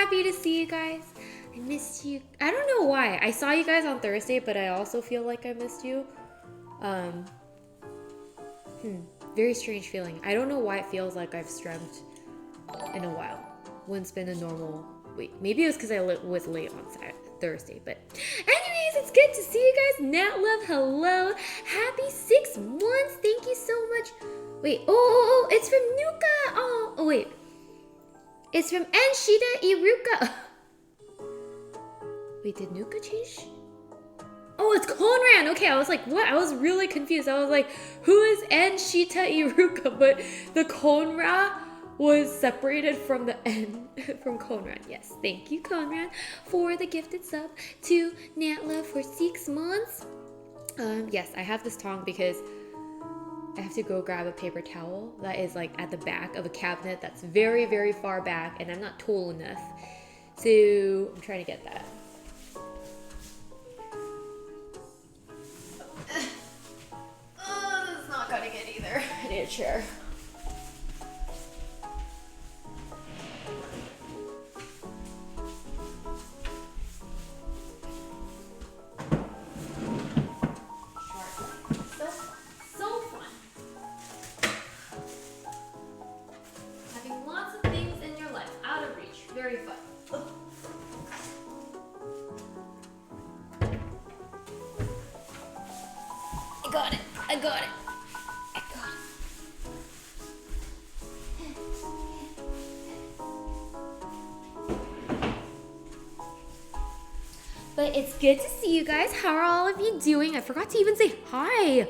happy to see you guys. I missed you. I don't know why. I saw you guys on Thursday, but I also feel like I missed you. Very strange feeling. I don't know why it feels like I've streamed in a while when it's been a normal week. Maybe it was because I was late on Thursday, but anyways, it's good to see you guys. Nat Love, hello. Happy 6 months. Thank you so much. Wait, oh, it's from Nuka. Oh, wait. It's from Anshita Iruka. Wait, did Nuka change? Oh, it's Conran. Okay, I was like, what? I was really confused. I was like, who is Anshita Iruka? But the Conra was separated from the N from Conran. Yes, thank you, Conran, for the gifted sub to Natla for 6 months. Yes, I have this tongue because I have to go grab a paper towel that is like at the back of a cabinet that's very, very far back, and I'm not tall enough. So I'm trying to get that. Oh, this is not cutting it either. I need a chair. Very fun. Oh. I got it. But it's good to see you guys. How are all of you doing? I forgot to even say hi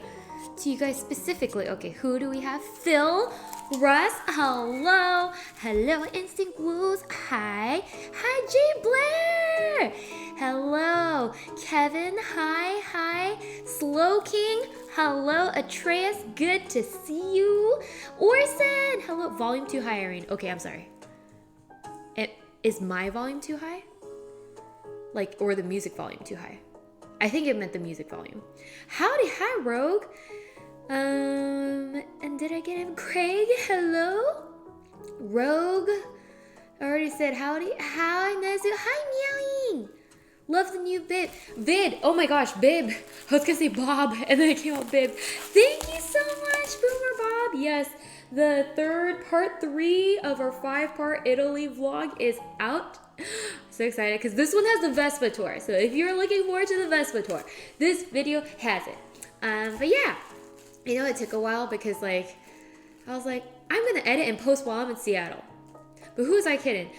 to you guys specifically. Okay, who do we have? Phil, Russ, hello. Hello, Instinct Woos. Hi. Hi, Jay Blair. Hello. Kevin, hi. Slow King, hello. Atreus, good to see you. Orson, hello. Volume too high, Irene. Okay, I'm sorry. Is my volume too high? Like, or the music volume too high? I think it meant the music volume. Howdy, hi, Rogue. And did I get him? Craig, hello? Rogue, I already said howdy. Hi, Nezu. Hi, Meowing. Love the new vid. Oh my gosh, Bib. I was gonna say Bob, and then it came out Bib. Thank you so much, Boomer Bob. Yes, the part 3 of our 5-part Italy vlog is out. So excited, because this one has the Vespa tour. So if you're looking forward to the Vespa tour, this video has it. But yeah. You know, it took a while because, like, I was like, I'm going to edit and post while I'm in Seattle. But who was I kidding?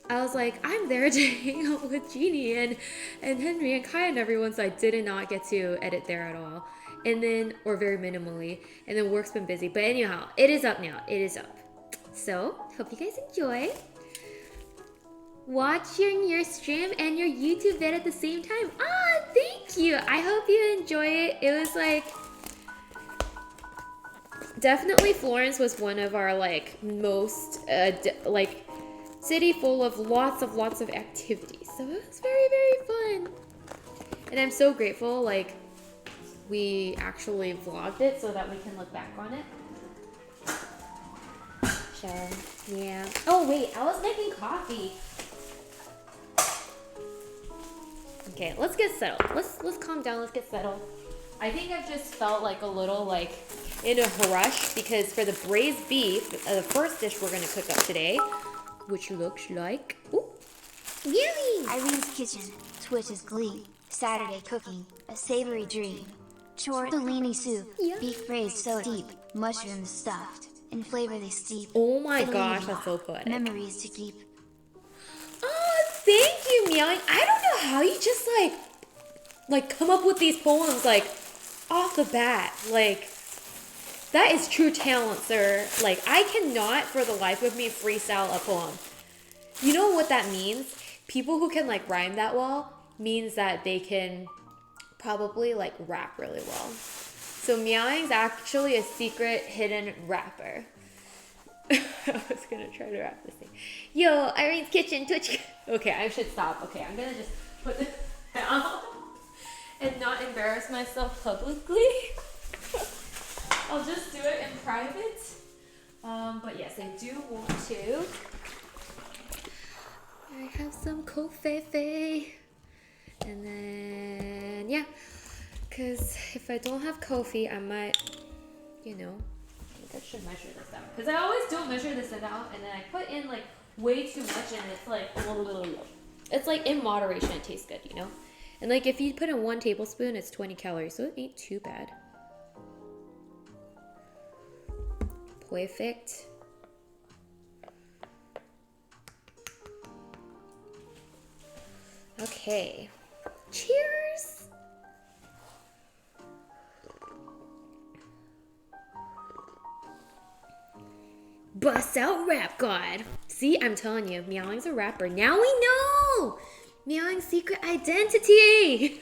I was like, I'm there to hang out with Jeannie and Henry and Kai and everyone, so I did not get to edit there at all. And then, or very minimally. And then work's been busy. But anyhow, it is up now. It is up. So, hope you guys enjoy. Watching your stream and your YouTube vid at the same time. Ah, thank you. I hope you enjoy it. It was like... Definitely Florence was one of our like most like city full of lots of activities. So it was very, very fun. And I'm so grateful like we actually vlogged it so that we can look back on it. So yeah. Oh wait, I was making coffee. Okay, let's get settled. Let's calm down, let's get settled. I think I've just felt like a little like in a rush because for the braised beef, the first dish we're gonna cook up today, which looks like, ooh, yummy! Irene's Kitchen, Twitch's Glee, Saturday Cooking, a savory dream. Tortellini soup, Yeah. beef braised so deep, mushrooms stuffed, in flavor they steep. Oh my Italy gosh, raw, that's so poetic. Memories to keep. Oh, thank you, Meowing. I don't know how you just like come up with these poems like off the bat. Like, that is true talent, sir. Like, I cannot for the life of me freestyle a poem. You know what that means? People who can like rhyme that well means that they can probably like rap really well. So Meowing's actually a secret hidden rapper. I was gonna try to rap this thing. Yo, Irene's Kitchen, Twitch. Okay, I should stop. Okay, I'm gonna just put this down and not embarrass myself publicly. I'll just do it in private. But yes, I do want to I have some kofefe. And then, yeah. Because if I don't have coffee, I might, you know, I think I should measure this out. Because I always don't measure this out. And then I put in like way too much and it's like, it's like in moderation, it tastes good, you know? And like if you put in 1 tablespoon, it's 20 calories. So it ain't too bad. Perfect. Okay. Cheers! Bust out Rap God. See, I'm telling you, Meowing's a rapper. Now we know! Meowing's secret identity!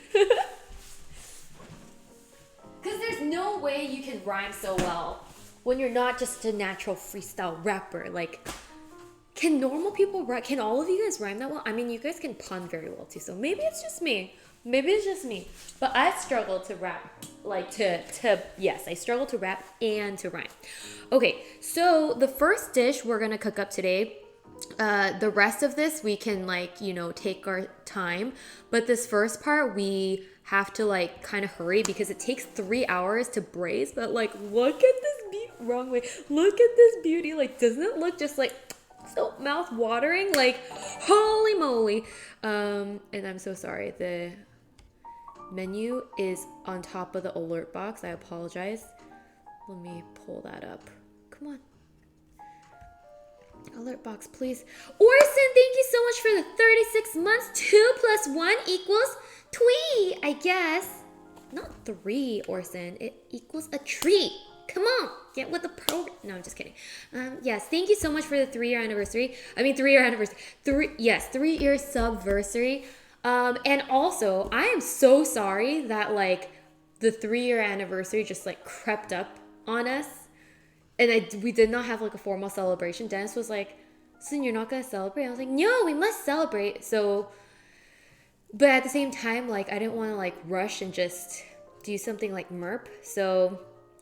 Because there's no way you can rhyme so well when you're not just a natural freestyle rapper. Like, can normal people rhyme? Can all of you guys rhyme that well? I mean, you guys can pun very well too, so maybe it's just me. Maybe it's just me. But I struggle to rap. Like, yes, I struggle to rap and to rhyme. Okay, so the first dish we're gonna cook up today, the rest of this we can, like, you know, take our time. But this first part, we have to, like, kind of hurry because it takes 3 hours to braise. But, like, look at this wrong way. Look at this beauty. Like, doesn't it look just, like, so mouth watering? Like, holy moly. And I'm so sorry. The menu is on top of the alert box. I apologize. Let me pull that up. Come on. Alert box, please. Orson, thank you so much for the 36 months. 2 + 1 = 3, I guess. Not 3, Orson. It equals a tree. Come on, get with the program. No, I'm just kidding. Yes, thank you so much for the 3-year anniversary. I mean, 3-year anniversary. 3-year subversary. And also, I am so sorry that, like, the 3-year anniversary just, like, crept up on us. And we did not have, like, a formal celebration. Dennis was like, so you're not going to celebrate? I was like, no, we must celebrate. So, but at the same time, like, I didn't want to, like, rush and just do something like MERP. So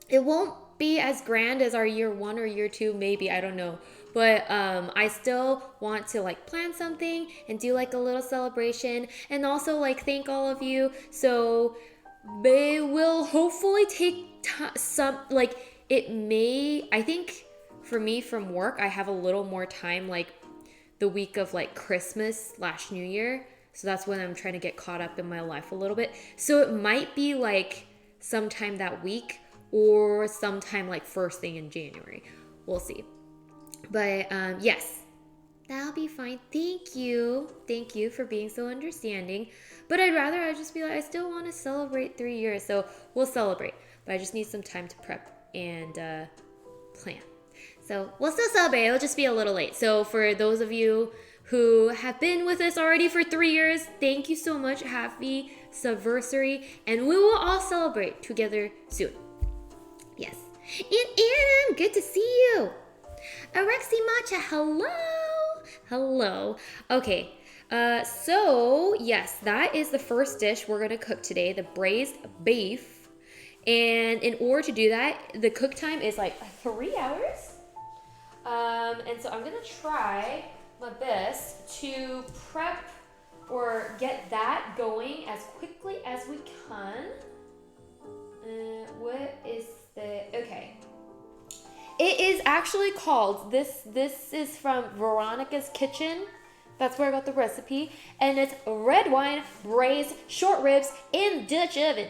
it won't be as grand as our year 1 or year 2, maybe, I don't know. But I still want to, like, plan something and do, like, a little celebration and also, like, thank all of you. So they will hopefully take some, like, it may, I think for me from work, I have a little more time, like the week of, like, Christmas/New Year. So that's when I'm trying to get caught up in my life a little bit. So it might be like sometime that week or sometime like first thing in January. We'll see. But yes, that'll be fine. Thank you. Thank you for being so understanding. But I'd just be like, I still want to celebrate 3 years. So we'll celebrate. But I just need some time to prep and plan. So we'll still celebrate. It'll just be a little late. So for those of you who have been with us already for 3 years, thank you so much. Happy subversary. And we will all celebrate together soon. Yes. And Anna, good to see you. Alexi Matcha, hello. Hello. Okay. So yes, that is the first dish we're going to cook today, the braised beef. And in order to do that, the cook time is like 3 hours. And so I'm going to try my best to prep or get that going as quickly as we can. What is the, okay. It is actually called, this is from Veronica's Kitchen. That's where I got the recipe. And it's red wine braised short ribs in Dutch oven.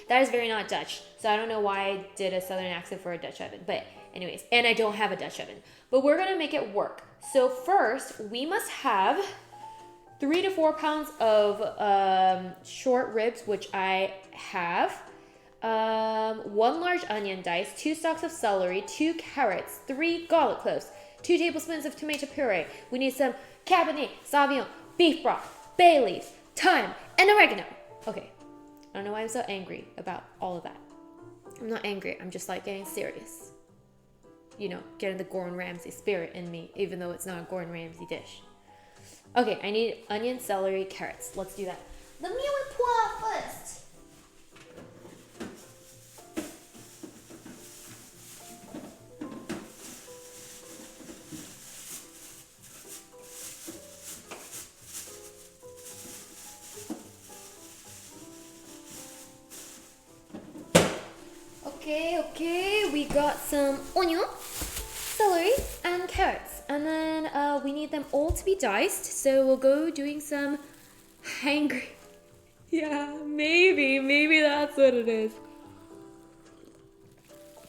That is very not Dutch. So I don't know why I did a southern accent for a Dutch oven. But anyways, and I don't have a Dutch oven. But we're going to make it work. So first, we must have 3 to 4 pounds of short ribs, which I have. 1 large onion diced, 2 stalks of celery, 2 carrots, 3 garlic cloves, 2 tablespoons of tomato puree. We need some Cabernet Sauvignon, beef broth, bay leaves, thyme, and oregano. Okay, I don't know why I'm so angry about all of that. I'm not angry, I'm just like getting serious. You know, getting the Gordon Ramsay spirit in me, even though it's not a Gordon Ramsay dish. Okay, I need onion, celery, carrots. Let's do that. The meal we pour out first. Okay, we got some onion, celery, and carrots. And then we need them all to be diced. So we'll go doing some hangry. Yeah, maybe that's what it is.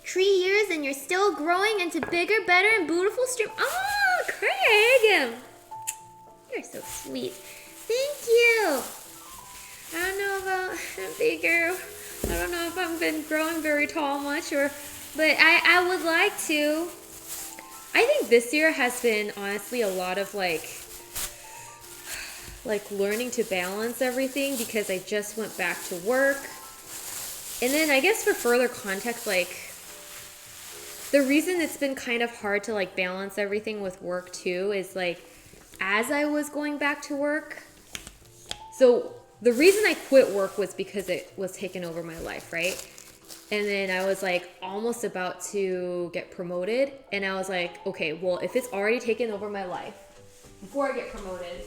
3 years and you're still growing into bigger, better, and beautiful stream. Oh, Craig! You're so sweet. Thank you. I don't know about bigger. I don't know if I've been growing very tall much, but I would like to. I think this year has been honestly a lot of like learning to balance everything because I just went back to work. And then I guess for further context, like the reason it's been kind of hard to like balance everything with work too is like as I was going back to work. So the reason I quit work was because it was taking over my life, right? And then I was like almost about to get promoted. And I was like, okay, well, if it's already taken over my life before I get promoted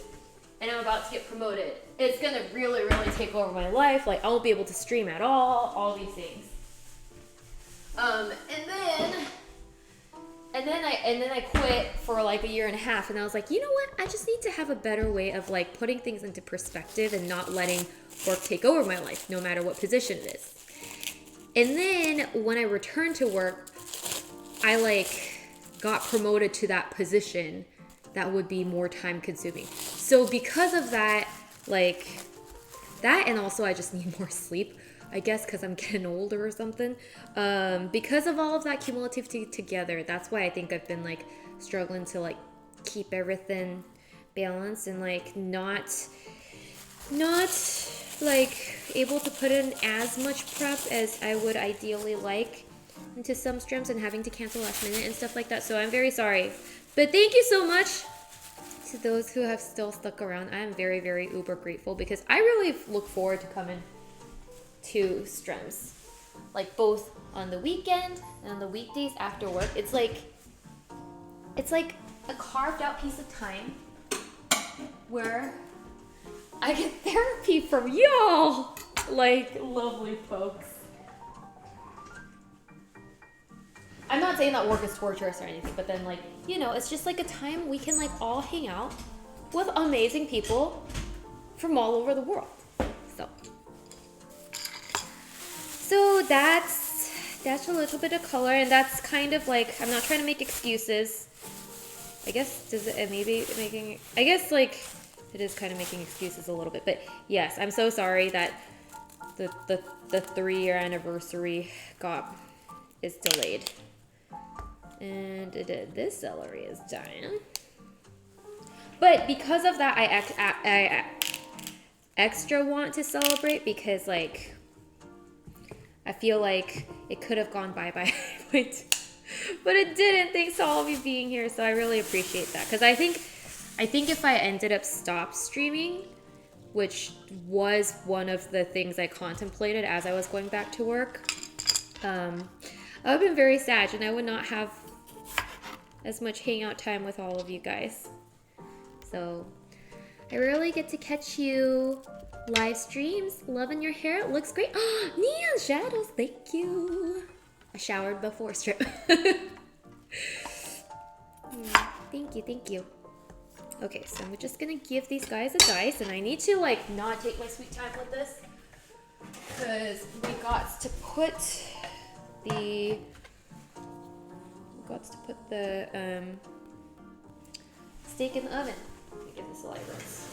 and I'm about to get promoted, it's going to really, really take over my life. Like I won't be able to stream at all these things. And then I quit for like 1.5 years, and I was like, you know what? I just need to have a better way of like putting things into perspective and not letting work take over my life, no matter what position it is. And then when I returned to work, I like got promoted to that position that would be more time consuming. So because of that, like that, and also I just need more sleep. I guess because I'm getting older or something. Because of all of that cumulatively together, that's why I think I've been like struggling to like keep everything balanced and like not like able to put in as much prep as I would ideally like into some streams and having to cancel last minute and stuff like that. So I'm very sorry. But thank you so much to those who have still stuck around. I am very, very uber grateful because I really look forward to coming to streams, like both on the weekend and on the weekdays after work. It's like a carved out piece of time where I get therapy from y'all, like lovely folks. I'm not saying that work is torturous or anything, but then like, you know, it's just like a time we can like all hang out with amazing people from all over the world. So that's a little bit of color, and that's kind of like, I'm not trying to make excuses. I guess, I guess like, it is kind of making excuses a little bit, but yes, I'm so sorry that the 3-year anniversary is delayed. And this celery is dying. But because of that, I extra want to celebrate because like, I feel like it could have gone bye-bye, but it didn't. Thanks to all of you being here, so I really appreciate that. Because I think if I ended up stop streaming, which was one of the things I contemplated as I was going back to work, I would have been very sad, and I would not have as much hangout time with all of you guys. So I really get to catch you live streams. Loving your hair. It looks great. Neon shadows. Thank you. I showered before strip. Thank you. Okay, so I'm just gonna give these guys a dice, and I need to like not take my sweet time with this because we got to put the steak in the oven. Let me give this a light rinse.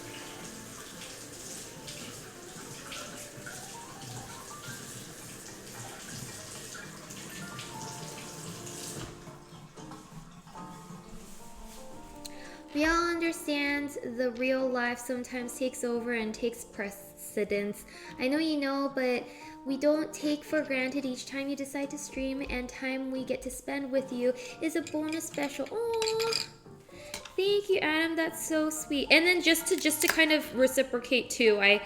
We all understand the real life sometimes takes over and takes precedence. I know you know, but we don't take for granted each time you decide to stream, and time we get to spend with you is a bonus special. Aww. Thank you, Adam. That's so sweet. And then just to kind of reciprocate too,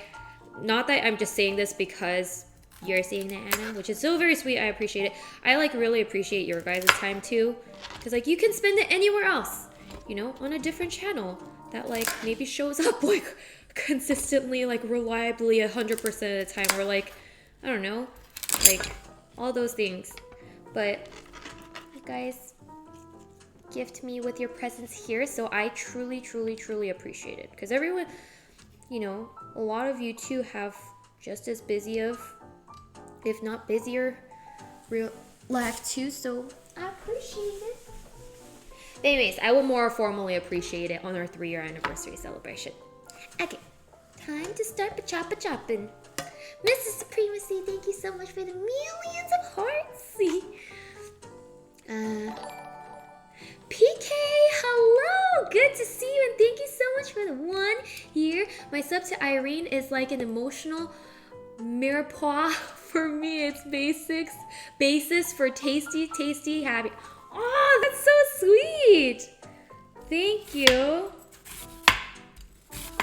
not that I'm just saying this because you're saying that, Adam, which is so very sweet. I appreciate it. I like really appreciate your guys' time too, because like you can spend it anywhere else. You know, on a different channel that like maybe shows up like consistently, like reliably 100% of the time, or like, I don't know, like all those things. But you guys gift me with your presence here, so I truly, truly, truly appreciate it. Because everyone, you know, a lot of you too have just as busy of, if not busier, real life too, so I appreciate it. Anyways, I will more formally appreciate it on our 3-year anniversary celebration. Okay, time to start pa-choppa-chopping. Mrs. Supremacy, thank you so much for the millions of hearts. PK, hello! Good to see you, and thank you so much for the 1 year. My sub to Irene is like an emotional mirepoix for me. It's basis for tasty, tasty, happy. Oh, that's so sweet! Thank you.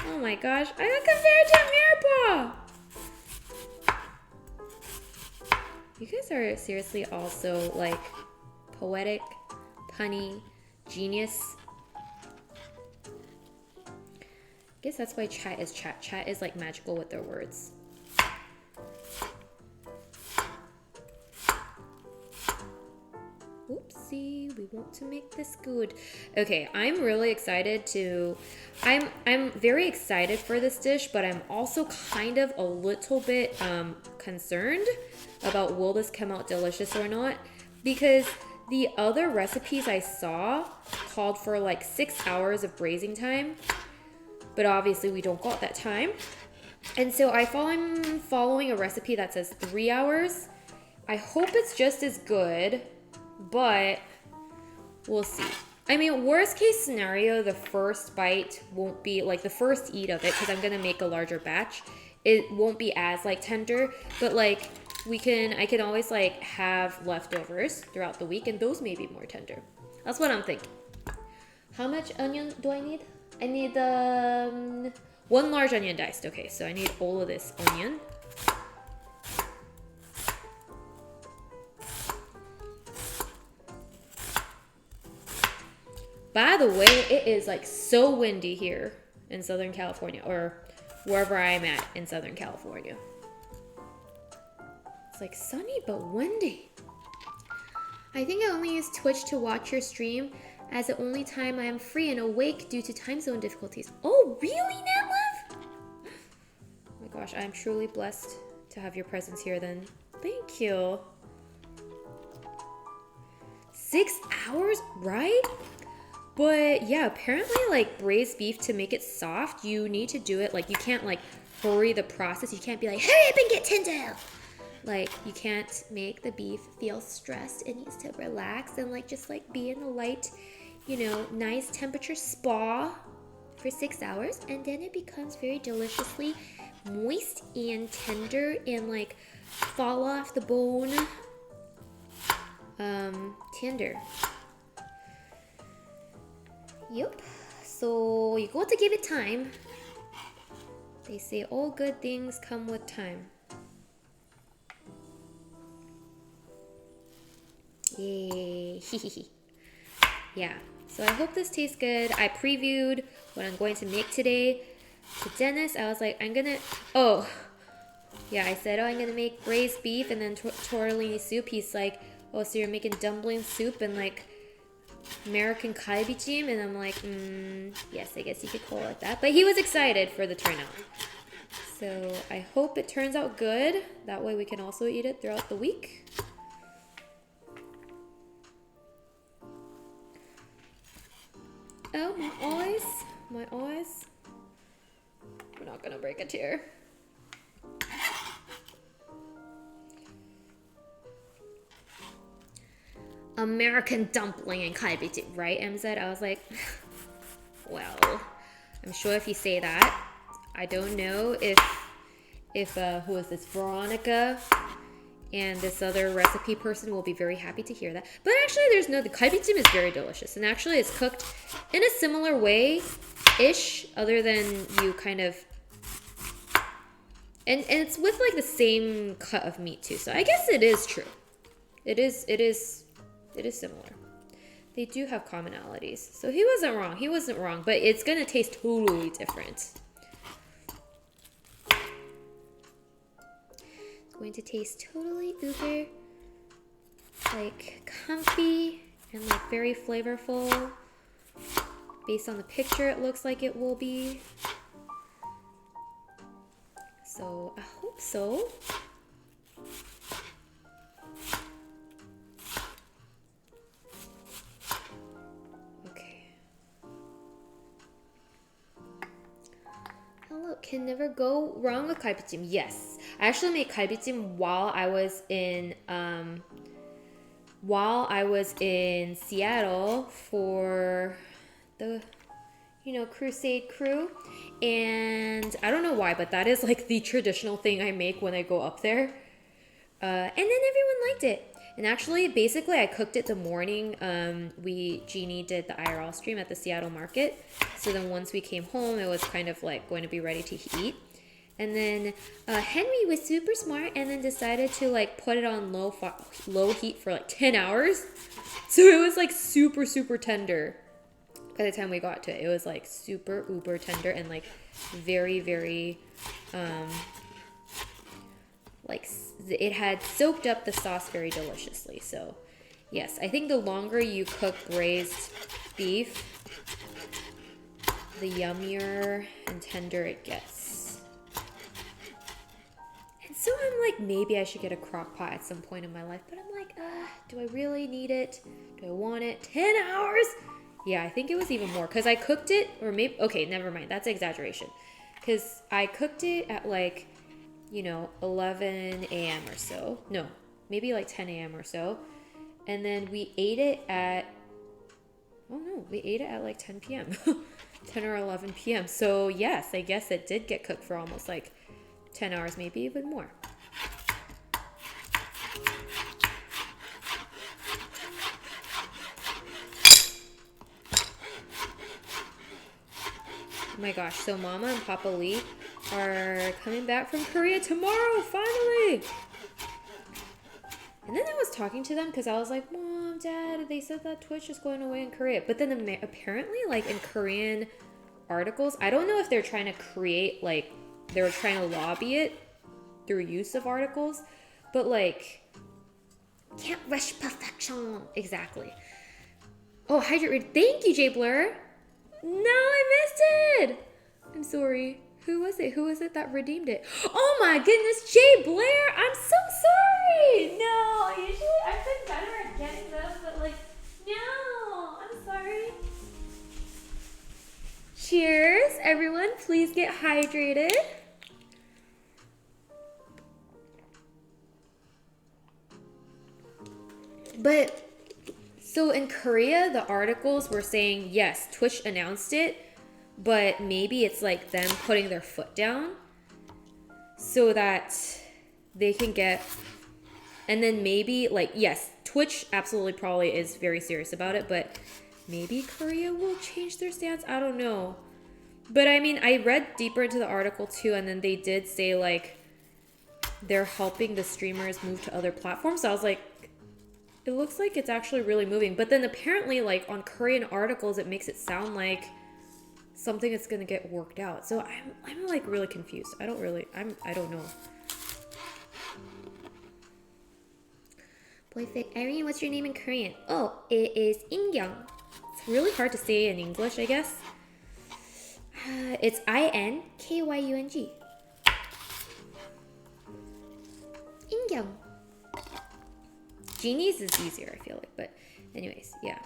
Oh my gosh, I got compared to a mirepoix! You guys are seriously also like poetic, punny, genius. I guess that's why chat is chat. Chat is like magical with their words. Oopsie, we want to make this good. Okay, I'm really excited to, I'm very excited for this dish, but I'm also kind of a little bit concerned about will this come out delicious or not, because the other recipes I saw called for like 6 hours of braising time, but obviously we don't got that time. And so I'm following a recipe that says 3 hours. I hope it's just as good, but we'll see. I mean, worst case scenario, the first bite won't be like the first eat of it, because I'm gonna make a larger batch. It won't be as like tender, but like I can always like have leftovers throughout the week, and those may be more tender. That's what I'm thinking. How much onion do I need? I need 1 large onion diced. Okay, so I need all of this onion. By the way, it is like so windy here in Southern California, or wherever I'm at in Southern California. It's like sunny but windy. I think I only use Twitch to watch your stream as the only time I am free and awake due to time zone difficulties. Oh, really, Natliv? Oh my gosh, I'm truly blessed to have your presence here then. Thank you. 6 hours, right? But yeah, apparently like braised beef, to make it soft, you need to do it like, you can't like hurry the process. You can't be like, hurry up and get tender. Like, you can't make the beef feel stressed. It needs to relax and like just like be in a light, you know, nice temperature spa for 6 hours, and then it becomes very deliciously moist and tender and like fall off the bone tender. Yep, so you got to give it time. They say all good things come with time. Yay. Yeah, so I hope this tastes good. I previewed what I'm going to make today to Dennis. I was like, I'm gonna, oh, yeah, I said, oh, I'm gonna make braised beef and then tortellini soup. He's like, oh, so you're making dumpling soup and like American kalbijim? And I'm like, yes, I guess you could call it that. But he was excited for the turnout. So I hope it turns out good. That way we can also eat it throughout the week. Oh, my eyes. We're not gonna break a tear. American dumpling and kalbijim, right, MZ? I was like, well, I'm sure if you say that. I don't know if who is this, Veronica and this other recipe person will be very happy to hear that. But actually, the kalbijim is very delicious, and actually it's cooked in a similar way-ish, other than you kind of, and it's with like the same cut of meat too. So I guess it is true. It is similar. They do have commonalities. So he wasn't wrong, but it's gonna taste totally different. It's going to taste totally uber like comfy and like very flavorful. Based on the picture, it looks like it will be. So I hope so. Okay. Hello, can never go wrong with galbijjim. Yes, I actually made galbijjim while I was in Seattle for the Crusade crew, and I don't know why, but that is like the traditional thing I make when I go up there. And then everyone liked it. And actually, basically, I cooked it the morning Jeannie did the IRL stream at the Seattle market. So then once we came home, it was kind of like going to be ready to eat. And then Henry was super smart and then decided to like put it on low heat for like 10 hours. So it was like super, super tender. By the time we got to it, it was like super uber tender and like very, very, like it had soaked up the sauce very deliciously. So yes, I think the longer you cook braised beef, the yummier and tender it gets. And so I'm like, maybe I should get a crock pot at some point in my life, but I'm like, do I really need it? Do I want it? 10 hours? Yeah, I think it was even more because I cooked it, or maybe, okay, never mind. That's exaggeration. Because I cooked it at like, 11 a.m. or so. No, maybe like 10 a.m. or so. And then we ate it at, we ate it at like 10 p.m. 10 or 11 p.m. So yes, I guess it did get cooked for almost like 10 hours, maybe even more. Oh my gosh, so Mama and Papa Lee are coming back from Korea tomorrow, finally! And then I was talking to them because I was like, Mom, Dad, they said that Twitch is going away in Korea. But then apparently, like in Korean articles, I don't know if they're trying to create, like, they were trying to lobby it through use of articles. But like, can't rush perfection. Exactly. Oh, hydrate. Thank you, Jay Blur. No, I missed it! I'm sorry. Who was it that redeemed it? Oh my goodness, Jay Blair! I'm so sorry! No, usually I've been better at getting them, but like, no, I'm sorry. Cheers, everyone. Please get hydrated. But so in Korea, the articles were saying, yes, Twitch announced it, but maybe it's like them putting their foot down so that they can get, and then maybe like, yes, Twitch absolutely probably is very serious about it, but maybe Korea will change their stance. I don't know. But I mean, I read deeper into the article too, and then they did say like they're helping the streamers move to other platforms. So I was like, it looks like it's actually really moving. But then apparently, like, on Korean articles, it makes it sound like something that's going to get worked out. So I'm like, really confused. I don't know. Boyfriend, Irene, what's your name in Korean? Oh, it is Ingyung. It's really hard to say in English, I guess. It's Inkyung. Ingyung. Jeannie's is easier, I feel like, but anyways, yeah.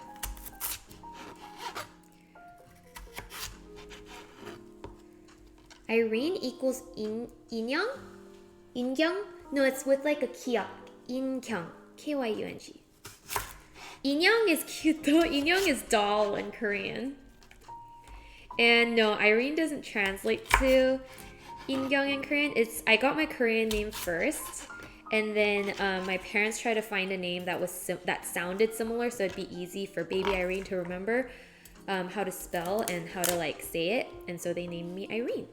Irene equals Inyoung? Ingyung? No, it's with like a kiak. Inkyung. Kyung. Inyoung is cute though. Inyoung is doll in Korean. And no, Irene doesn't translate to Ingyung in Korean. I got my Korean name first. And then my parents tried to find a name that that sounded similar, so it'd be easy for baby Irene to remember how to spell and how to like say it. And so they named me Irene.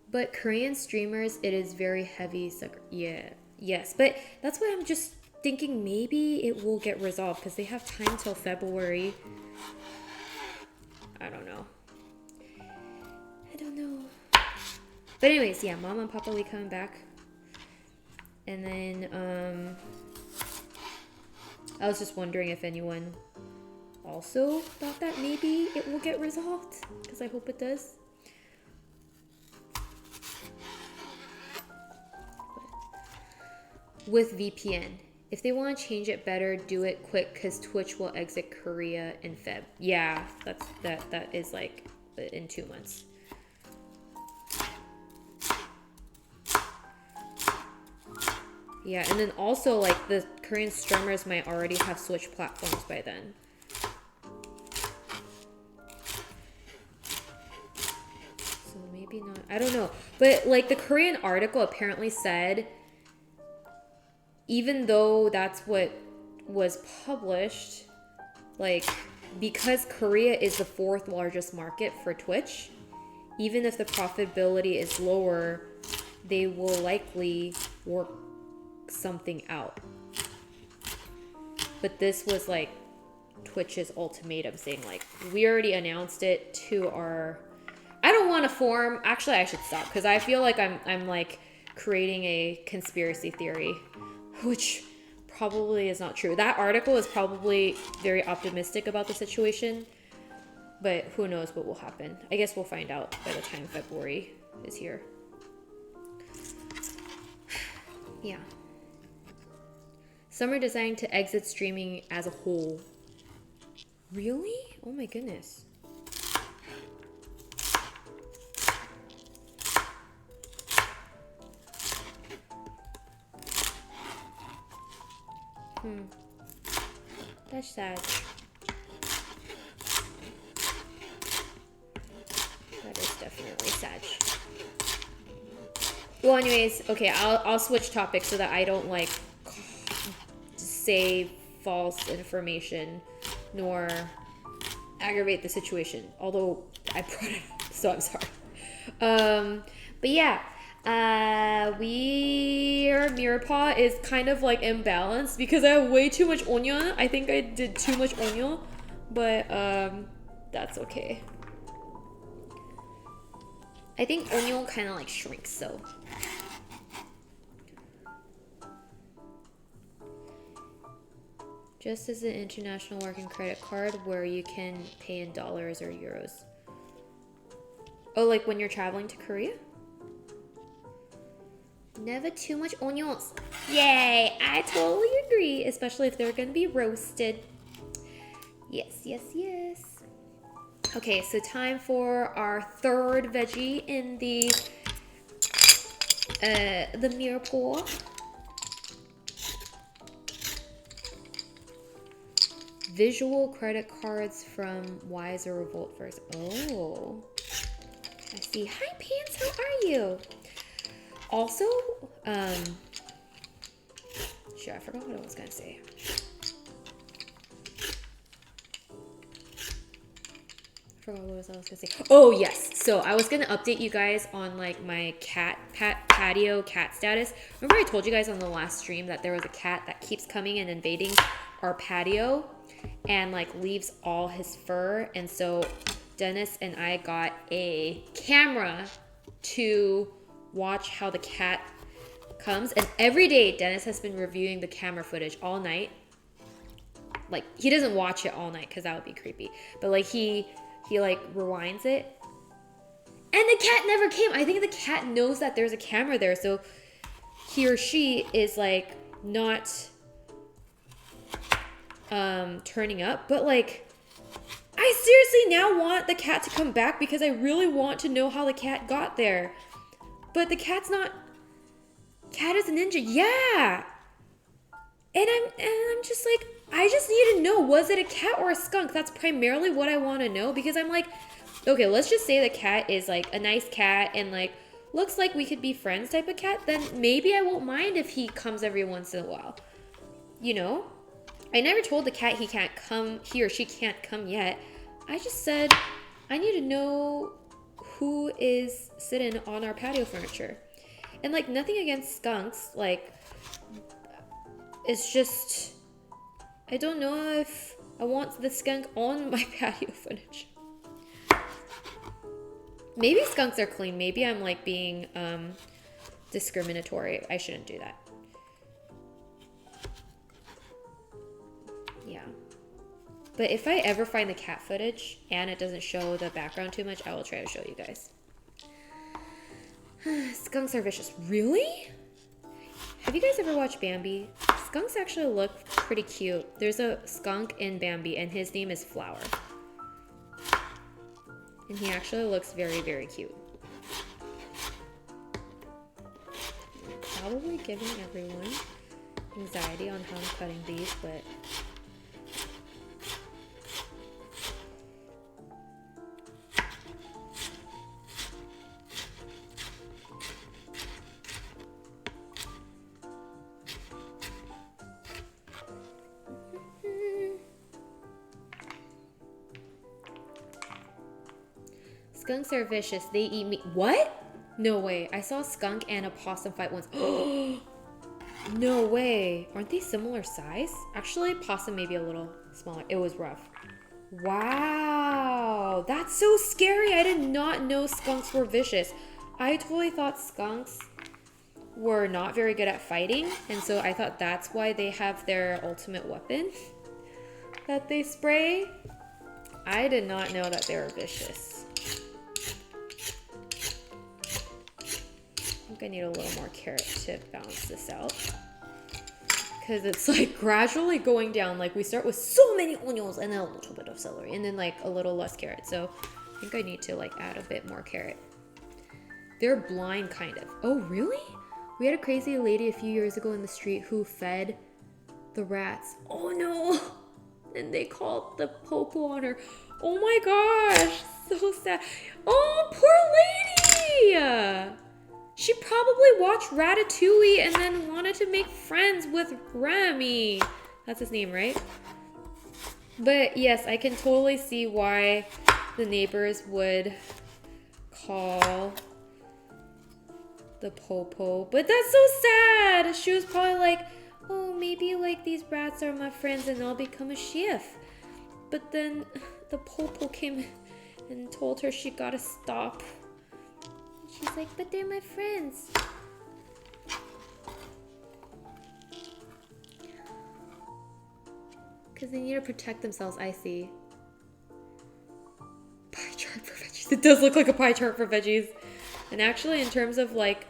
But Korean streamers, it is very heavy. Yeah, yes. But that's why I'm just thinking maybe it will get resolved because they have time till February. I don't know. But anyways, yeah, Mama and Papa Lee coming back. And then I was just wondering if anyone also thought that maybe it will get resolved, because I hope it does. With VPN, if they want to change it, better do it quick, because Twitch will exit Korea in Feb. Yeah, that is like in 2 months. Yeah, and then also like the Korean streamers might already have switched platforms by then. So maybe not. I don't know. But like the Korean article apparently said, even though that's what was published, like because Korea is the 4th largest market for Twitch, even if the profitability is lower, they will likely work something out. But this was like Twitch's ultimatum, saying like, we already announced it to our, I don't want to form, actually I should stop, because I feel like I'm like creating a conspiracy theory, which probably is not true. That article is probably very optimistic about the situation, but who knows what will happen. I guess we'll find out by the time February is here. Yeah. Some are deciding to exit streaming as a whole. Really? Oh my goodness. That's sad. That is definitely sad. Well, anyways, okay, I'll switch topics so that I don't like say false information nor aggravate the situation. Although I brought it up, so I'm sorry. But yeah. Our mirepoix is kind of like imbalanced because I have way too much onion. I think I did too much onion, but that's okay. I think onion kind of like shrinks, so. Just as an international working credit card where you can pay in dollars or euros. Oh, like when you're traveling to Korea? Never too much onions. Yay! I totally agree, especially if they're gonna be roasted. Yes, yes, yes. Okay, so time for our 3rd veggie in the mirepoix. Visual credit cards from Wiser Revolt first. Oh, I see. Hi, Pants. How are you? Also, sure, I forgot what I was gonna say. Oh yes, so I was gonna update you guys on like my patio cat status. Remember I told you guys on the last stream that there was a cat that keeps coming and invading our patio and like leaves all his fur, and so Dennis and I got a camera to watch how the cat comes, and every day Dennis has been reviewing the camera footage all night. Like he doesn't watch it all night because that would be creepy, but like he like rewinds it, and the cat never came. I think the cat knows that there's a camera there, so he or she is like not turning up. But like I seriously now want the cat to come back because I really want to know how the cat got there. But the cat's not. Cat is a ninja. Yeah. And I'm just like, I just need to know, was it a cat or a skunk? That's primarily what I want to know, because I'm like, okay, let's just say the cat is like a nice cat and like looks like we could be friends type of cat, then maybe I won't mind if he comes every once in a while. You know? I never told the cat he or she can't come yet. I just said I need to know who is sitting on our patio furniture. And like nothing against skunks, like it's just I don't know if I want the skunk on my patio furniture. Maybe skunks are clean. Maybe I'm like being discriminatory. I shouldn't do that. Yeah. But if I ever find the cat footage and it doesn't show the background too much, I will try to show you guys. Skunks are vicious. Really? Have you guys ever watched Bambi? Skunks actually look pretty cute. There's a skunk in Bambi and his name is Flower. And he actually looks very, very cute. Probably giving everyone anxiety on how I'm cutting these, but skunks are vicious. They eat meat. What? No way. I saw a skunk and a possum fight once. No way. Aren't they similar size? Actually, possum may be a little smaller. It was rough. Wow. That's so scary. I did not know skunks were vicious. I totally thought skunks were not very good at fighting. And so I thought that's why they have their ultimate weapon that they spray. I did not know that they were vicious. I need a little more carrot to balance this out, because it's like gradually going down. Like we start with so many onions and then a little bit of celery and then like a little less carrot. So I think I need to like add a bit more carrot. They're blind kind of. Oh really? We had a crazy lady a few years ago in the street who fed the rats. Oh no. And they called the popo on her. Oh my gosh, so sad. Oh, poor lady. She probably watched Ratatouille and then wanted to make friends with Remy. That's his name, right? But yes, I can totally see why the neighbors would call the popo. But that's so sad. She was probably like, oh, maybe like these rats are my friends and I'll become a chef. But then the popo came and told her she gotta stop. She's like, but they're my friends. Because they need to protect themselves, I see. Pie chart for veggies. It does look like a pie chart for veggies. And actually, in terms of like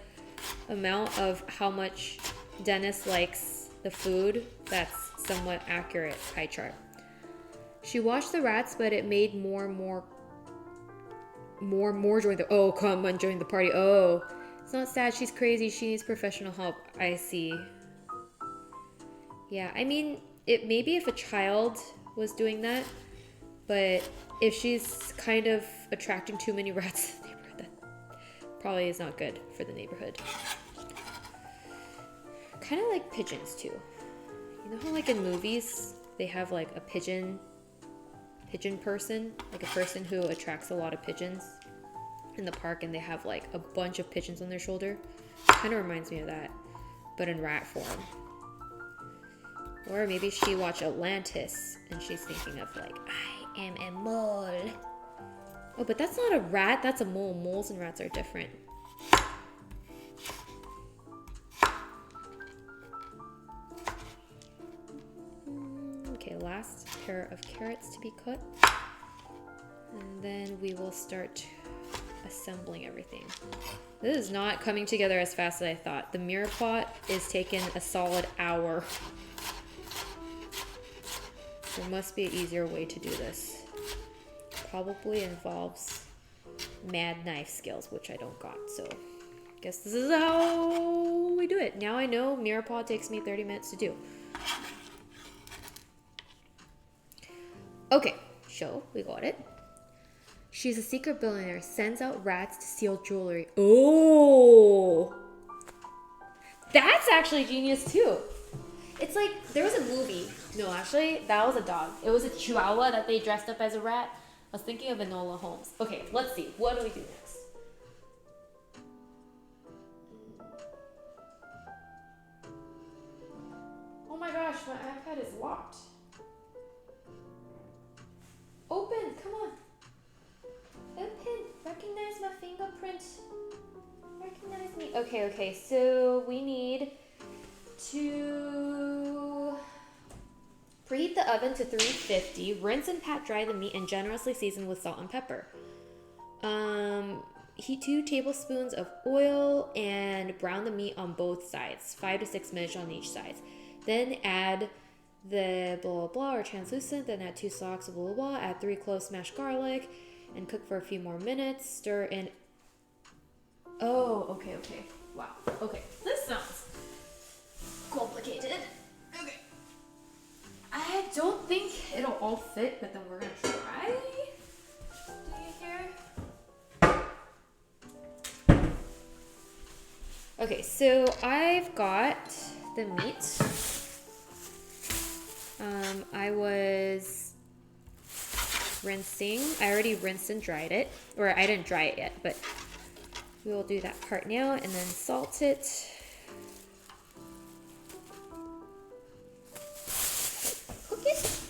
amount of how much Dennis likes the food, that's somewhat accurate pie chart. She watched the rats, but it made more join the, oh, come on, join the party. Oh, it's not sad. She's crazy. She needs professional help. I see. Yeah, I mean, it maybe if a child was doing that, but if she's kind of attracting too many rats in the neighborhood, that probably is not good for the neighborhood. Kind of like pigeons too. You know how like in movies they have like a pigeon person, like a person who attracts a lot of pigeons in the park, and they have like a bunch of pigeons on their shoulder. Kind of reminds me of that, but in rat form. Or maybe she watched Atlantis and she's thinking of like, I am a mole. Oh, but that's not a rat, that's a mole. Moles and rats are different. Okay, last pair of carrots to be cut. And then we will start assembling everything. This is not coming together as fast as I thought. The mirror pot is taking a solid hour. There must be an easier way to do this. Probably involves mad knife skills, which I don't got, so I guess this is how we do it. Now I know mirror pot takes me 30 minutes to do. Okay, so we got it. She's a secret billionaire, sends out rats to steal jewelry. Oh! That's actually genius too. It's like, there was a movie. No, actually, that was a dog. It was a chihuahua that they dressed up as a rat. I was thinking of Enola Holmes. Okay, let's see. What do we do next? Oh my gosh, my iPad is locked. Open, come on. Open, recognize my face. Okay. So we need to preheat the oven to 350. Rinse and pat dry the meat and generously season with salt and pepper. Heat 2 tablespoons of oil and brown the meat on both sides, 5 to 6 minutes on each side. Then add the blah blah blah or translucent, then add 2 stalks of blah blah blah, add 3 cloves smashed garlic, and cook for a few more minutes. Stir in. Oh, okay. Wow. Okay, this sounds complicated. Okay. I don't think it'll all fit, but then we're gonna try. Okay, so I've got the meat. I was rinsing. I already rinsed and dried it. Or I didn't dry it yet, but we will do that part now and then salt it. Cook it.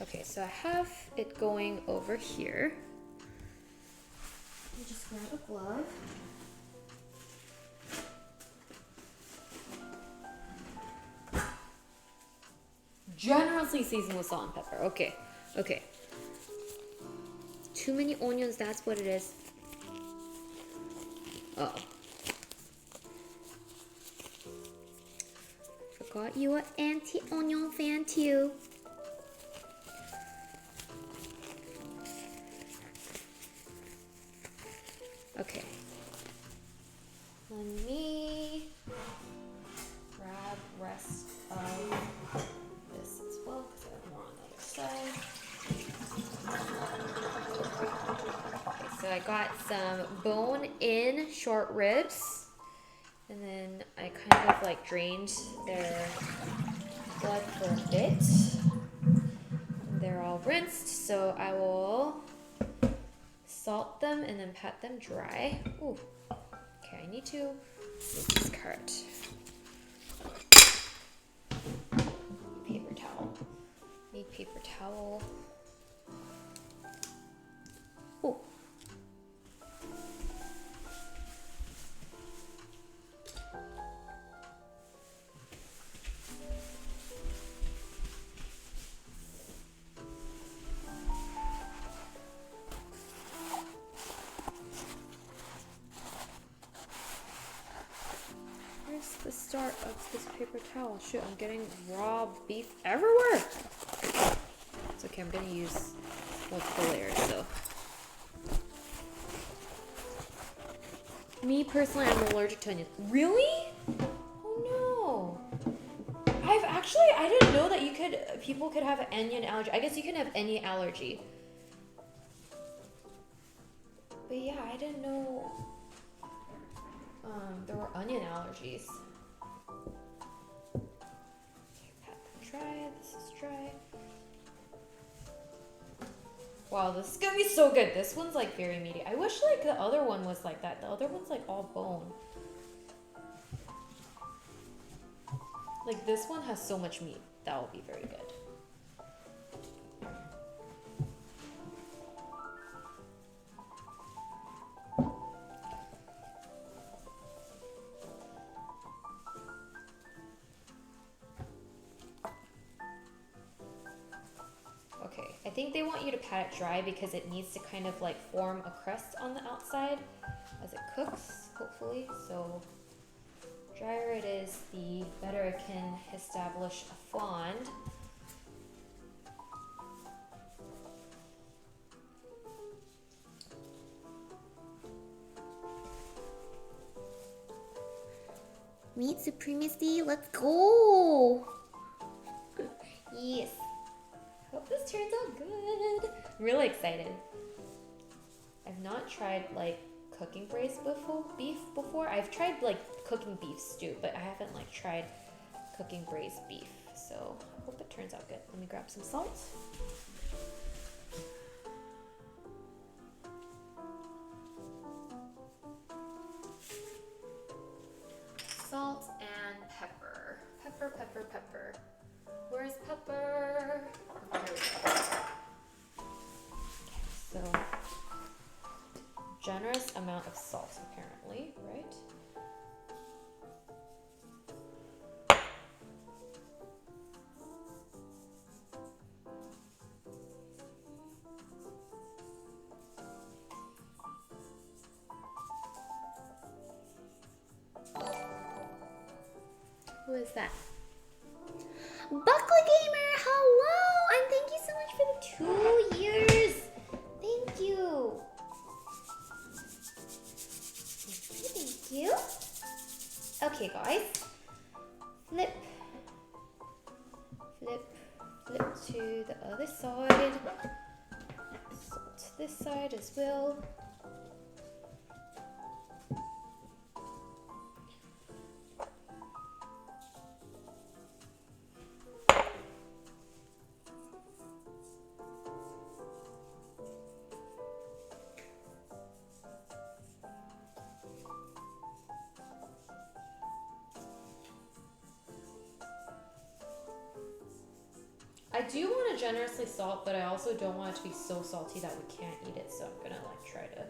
Okay, so I have it going over here. Let me just grab a glove. Generously seasoned with salt and pepper. Okay. Too many onions, that's what it is. Oh. Forgot you were anti-onion fan too. Okay. Let me grab rest of this as well because I have more on the other side. Okay, so I got some bone-in short ribs, and then I kind of like drained their blood for a bit. They're all rinsed, so I will salt them and then pat them dry. Ooh. Okay, I need to move this cart. Paper towel. Need paper towel. Ooh. The start of this paper towel. Shoot, I'm getting raw beef everywhere. It's okay, I'm gonna use multiple layers, so. Me personally, I'm allergic to onions. Really? Oh no. I didn't know that people could have an onion allergy. I guess you can have any allergy. But yeah, I didn't know there were onion allergies. Dry. This is dry. Wow, this is gonna be so good. This one's like very meaty. I wish like the other one was like that. The other one's like all bone. Like this one has so much meat. That will be very good. I think they want you to pat it dry because it needs to kind of like form a crust on the outside as it cooks, hopefully. So drier it is, the better it can establish a fond. Meat supremacy, let's go! Yes. Hope this turns out good. I'm really excited. I've not tried like cooking braised beef before. I've tried like cooking beef stew, but I haven't like tried cooking braised beef. So I hope it turns out good. Let me grab some salt. Salt and pepper. Pepper. Where's pepper? Okay, here we go. generous amount of salt, apparently, right? Who is that? Buckle Gamer, hello! And thank you so much for the 2 years. Thank you. Thank you. Okay, guys. Flip to the other side. Salt this side as well. I do want to generously salt, but I also don't want it to be so salty that we can't eat it, so I'm gonna like try to.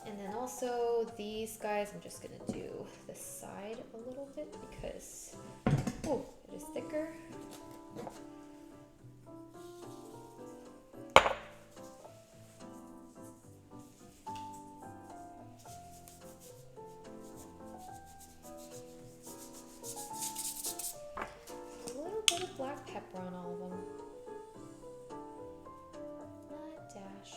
And then also these guys, I'm just gonna do the side a little bit because, oh, it is thicker. Black pepper on all of them. Not dash.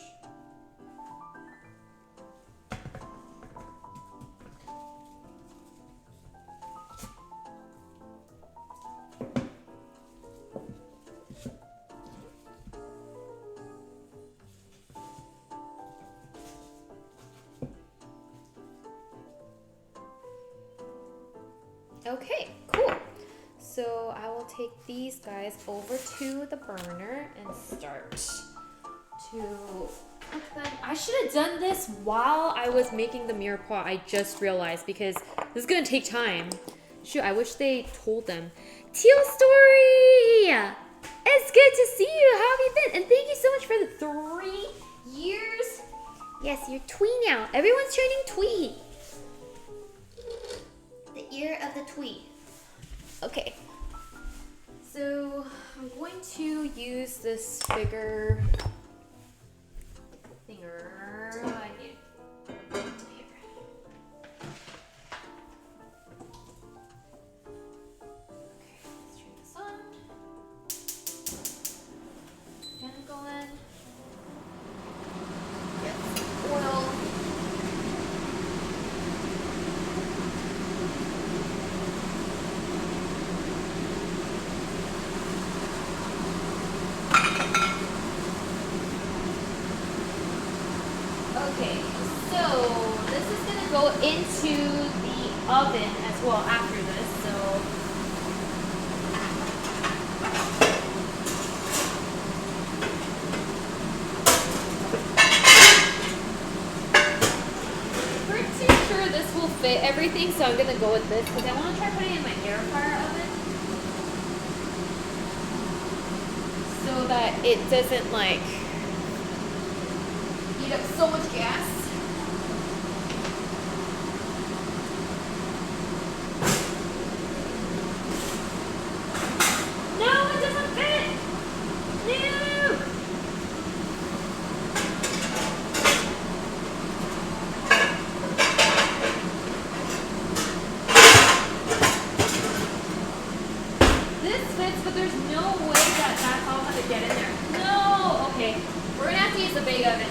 Okay, cool. So I will take these guys over to the burner and start to cook them. I should have done this while I was making the mirepoix. I just realized because this is gonna take time. Shoot, I wish they told them. Teal Story! It's good to see you. How have you been? And thank you so much for the 3 years. Yes, you're twee now. Everyone's turning twee. The ear of the twee. Okay. So I'm going to use this bigger thinger. I need here. Okay, let's turn this on. Pan going. Get some oil. Okay, so this is going to go into the oven as well after this, so pretty sure this will fit everything, so I'm going to go with this because I want to try putting it in my air fryer oven so that it doesn't like eat up so much gas. No, it doesn't fit! No! This fits, but there's no way that that's all going to get in there. No! Okay, we're going to have to use the big oven.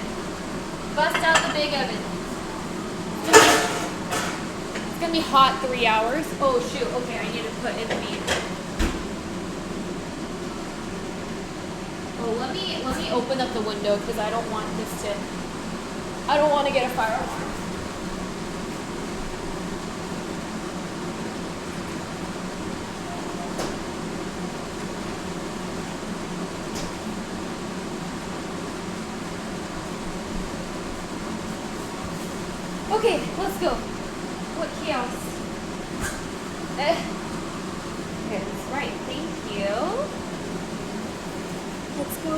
Bust out the big oven. It's gonna be hot 3 hours. Oh shoot, okay, I need to put in the meat. Oh, let me open up the window because I don't want to get a fire alarm. Okay, let's go. What chaos. Okay, that's right. Thank you. Let's go.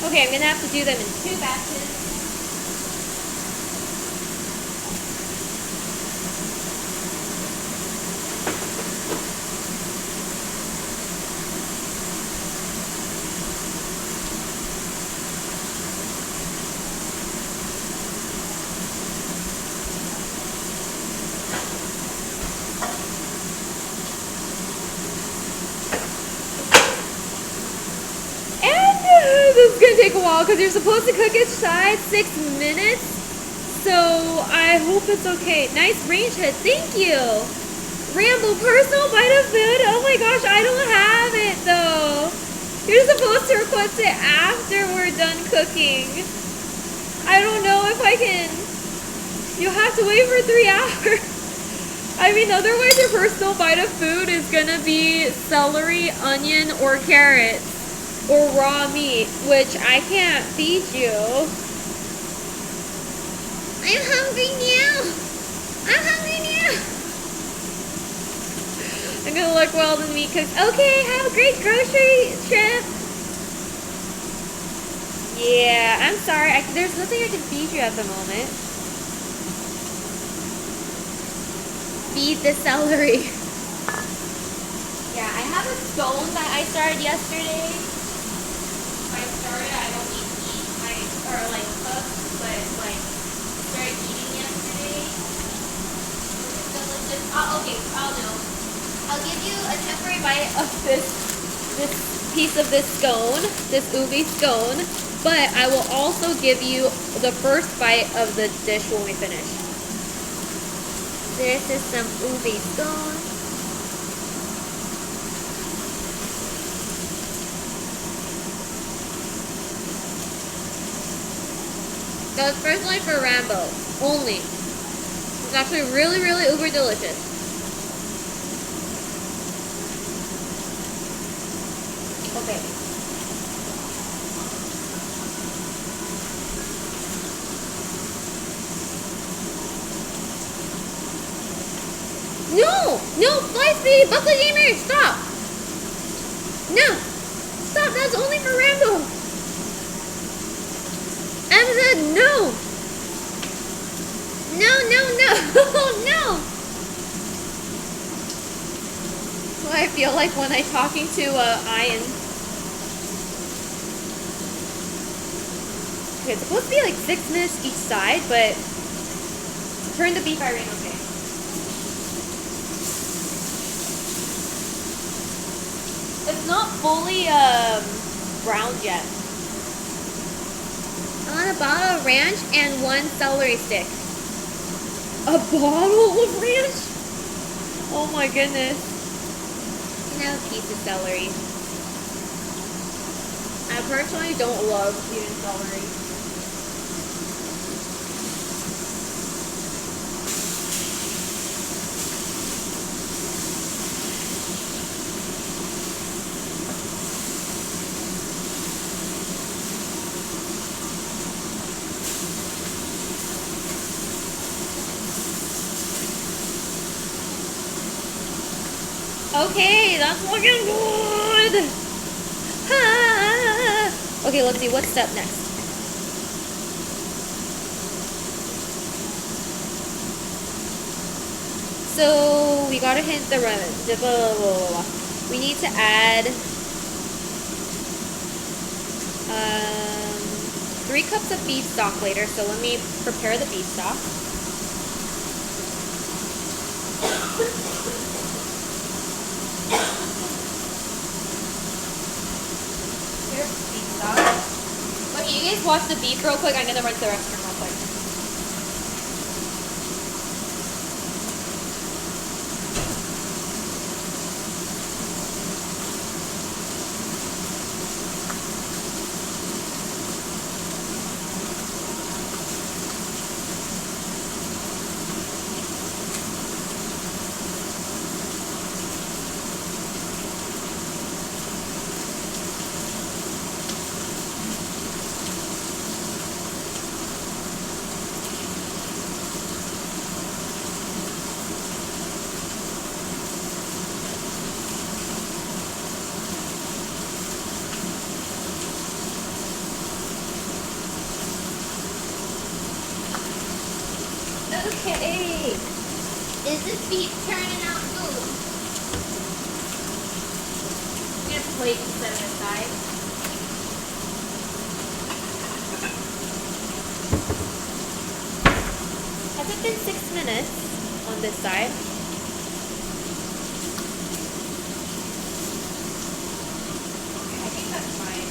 Okay, I'm gonna have to do them in 2 batches. This is gonna take a while because you're supposed to cook each side 6 minutes. So I hope it's okay. Nice range head, thank you. Rambo, personal bite of food. Oh my gosh, I don't have it though. You're supposed to request it after we're done cooking. I don't know if I can. You'll have to wait for 3 hours. I mean, otherwise your personal bite of food is gonna be celery, onion, or carrots. Or raw meat, which I can't feed you. I'm hungry now. I'm hungry now. I'm gonna look well the meat cooks. Okay, have a great grocery trip. Yeah, I'm sorry. There's nothing I can feed you at the moment. Feed the celery. Yeah, I have a stone that I started yesterday. I don't eat meat, or like cook, but like started eating yesterday. It's delicious. Okay, I'll know. I'll give you a temporary bite of this piece of this scone, this ube scone, but I will also give you the first bite of the dish when we finish. This is some ube scone. That was personally for Rambo, only. It's actually really, really uber delicious. Okay. No, fly speed, buckle gamer, stop. No, stop, that's only for Rambo. I said no. No. What I feel like when I'm talking to Ian. Okay, it's supposed to be like 6 minutes each side, but turn the beef iron, okay. It's not fully browned yet. I want a bottle of ranch and 1 celery stick. A bottle of ranch? Oh my goodness. You know, a piece of celery. I personally don't love eating celery. Okay, that's looking good. Ah. Okay, let's see what's step next. So we gotta hit the run. We need to add 3 cups of beef stock later. So let me prepare the beef stock. Okay, you guys watch the beef real quick. I'm gonna run to the restroom real quick. Okay. Is this beef turning out good? I'm gonna plate and set it aside. Has it been 6 minutes on this side? Okay, I think that's fine.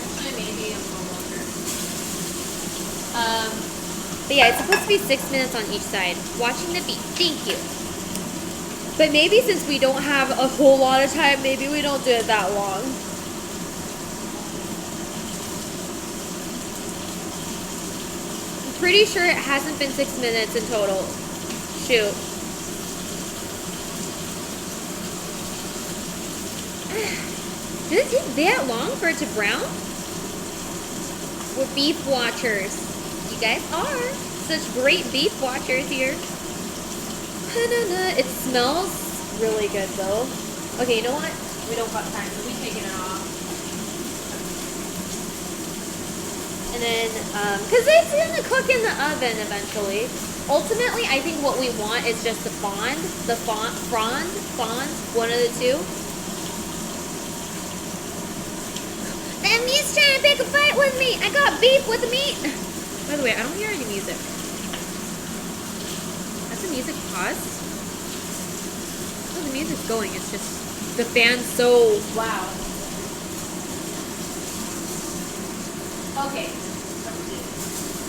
Actually, maybe a little longer. But yeah, it's supposed to be 6 minutes on each side. Watching the beef. Thank you. But maybe since we don't have a whole lot of time, maybe we don't do it that long. I'm pretty sure it hasn't been 6 minutes in total. Shoot. Did it take that long for it to brown? We're beef watchers. You guys are. Such great beef watchers here. It smells really good though. Okay, you know what? We don't got time, so we're taking it off. And then, because it's gonna cook in the oven eventually. Ultimately, I think what we want is just the fond, one of the two. That meat's trying to pick a fight with me. I got beef with the meat. By the way, I don't hear any music. Has the music paused? Oh, the music's going. It's just the fan's so loud. Okay.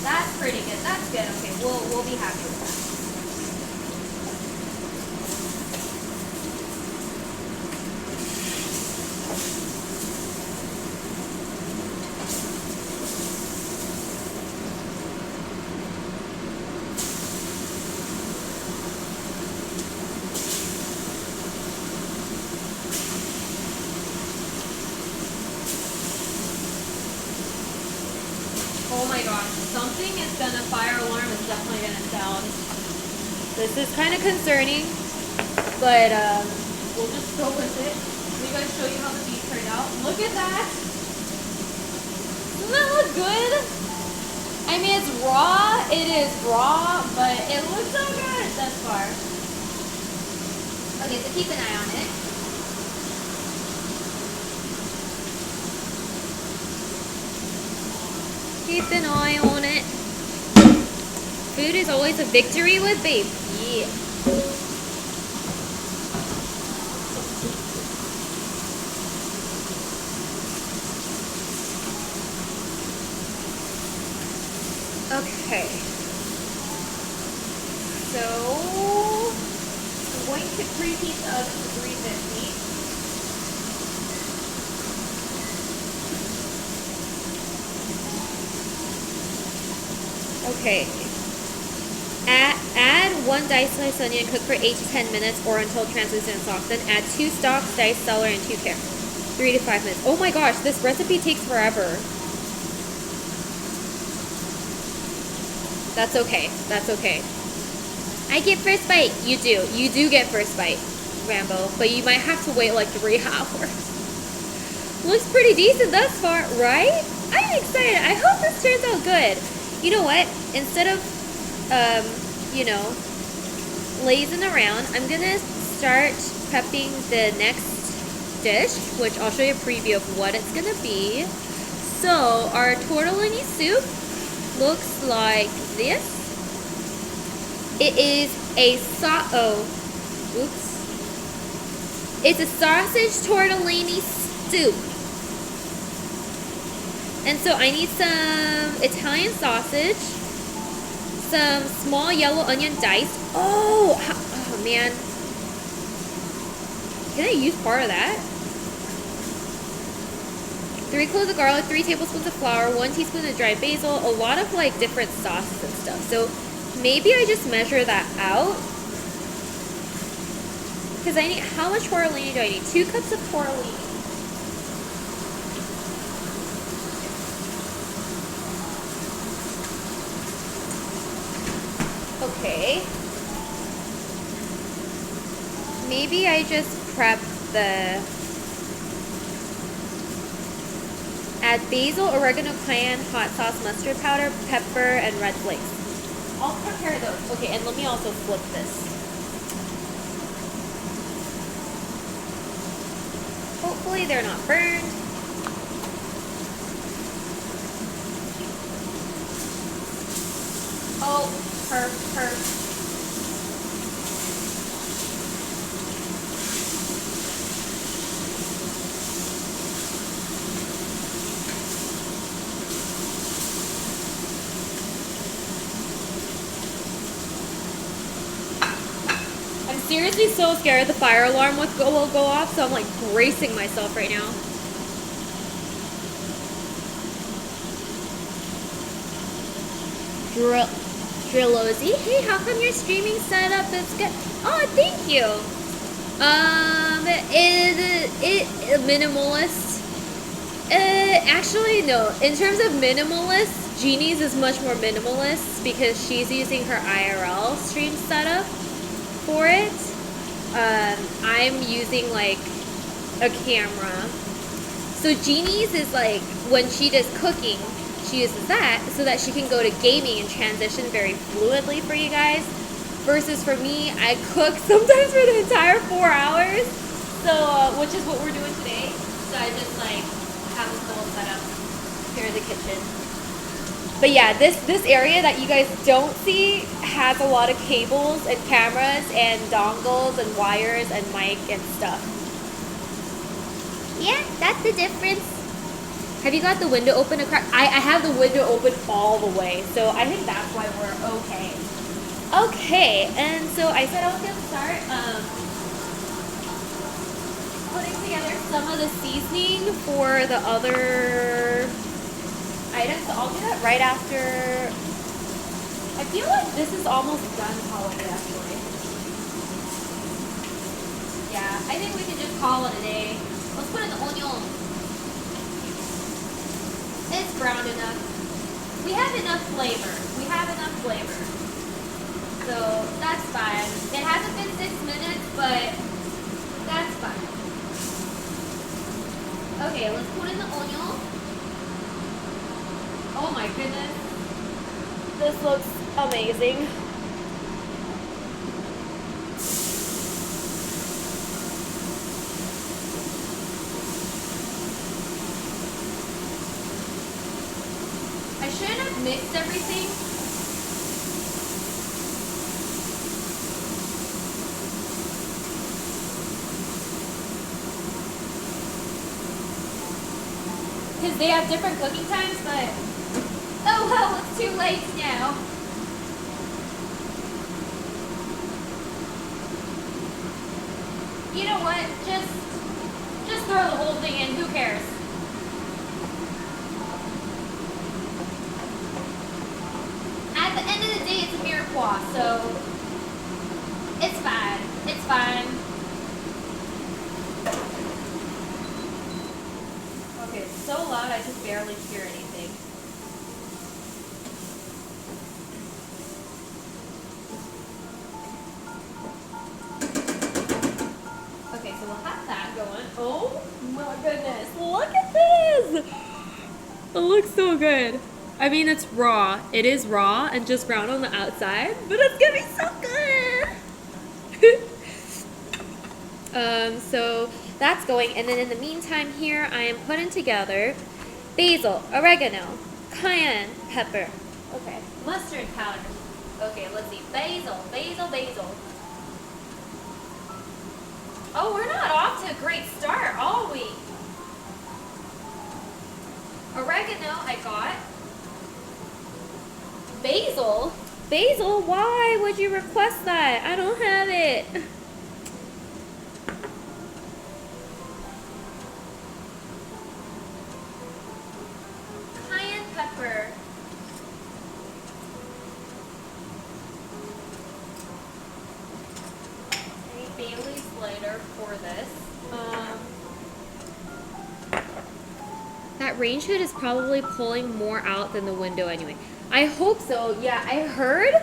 That's pretty good. That's good. Okay, we'll be happy with that. Oh my gosh, something is gonna, fire alarm is definitely gonna sound. This is kind of concerning, but we'll just go with it. We gotta show you how the beef turned out. Look at that! Doesn't that look good? I mean, it's raw, it is raw, but it looks so good thus far. Okay, so keep an eye on it. Keep an eye on it. Food is always a victory with beef. Yeah. Okay. So I'm going to preheat the oven to 350. Okay. Add 1 diced sliced onion, cook for 8 to 10 minutes or until translucent and soft. Then add 2 stalks, diced celery, and 2 carrots. 3 to 5 minutes. Oh my gosh, this recipe takes forever. That's okay. That's okay. I get first bite. You do. You do get first bite, Rambo. But you might have to wait like 3 hours. Looks pretty decent thus far, right? I'm excited. I hope this turns out good. You know what? Instead of, you know, lazing around, I'm gonna start prepping the next dish, which I'll show you a preview of what it's gonna be. So our tortellini soup looks like this. It is a It's a sausage tortellini soup. And so I need some Italian sausage, some small yellow onion diced. Oh man. Can I use part of that? 3 cloves of garlic, 3 tablespoons of flour, 1 teaspoon of dried basil, a lot of like different sauces and stuff. So maybe I just measure that out. Because I need, how much tortellini do I need? 2 cups of tortellini. Okay. Maybe I just prep the... add basil, oregano, cayenne, hot sauce, mustard powder, pepper, and red flakes. I'll prepare those. Okay, and let me also flip this. Hopefully they're not burned. Oh, perfect. I'm seriously so scared the fire alarm will go off, so I'm like bracing myself right now. Drillozy, hey, how come your streaming setup is good? Oh, thank you. Minimalist. Actually, no. In terms of minimalist, Jeannie's is much more minimalist because she's using her IRL stream setup for it. I'm using like a camera. So Jeannie's is like when she does cooking, she uses that so that she can go to gaming and transition very fluidly for you guys. Versus for me, I cook sometimes for the entire 4 hours. So, which is what we're doing today. So I just like have a full setup here in the kitchen. But yeah, this area that you guys don't see has a lot of cables and cameras and dongles and wires and mic and stuff. Yeah, that's the difference. Have you got the window open a crack? I have the window open all the way, so I think that's why we're okay. Okay, and so I said I was gonna start putting together some of the seasoning for the other items. So I'll do that right after. I feel like this is almost done probably actually. Yeah, I think we can just call it a day. Let's put in the onion. It's brown enough. We have enough flavor. So that's fine. It hasn't been 6 minutes, but that's fine. Okay, let's put in the onion. Oh my goodness. This looks amazing. I shouldn't have mixed everything. Because they have different cooking times, but oh well, it's too late now. You know what? Just throw the whole thing in. Who cares? At the end of the day, it's a mirepoix, so it's fine. It's fine. Okay, it's so loud I just barely hear anything. Okay, so we'll have that going. Oh my goodness, look at this! It looks so good. I mean, it's raw. It is raw and just brown on the outside, but it's gonna be so good! So that's going, and then in the meantime here, I am putting together basil, oregano, cayenne pepper. Okay, mustard powder. Okay, let's see, basil. Oh, we're not off to a great start, are we? Oregano, I got. Basil? Basil? Why would you request that? I don't have it. Cayenne pepper. A Bailey's lighter for this. That range hood is probably pulling more out than the window anyway. I hope so. Yeah, I heard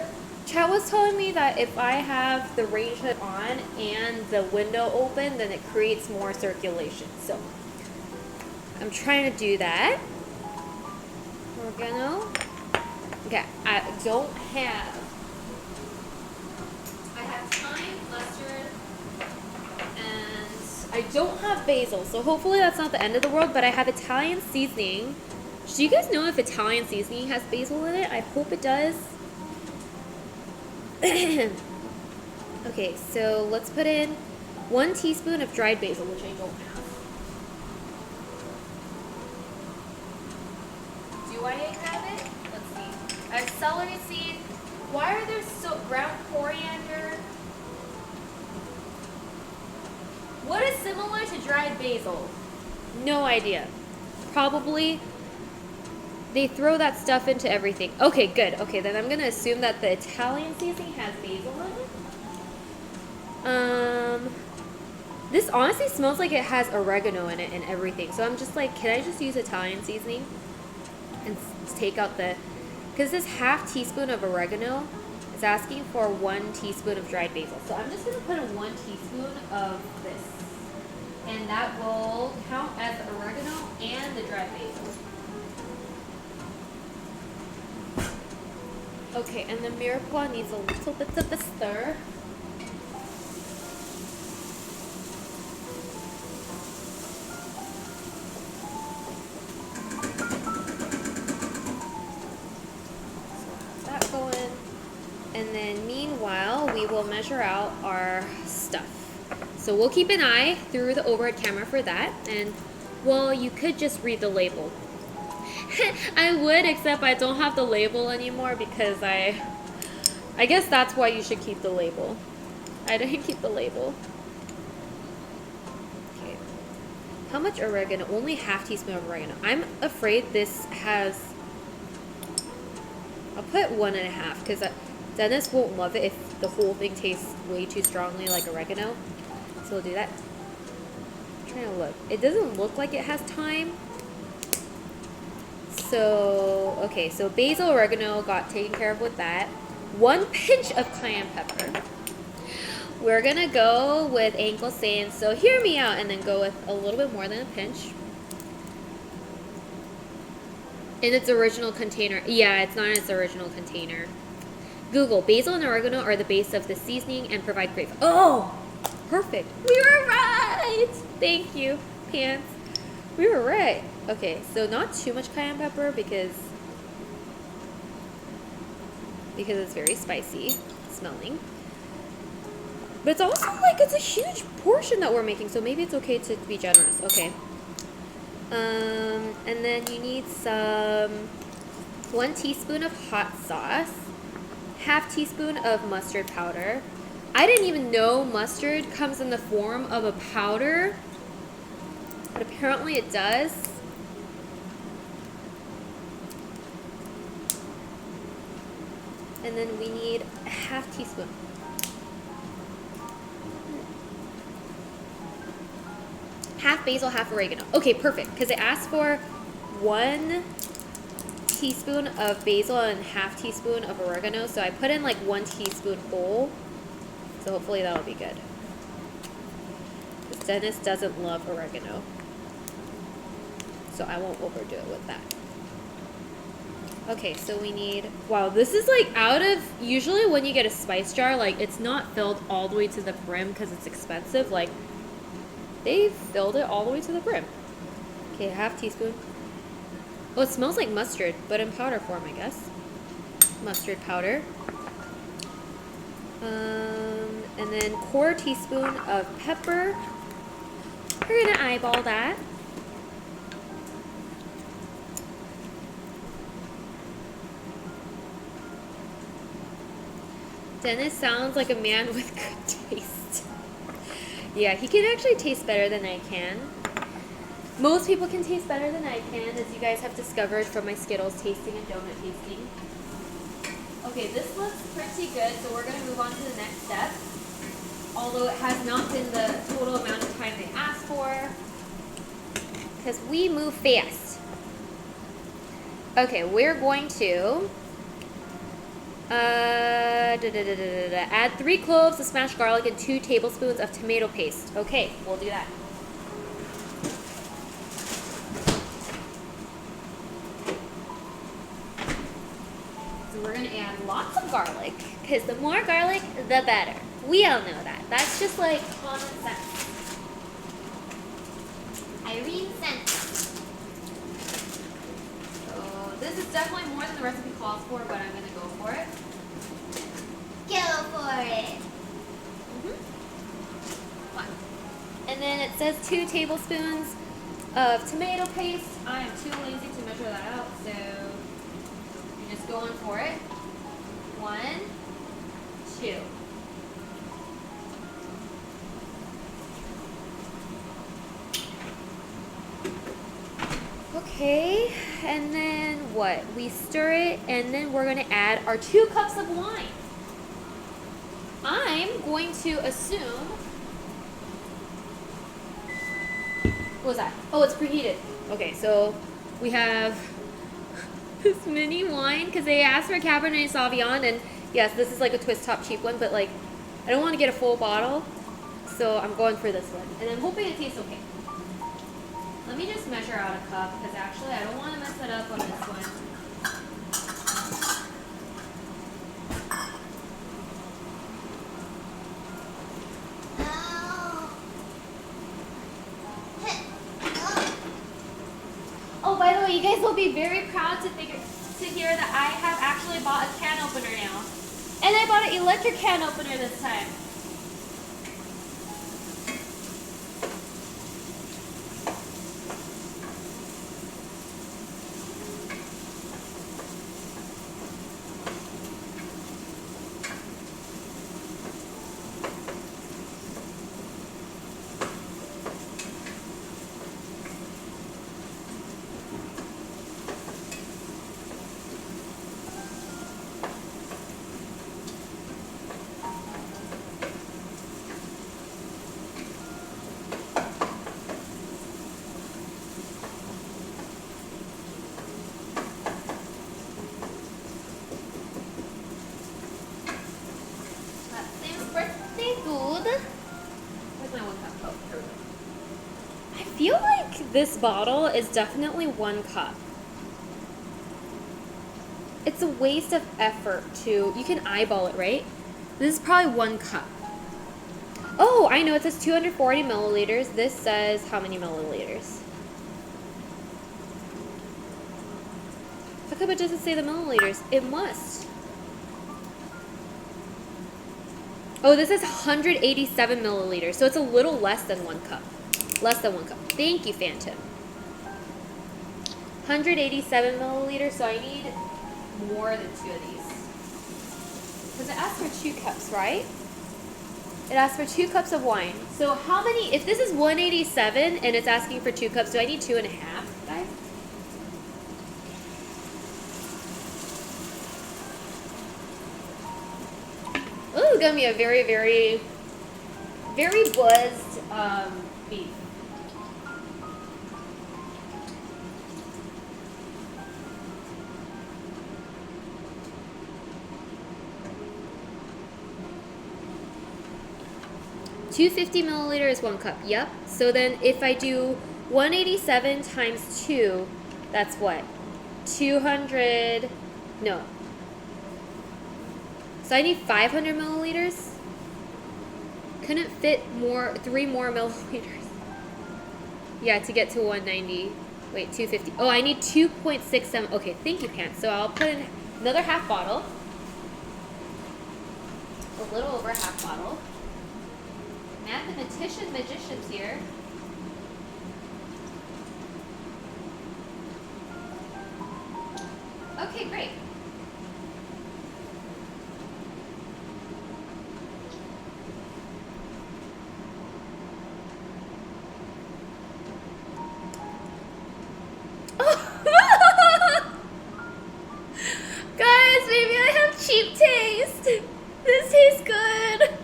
Chad was telling me that if I have the range hood on and the window open, then it creates more circulation. So I'm trying to do that. Oregano. Okay, I have thyme, mustard, and I don't have basil, so hopefully that's not the end of the world, but I have Italian seasoning. Do you guys know if Italian seasoning has basil in it? I hope it does. Okay, so let's put in 1 teaspoon of dried basil, which I don't have. Do I have it? Let's see. I have celery seed. Why are there so ground coriander? What is similar to dried basil? No idea. Probably they throw that stuff into everything. Okay, good. Okay, then I'm gonna assume that the Italian seasoning has basil in it. This honestly smells like it has oregano in it and everything. So I'm just like, can I just use Italian seasoning and take out the? Because this half teaspoon of oregano is asking for 1 teaspoon of dried basil. So I'm just gonna put in 1 teaspoon of this. And that will count as the oregano and the dried basil. Okay, and the mirepoix needs a little bit of a stir. So that going. And then meanwhile, we will measure out our stuff. So we'll keep an eye through the overhead camera for that. And, well, you could just read the label. I would, except I don't have the label anymore because I guess that's why you should keep the label. I didn't keep the label. Okay. How much oregano? Only half teaspoon of oregano. I'm afraid this has... I'll put 1.5 because Dennis won't love it if the whole thing tastes way too strongly like oregano. So we'll do that. I'm trying to look. It doesn't look like it has thyme. So, okay, so basil, oregano got taken care of with that. 1 pinch of cayenne pepper. We're gonna go with Ankle saying, so hear me out, and then go with a little bit more than a pinch. In its original container. Yeah, it's not in its original container. Google, basil and oregano are the base of the seasoning and provide great... Oh! Perfect. We were right! Thank you, Pants. We were right. Okay, so not too much cayenne pepper because it's very spicy smelling. But it's also like it's a huge portion that we're making, so maybe it's okay to be generous. Okay. And then you need some 1 teaspoon of hot sauce, half teaspoon of mustard powder. I didn't even know mustard comes in the form of a powder, but apparently it does. And then we need a half teaspoon. Half basil, half oregano. Okay, perfect, because it asked for 1 teaspoon of basil and half teaspoon of oregano, so I put in like 1 teaspoon whole. So hopefully that'll be good. Because Dennis doesn't love oregano. So I won't overdo it with that. Okay, so we need... Wow, this is like out of... Usually when you get a spice jar, like it's not filled all the way to the brim because it's expensive. Like, they filled it all the way to the brim. Okay, half teaspoon. Oh, it smells like mustard, but in powder form, I guess. Mustard powder. And then 1/4 teaspoon of pepper. We're gonna eyeball that. Dennis sounds like a man with good taste. Yeah, he can actually taste better than I can. Most people can taste better than I can, as you guys have discovered from my Skittles tasting and donut tasting. Okay, this looks pretty good, so we're going to move on to the next step. Although it has not been the total amount of time they asked for, because we move fast. Okay, we're going to add 3 cloves of smashed garlic and 2 tablespoons of tomato paste. Okay, we'll do that. we're gonna add lots of garlic, because the more garlic, the better. We all know that. That's just like common sense. Irene sense. So this is definitely more than the recipe calls for, but I'm gonna go for it. Go for it. And then it says 2 tablespoons of tomato paste. I am too lazy to measure that out, so you're just going for it. 1, 2. Okay, and then what? We stir it, and then we're gonna add our 2 cups of wine. I'm going to assume. What was that? Oh, it's preheated. Okay, so we have this mini wine because they asked for Cabernet Sauvignon, and yes, this is like a twist top cheap one, but like I don't want to get a full bottle, so I'm going for this one, and I'm hoping it tastes okay. Let me just measure out a cup because actually I don't want to mess it up on this one. Oh, by the way, you guys will be very proud to hear that I have actually bought a can opener now. And I bought an electric can opener this time. I feel like this bottle is definitely 1 cup. It's a waste of effort to, you can eyeball it, right? This is probably 1 cup. Oh, I know, it says 240 milliliters. This says how many milliliters? How come it doesn't say the milliliters? It must. Oh, this is 187 milliliters, so it's a little less than 1 cup. Less than 1 cup. Thank you, Phantom. 187 milliliters, so I need more than 2 of these. Because it asks for 2 cups, right? It asks for 2 cups of wine. So how many, if this is 187 and it's asking for 2 cups, do I need 2.5, guys? Ooh, gonna be a very, very, very buzzed beef. $250 milliliters is 1 cup. Yep. So then if I do 187 times 2, that's what? 200. No. So I need 500 milliliters. Couldn't fit 3 more milliliters. Yeah, to get to 190. Wait, 250. Oh, I need 2.67. Okay, thank you, Pants. So I'll put in another half bottle. A little over half bottle. Magicians here. Okay, great. Guys, maybe I have cheap taste. This tastes good.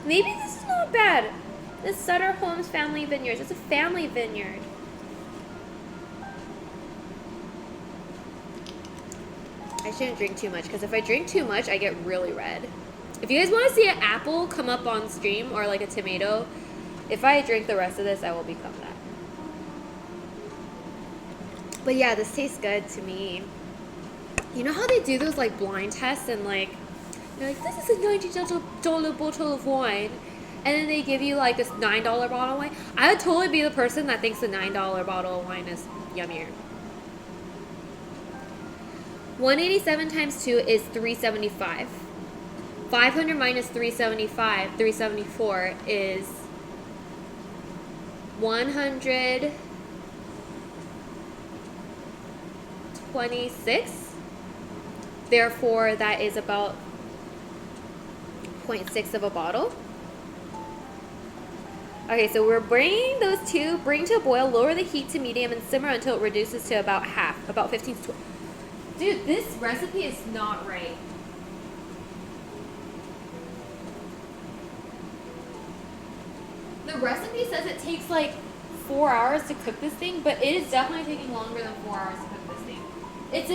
Maybe this is not bad. This Sutter Homes Family Vineyards. It's a family vineyard. I shouldn't drink too much because if I drink too much, I get really red. If you guys want to see an apple come up on stream or like a tomato If I drink the rest of this, I will become that. But yeah, this tastes good to me. You know how they do those like blind tests and like they're like, this is a $90 bottle of wine, and then they give you like this $9 bottle of wine. I would totally be the person that thinks the $9 bottle of wine is yummier. 187 times 2 is 375. 500 minus 374 is 126. Therefore, that is about 0.6 of a bottle. Okay, so we're bringing those two, bring to a boil, lower the heat to medium, and simmer until it reduces to about half, about 15 to 20. Dude, this recipe is not right. The recipe says it takes like 4 hours to cook this thing, but it is definitely taking longer than 4 hours to cook this thing. It's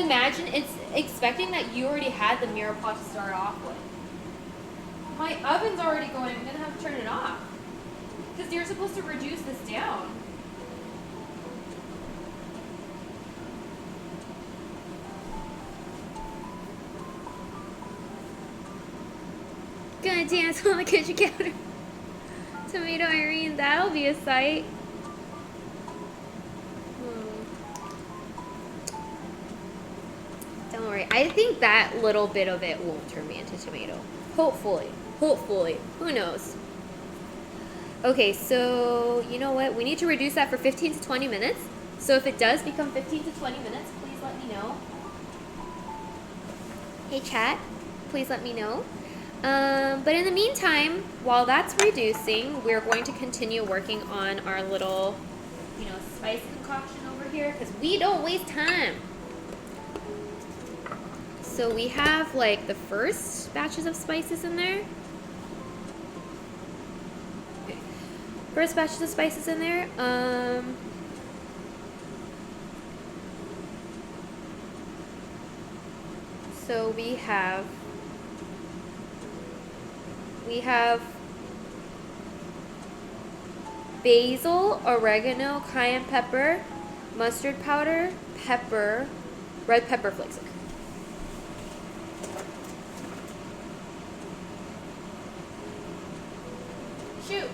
expecting that you already had the mirror pot to start off with. My oven's already going. I'm gonna have to turn it off because you're supposed to reduce this down. Gonna dance on the kitchen counter. Tomato Irene, that'll be a sight. Don't worry. I think that little bit of it won't turn me into tomato. Hopefully. Hopefully. Who knows? Okay, so you know what? We need to reduce that for 15 to 20 minutes. So if it does become 15 to 20 minutes, please let me know. Hey chat, please let me know. But in the meantime, while that's reducing, we're going to continue working on our little, spice concoction over here because we don't waste time. So we have like the first batches of spices in there. Okay. First batches of spices in there. So we have basil, oregano, cayenne pepper, mustard powder, pepper, red pepper flakes. Shoot.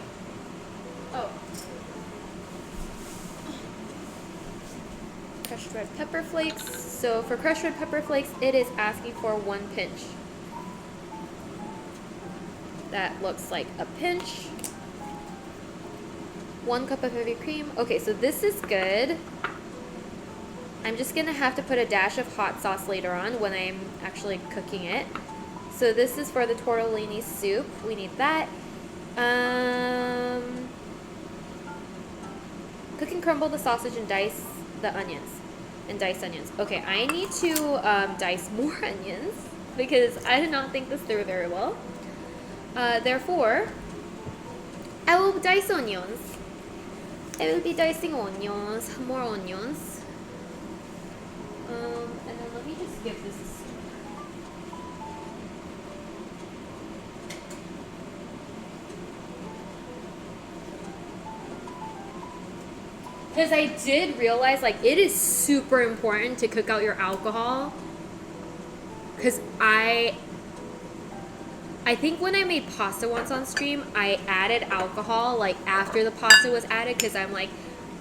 Oh. Crushed red pepper flakes. So for crushed red pepper flakes, it is asking for 1 pinch. That looks like a pinch. 1 cup of heavy cream. Okay, so this is good. I'm just gonna have to put a dash of hot sauce later on when I'm actually cooking it. So this is for the tortellini soup. We need that. Cook and crumble the sausage and dice the onions. And dice onions. Okay, I need to dice more onions because I did not think this through very well. Therefore, I will dice onions. I will be dicing onions, more onions. And then let me just give this a stir. Because I did realize, like, it is super important to cook out your alcohol. Because I think when I made pasta once on stream, I added alcohol, like, after the pasta was added. Because I'm like,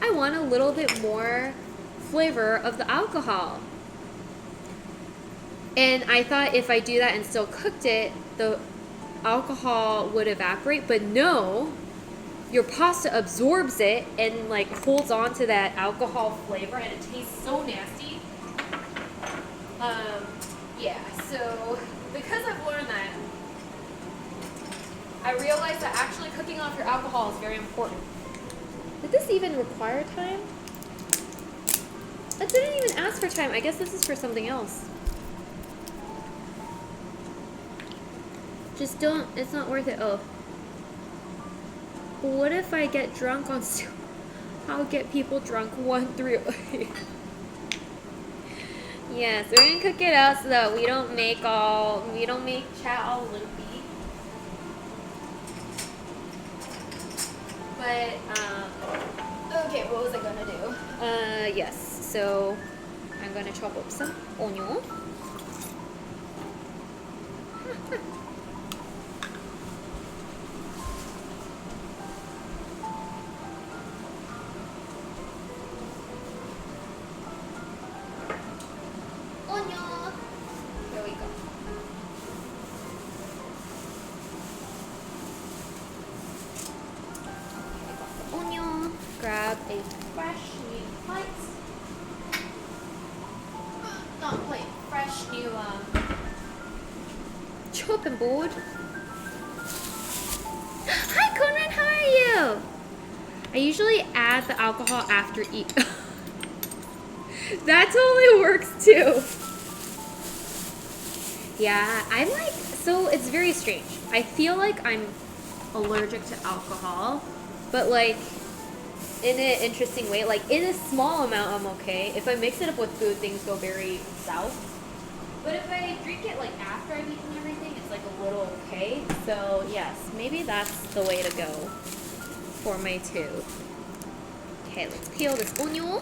I want a little bit more flavor of the alcohol. And I thought if I do that and still cooked it, the alcohol would evaporate. But no. Your pasta absorbs it and like holds on to that alcohol flavor and it tastes so nasty. Yeah, so because I've learned that, I realized that actually cooking off your alcohol is very important. Did this even require time? That didn't even ask for time. I guess this is for something else. Just don't, it's not worth it. Oh. What if I get drunk on soup? I'll get people drunk 1 through 8. Yes, we're gonna cook it out so that we don't make chat all loopy. But, okay, what was I gonna do? Yes, so I'm gonna chop up some onion. Onion! There we go. I got the onion. Grab a fresh new plate. Not plate, fresh new chopping board. Hi Conrad, how are you? I usually add the alcohol after eat. That totally works too. Yeah, I'm like, so it's very strange. I feel like I'm allergic to alcohol, but like in an interesting way. Like in a small amount, I'm okay. If I mix it up with food, things go very south. But if I drink it like after I've eaten everything, it's like a little okay. So yes, maybe that's the way to go for my two. Okay, let's peel this onion.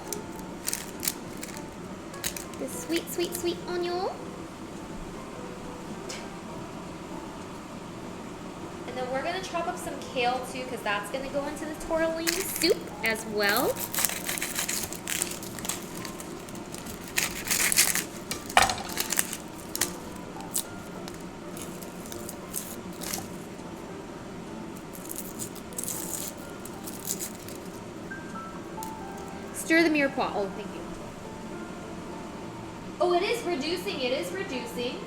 This sweet, sweet, sweet onion. And then we're gonna chop up some kale too, because that's gonna go into the tortellini soup as well. Stir the mirepoix. Oh, thank you. Oh, it is reducing. It is reducing.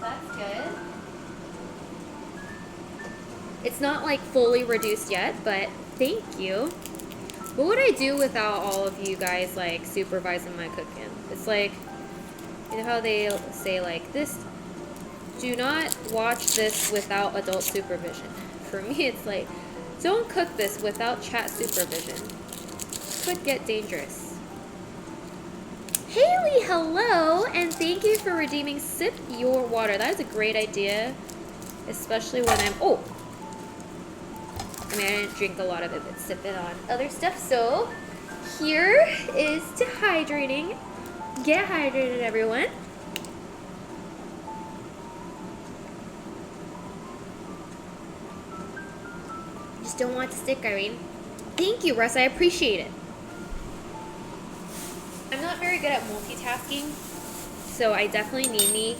That's good. It's not like fully reduced yet, but thank you. What would I do without all of you guys like supervising my cooking? It's like, you know how they say like this, do not watch this without adult supervision. For me, it's like, don't cook this without chat supervision. Could get dangerous. Haley, hello, and thank you for redeeming Sip Your Water. That is a great idea, especially when I'm, oh, I mean, I didn't drink a lot of it, but sip it on other stuff. So here is to hydrating. Get hydrated, everyone. Just don't want it to stick, Irene. Thank you, Russ. I appreciate it. I'm not very good at multitasking, so I definitely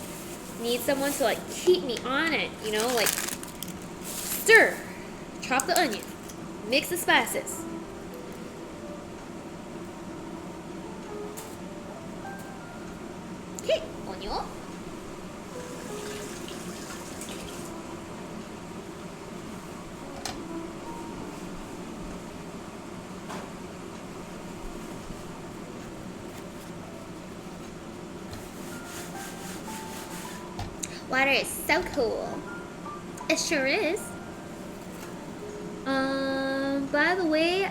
need someone to like keep me on it, you know, like stir, chop the onion, mix the spices. Okay, onion. Water is so cool. It sure is. By the way,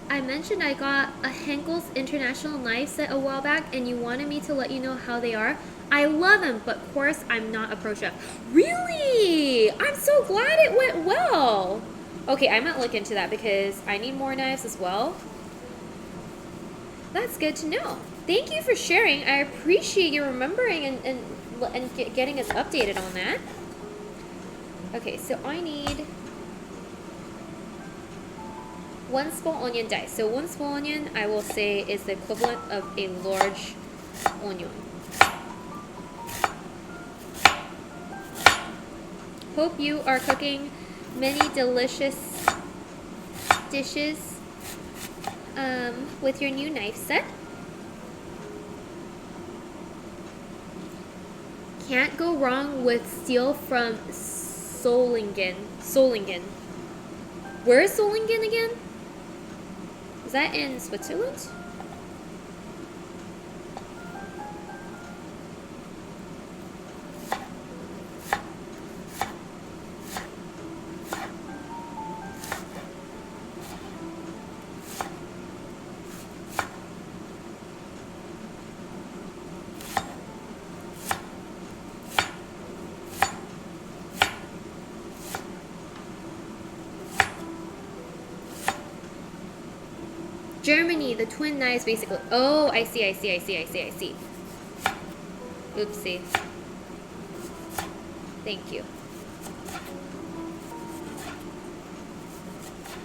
I mentioned I got a Henkel's International knife set a while back, and you wanted me to let you know how they are. I love them, but of course I'm not a pro chef. Really? I'm so glad it went well. Okay, I might look into that because I need more knives as well. That's good to know. Thank you for sharing. I appreciate you remembering and getting us updated on that. Okay, so I need 1 small onion dice. So 1 small onion, I will say, is the equivalent of a large onion. Hope you are cooking many delicious dishes with your new knife set. Can't go wrong with steel from Solingen. Solingen. Where is Solingen again? Is that in Switzerland? Germany, the twin knives, basically. Oh, I see. Oopsie. Thank you.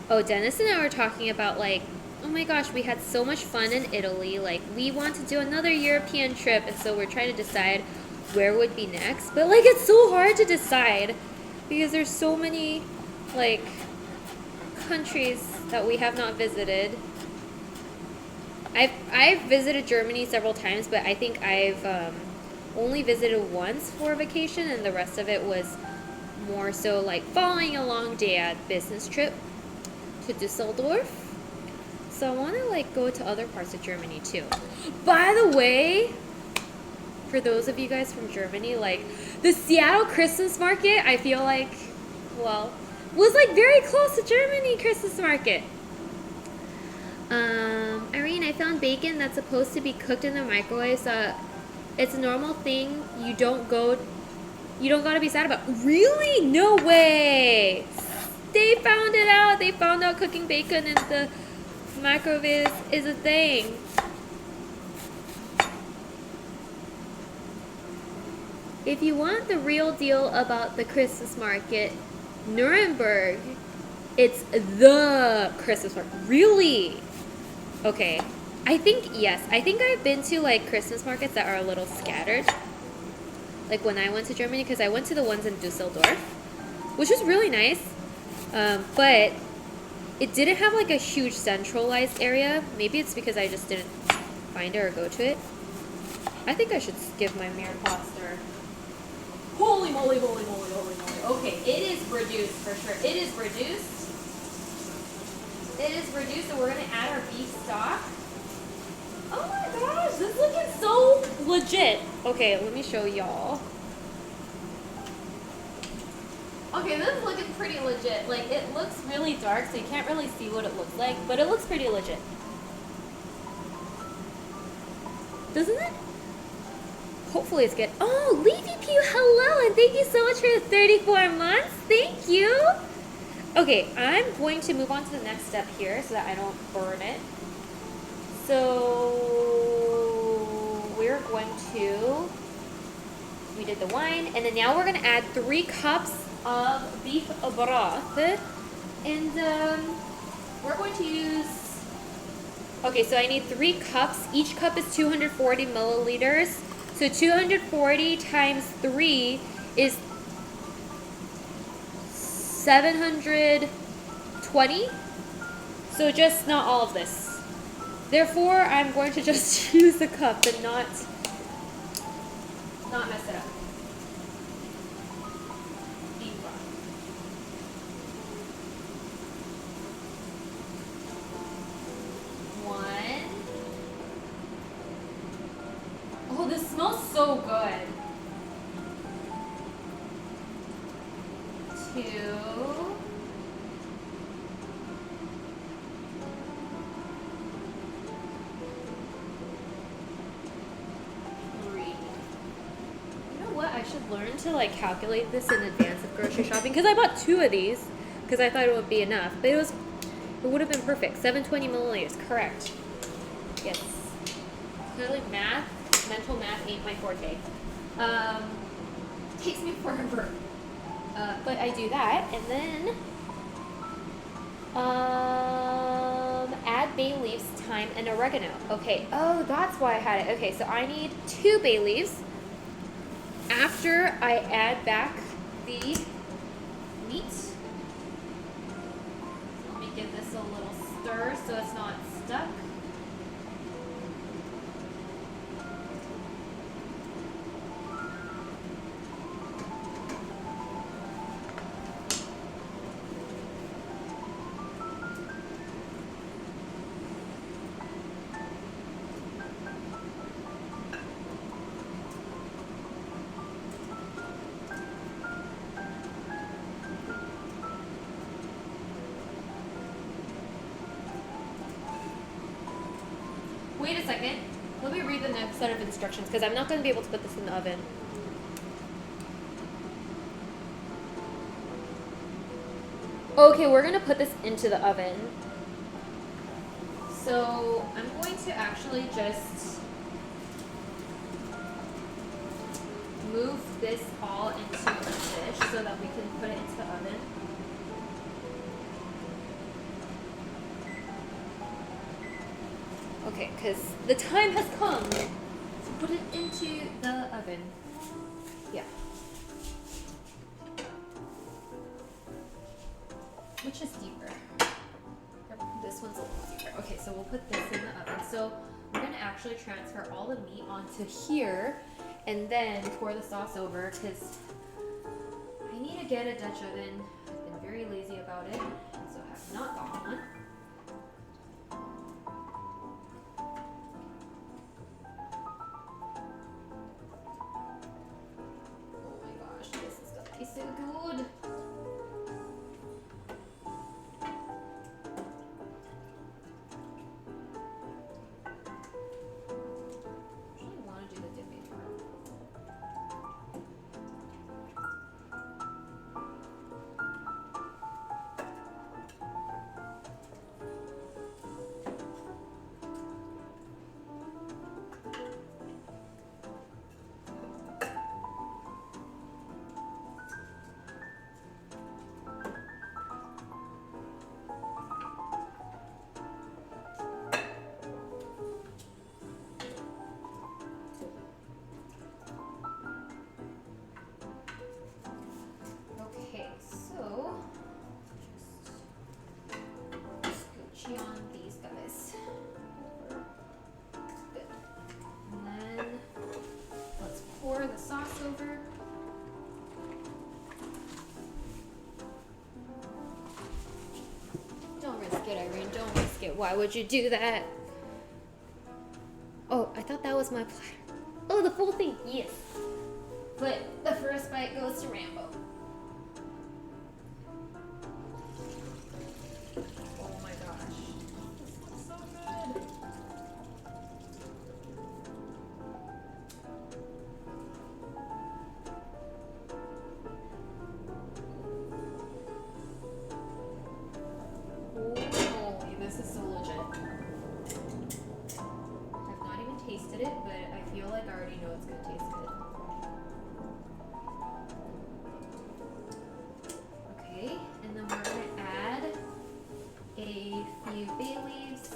Oh, Dennis and I were talking about, like, oh my gosh, we had so much fun in Italy. Like, we want to do another European trip, and so we're trying to decide where would be next. But, like, it's so hard to decide because there's so many, like, countries that we have not visited. I've visited Germany several times, but I think I've only visited once for a vacation, and the rest of it was more so like following a long Dad business trip to Düsseldorf. So I want to like go to other parts of Germany too. By the way, for those of you guys from Germany, like the Seattle Christmas market, I feel like, well, was like very close to Germany Christmas market. Irene, I found bacon that's supposed to be cooked in the microwave, so it's a normal thing. You don't gotta be sad about. Really? No way! They found it out. They found out cooking bacon in the microwave is a thing. If you want the real deal about the Christmas market, Nuremberg, it's the Christmas market. Really? Okay. I think I've been to like Christmas markets that are a little scattered. Like when I went to Germany, because I went to the ones in Düsseldorf, which was really nice. But it didn't have like a huge centralized area. Maybe it's because I just didn't find it or go to it. I think I should give my mirror plaster. Holy moly. Okay, it is reduced for sure. It is reduced, and we're going to add our beef stock. Oh my gosh, this is looking so legit. Okay, let me show y'all. Okay, this is looking pretty legit. Like, it looks really dark, so you can't really see what it looks like, but it looks pretty legit. Doesn't it? Hopefully it's good. Oh, Leafy Pew, hello, and thank you so much for the 34 months. Thank you. Okay, I'm going to move on to the next step here so that I don't burn it. So we're going to, we did the wine, and then now we're going to add 3 cups of beef broth. And we're going to use, okay, so I need 3 cups. Each cup is 240 milliliters. So 240 times 3 is 720. So just not all of this. Therefore, I'm going to just use the cup and not mess it up. Beef broth. One. Oh, this smells so good. 2. 3. You know what? I should learn to like calculate this in advance of grocery shopping because I bought 2 of these because I thought it would be enough, but it would have been perfect. 720 milliliters, correct? Yes. Clearly, mental math ain't my forte. Takes me forever. But I do that, and then add bay leaves, thyme, and oregano. Okay, oh, that's why I had it. Okay, so I need 2 bay leaves. After I add back the meat, let me give this a little stir so it's not stuck. Wait a second. Let me read the next set of instructions because I'm not going to be able to put this in the oven. Okay, we're going to put this into the oven. So I'm going to actually just move this all into a dish so that we can put it into the oven. Okay, because the time has come to put it into the oven. Yeah. Which is deeper? This one's a little deeper. Okay, so we'll put this in the oven. So I'm gonna actually transfer all the meat onto here and then pour the sauce over because I need to get a Dutch oven. I've been very lazy about it, so have not gotten one. Oh my gosh, this is gonna be so good. On these guys. Good. And then let's pour the sauce over. Don't risk it, Irene. Don't risk it. Why would you do that? Oh, I thought that was my platter. Oh, the full thing. Yes. But the first bite goes to Rambo. Tasted it, but I feel like I already know it's gonna taste good. Okay, and then we're gonna add a few bay leaves.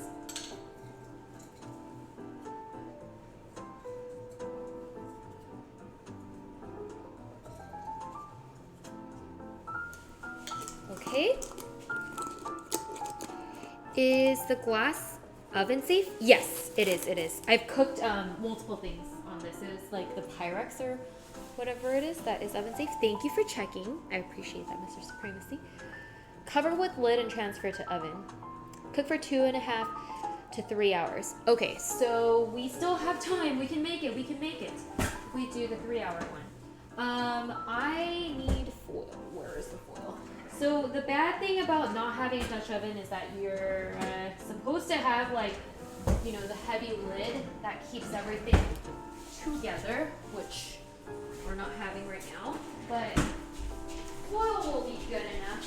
Okay. Is the glass oven safe? Yes, it is. It is. I've cooked multiple things on this. It was like the Pyrex or whatever it is that is oven safe. Thank you for checking. I appreciate that, Mr. Supremacy. Cover with lid and transfer to oven. Cook for 2.5 to 3 hours. Okay, so we still have time. We can make it. We can make it. If we do the 3-hour one. I need foil. Where is the foil? So the bad thing about not having a Dutch oven is that you're supposed to have like, you know, the heavy lid that keeps everything together, which we're not having right now, but foil will be good enough.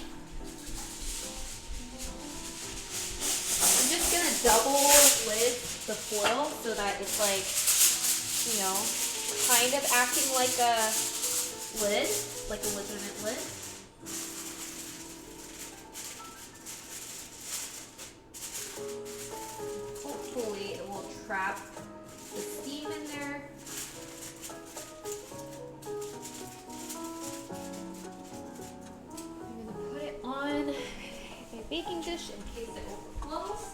I'm just gonna double lid the foil so that it's like, you know, kind of acting like a lid, like a legitimate lid. Hopefully it will trap the steam in there. I'm gonna put it on a baking dish in case it overflows.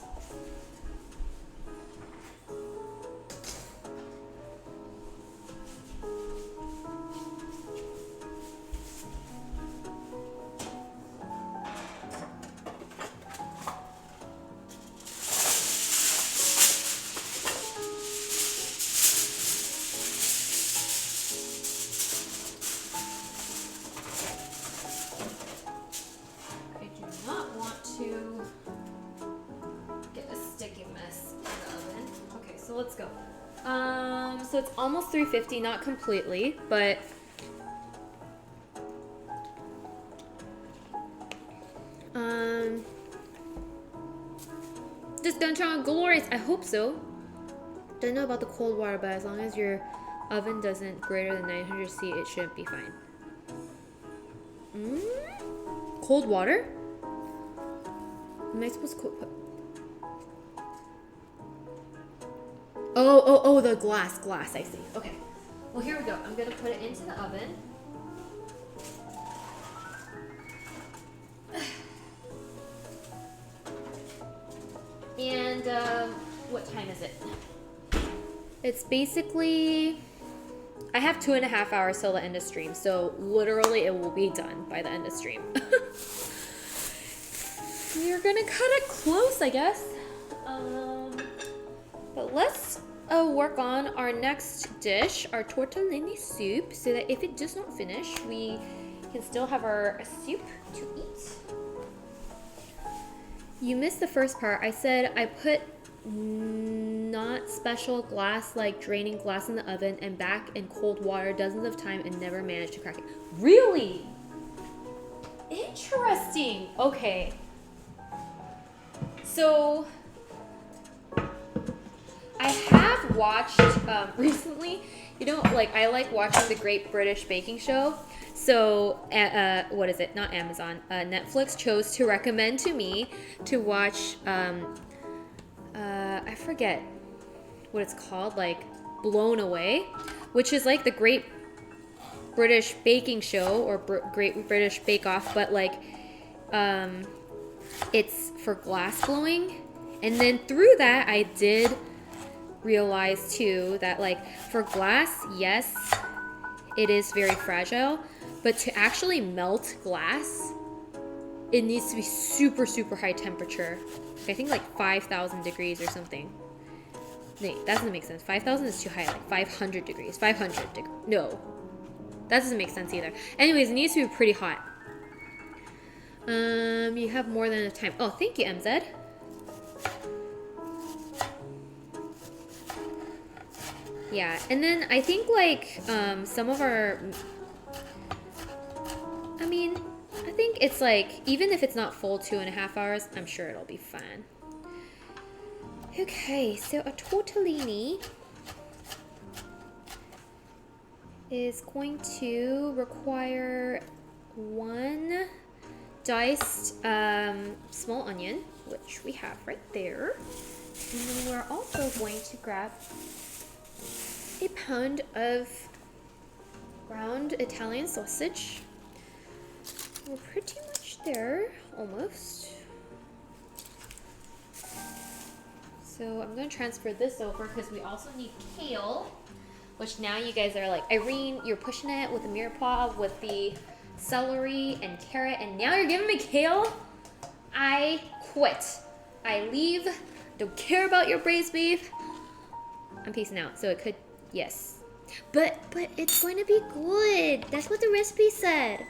Let's go. So it's almost 350, not completely, but This gonna turn out glorious. I hope so. Don't know about the cold water, but as long as your oven doesn't greater than 900 C, it shouldn't be fine. Cold water? Am I supposed to put... Oh, the glass, I see. Okay. Well, here we go. I'm gonna put it into the oven. And, what time is it? It's basically... I have 2.5 hours till the end of stream, so literally it will be done by the end of stream. We're gonna cut it close, I guess. But let's work on our next dish, our tortellini soup, so that if it does not finish, we can still have our soup to eat. You missed the first part. I said I put not special glass, like draining glass in the oven and back in cold water dozens of times and never managed to crack it. Really? Interesting. Okay. So I have watched recently, you know, like I like watching the Great British Baking Show. So, what is it? Not Amazon. Netflix chose to recommend to me to watch, I forget what it's called, like Blown Away, which is like the Great British Baking Show or Great British Bake Off, but like, it's for glass blowing. And then through that, I did realize too that like for glass, yes, it is very fragile, but to actually melt glass, it needs to be super, super high temperature. I think like 5,000 degrees or something. Wait, that doesn't make sense. 5,000 is too high, like 500 degrees. 500 degrees. No. That doesn't make sense either. Anyways, it needs to be pretty hot. You have more than enough time. Oh, thank you, MZ. Yeah, and then I think like some of our... I think it's like, even if it's not full 2.5 hours, I'm sure it'll be fine. Okay, so a tortellini is going to require 1 diced small onion, which we have right there. And then we're also going to grab a pound of ground Italian sausage. We're pretty much there, almost. So I'm going to transfer this over because we also need kale, which now you guys are like, Irene, you're pushing it with the mirepoix, with the celery and carrot, and now you're giving me kale? I quit. I leave. Don't care about your braised beef. I'm peacing out. So it could, yes. But it's going to be good. That's what the recipe said.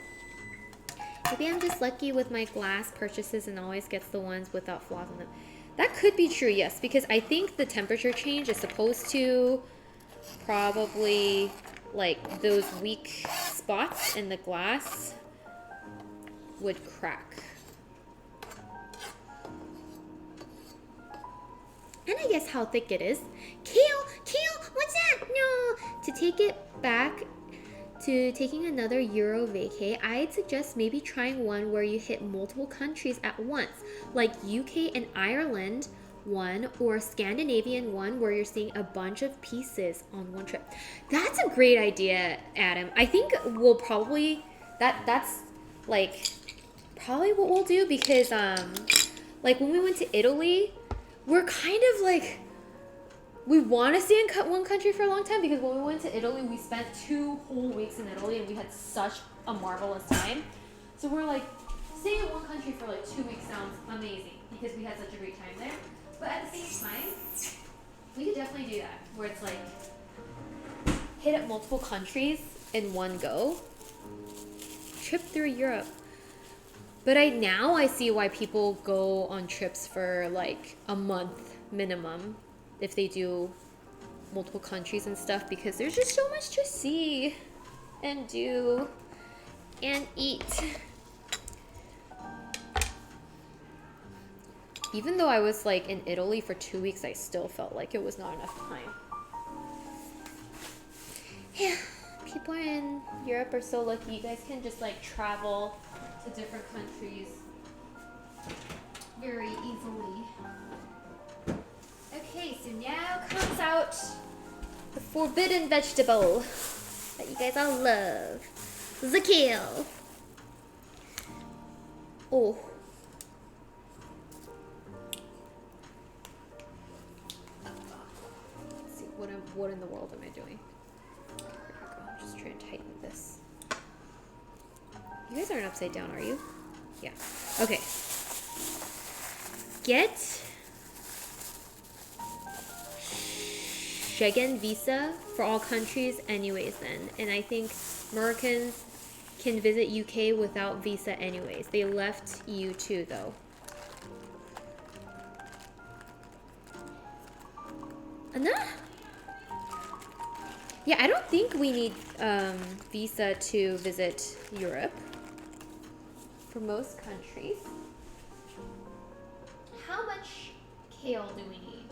Maybe I'm just lucky with my glass purchases and always gets the ones without flaws in them. That could be true, yes, because I think the temperature change is supposed to probably, like, those weak spots in the glass would crack. And I guess how thick it is. Kale, what's that? No! To take it back to taking another Euro vacay, I'd suggest maybe trying one where you hit multiple countries at once, like UK and Ireland one, or Scandinavian one where you're seeing a bunch of pieces on one trip. That's a great idea, Adam. I think we'll probably, that's like probably what we'll do, because like when we went to Italy, we're kind of like, we want to stay in one country for a long time, because when we went to Italy, we spent 2 whole weeks in Italy and we had such a marvelous time. So we're like, staying in one country for like 2 weeks sounds amazing because we had such a great time there. But at the same time, we could definitely do that, where it's like, hit up multiple countries in one go. Trip through Europe. But now I see why people go on trips for like a month minimum if they do multiple countries and stuff, because there's just so much to see and do and eat. Even though I was like in Italy for 2 weeks, I still felt like it was not enough time. Yeah, people in Europe are so lucky. You guys can just like travel to different countries very easily. Okay, so now comes out the forbidden vegetable that you guys all love. The kale. Oh. Let's see, what in the world am I doing? There we go. I'm just trying to tighten this. You guys aren't upside down, are you? Yeah. Okay. Get Schengen visa for all countries anyways then. And I think Americans can visit UK without visa anyways. They left EU too though. Enough? Yeah, I don't think we need visa to visit Europe for most countries. How much kale do we need?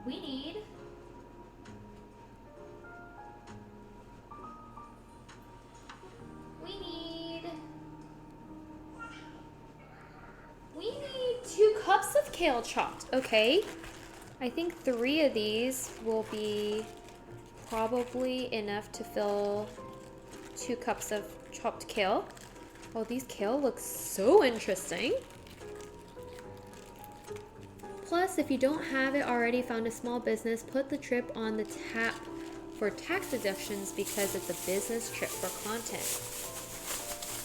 We need We need 2 cups of kale chopped. Okay. I think 3 of these will be probably enough to fill 2 cups of chopped kale. Oh, these kale look so interesting. Plus, if you don't have it already, found a small business, put the trip on the tap for tax deductions because it's a business trip for content.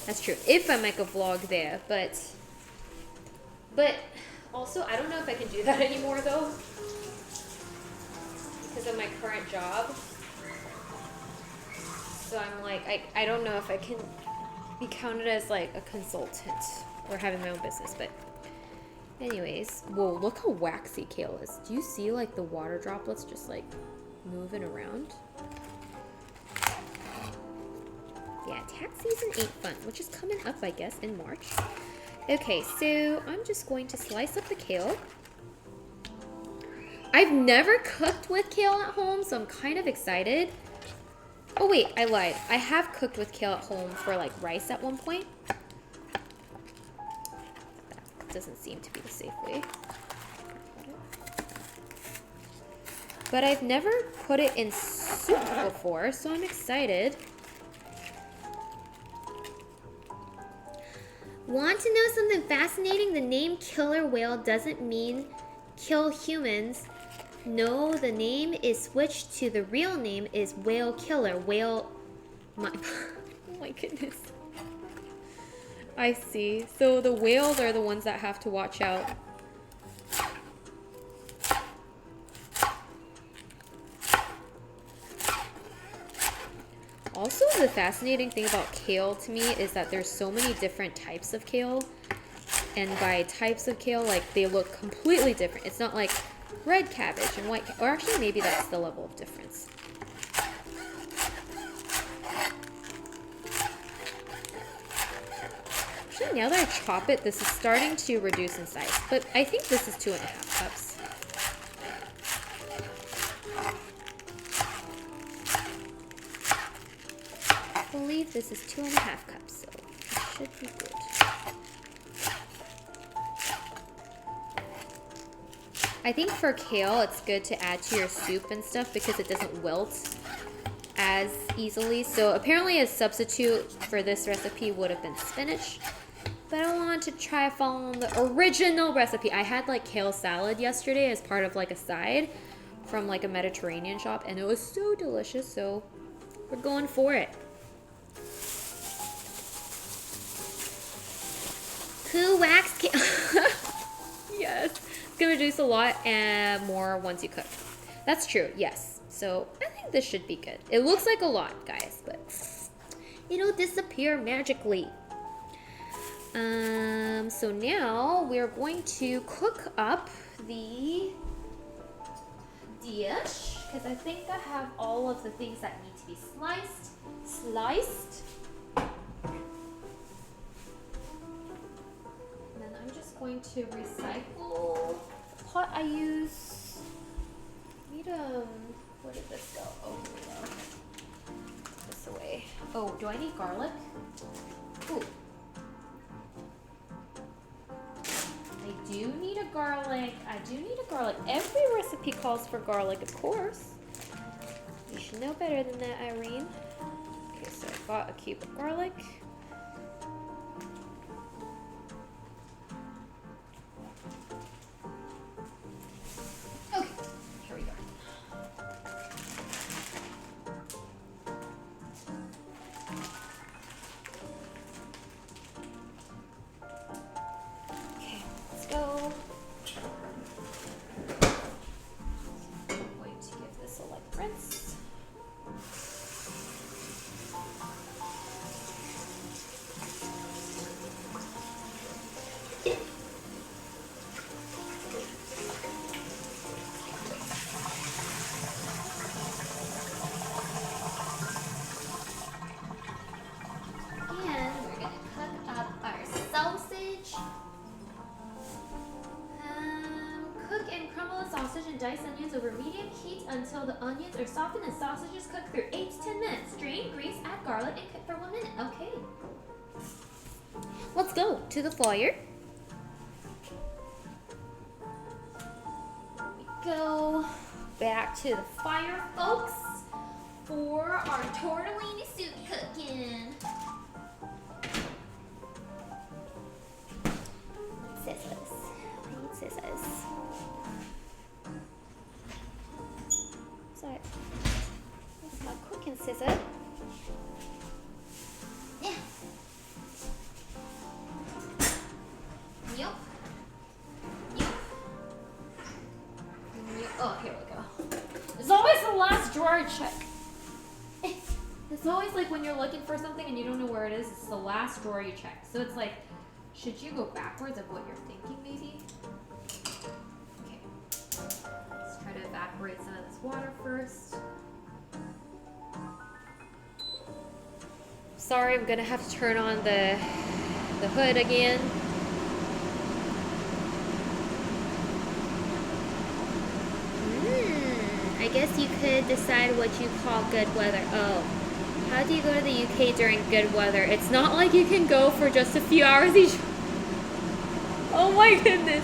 That's true. If I make a vlog there, but also I don't know if I can do that anymore though because of my current job. So I'm like, I don't know if I can be counted as like a consultant or having my own business, but anyways, whoa, look how waxy kale is. Do you see like the water droplets just like moving around? Yeah, tax season ain't fun, which is coming up, I guess, in March. Okay, so I'm just going to slice up the kale. I've never cooked with kale at home, so I'm kind of excited. Oh wait, I lied. I have cooked with kale at home for like rice at one point. That doesn't seem to be the safe way. But I've never put it in soup before, so I'm excited. Want to know something fascinating? The name killer whale doesn't mean kill humans. No, the name is switched to the real name is whale killer. Whale... oh my goodness. I see. So the whales are the ones that have to watch out. Also, the fascinating thing about kale to me is that there's so many different types of kale. And by types of kale, like, they look completely different. It's not like red cabbage and white or actually, maybe that's the level of difference. Actually, now that I chop it, this is starting to reduce in size. But I think this is 2.5 cups. I believe this is 2.5 cups, so it should be good. I think for kale, it's good to add to your soup and stuff because it doesn't wilt as easily. So apparently a substitute for this recipe would have been spinach. But I wanted to try following the original recipe. I had like kale salad yesterday as part of like a side from like a Mediterranean shop. And it was so delicious, so we're going for it. Who waxed kale? Yes. It's going to reduce a lot and more once you cook. That's true, yes. So I think this should be good. It looks like a lot, guys, but it'll disappear magically. So now we're going to cook up the dish because I think I have all of the things that need to be sliced. And then I'm just going to recycle the pot I use. Where did this go? Oh, here we go. Put this away. Oh, do I need garlic? Ooh. I do need a garlic. Every recipe calls for garlic, of course. You should know better than that, Irene. Okay, so I got a cube of garlic. Okay, here we go. Okay, let's go. I'm going to give this a light rinse. Dice onions over medium heat until the onions are softened and sausages cooked through 8 to 10 minutes. Drain, grease, add garlic, and cook for 1 minute. Okay. Let's go to the fire. Here we go. Back to the fire, folks, for our tortellini soup cooking. Scissors. I need scissors. So, that's my cooking scissor. Yeah. Yup. Yup. Oh, here we go. There's always the last drawer check. It's always like when you're looking for something and you don't know where it is, it's the last drawer you check. So it's like, should you go backwards of what you're thinking maybe? Let's try to evaporate some of this water first. Sorry, I'm gonna have to turn on the hood again. I guess you could decide what you call good weather. Oh, how do you go to the UK during good weather? It's not like you can go for just a few hours each. Oh my goodness.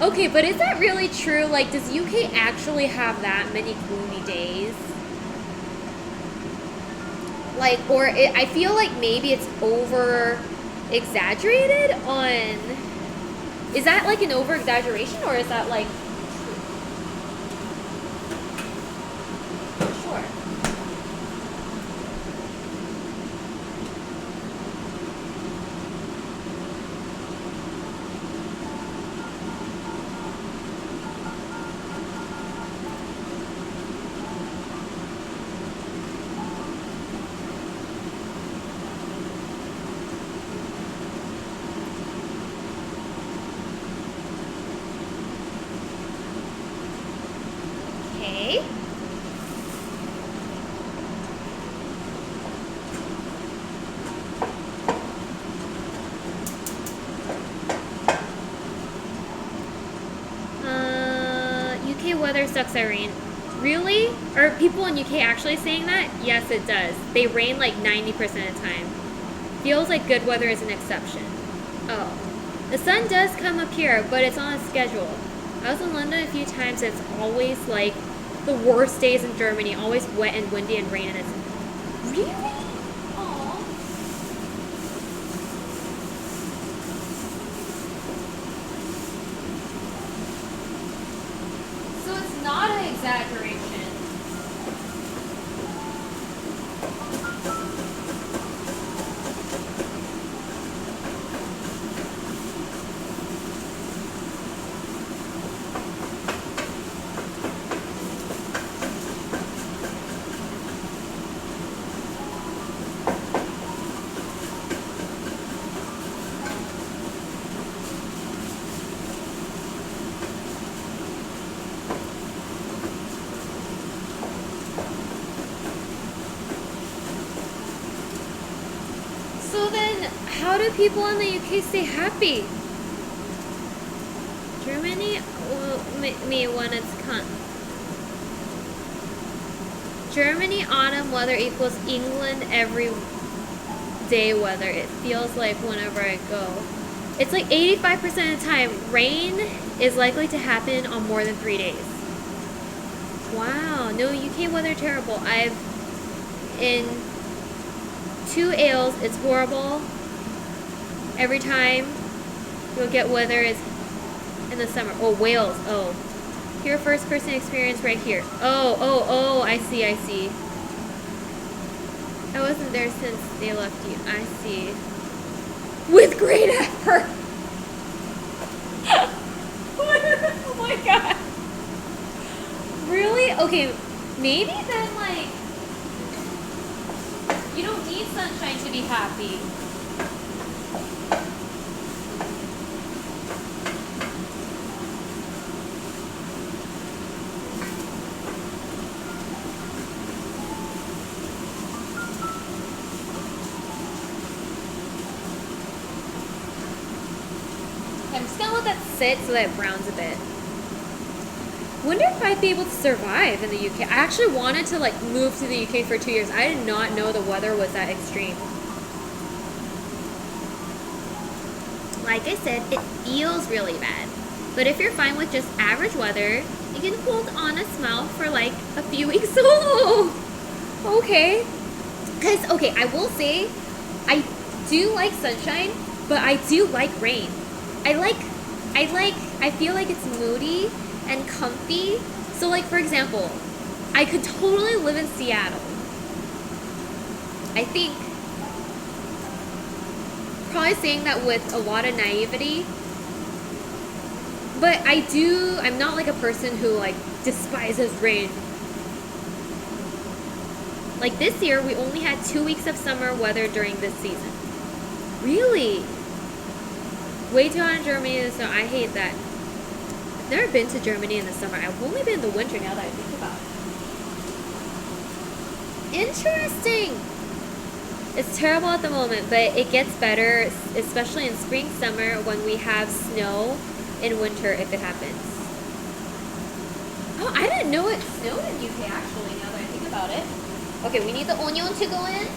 Okay, but is that really true? Like, does UK actually have that many gloomy days? Like, I feel like maybe it's over exaggerated on. Is that like an over exaggeration, or is that like? Sure. Okay. UK weather sucks, Irene. Really? Are people in UK actually saying that? Yes, it does. They rain like 90% of the time. Feels like good weather is an exception. Oh. The sun does come up here, but it's on a schedule. I was in London a few times. It's always like the worst days in Germany. Always wet and windy and rain, and it's really. Aww. So it's not an exaggeration. So then, how do people in the UK stay happy? Germany, me when it's Germany autumn weather equals England every day weather. It feels like whenever I go. It's like 85% of the time, rain is likely to happen on more than 3 days. Wow, no, UK weather terrible. In 2 ales, it's horrible. Every time you'll get weather is in the summer. Oh, Wales, oh. Here, first person experience right here. Oh, I see. I wasn't there since they left you. I see. With great effort. Oh my god. Really? Okay, maybe then like you don't need sunshine to be happy. I'm just gonna let that sit so that it browns a bit. Wonder if I'd be able to survive in the UK. I actually wanted to like move to the UK for 2 years. I did not know the weather was that extreme. Like I said, it feels really bad. But if you're fine with just average weather, you can hold on a smile for like a few weeks. Oh, okay. Because, okay, I will say, I do like sunshine, but I do like rain. I feel like it's moody and comfy. So like, for example, I could totally live in Seattle. I think, probably saying that with a lot of naivety, but I'm not like a person who like despises rain. Like this year, we only had 2 weeks of summer weather during this season. Really? Way too hot in Germany in the summer. I hate that. I've never been to Germany in the summer. I've only been in the winter now that I think about it. Interesting. It's terrible at the moment, but it gets better, especially in spring, summer, when we have snow in winter if it happens. Oh, I didn't know it snowed in UK actually, now that I think about it. Okay, we need the onion to go in.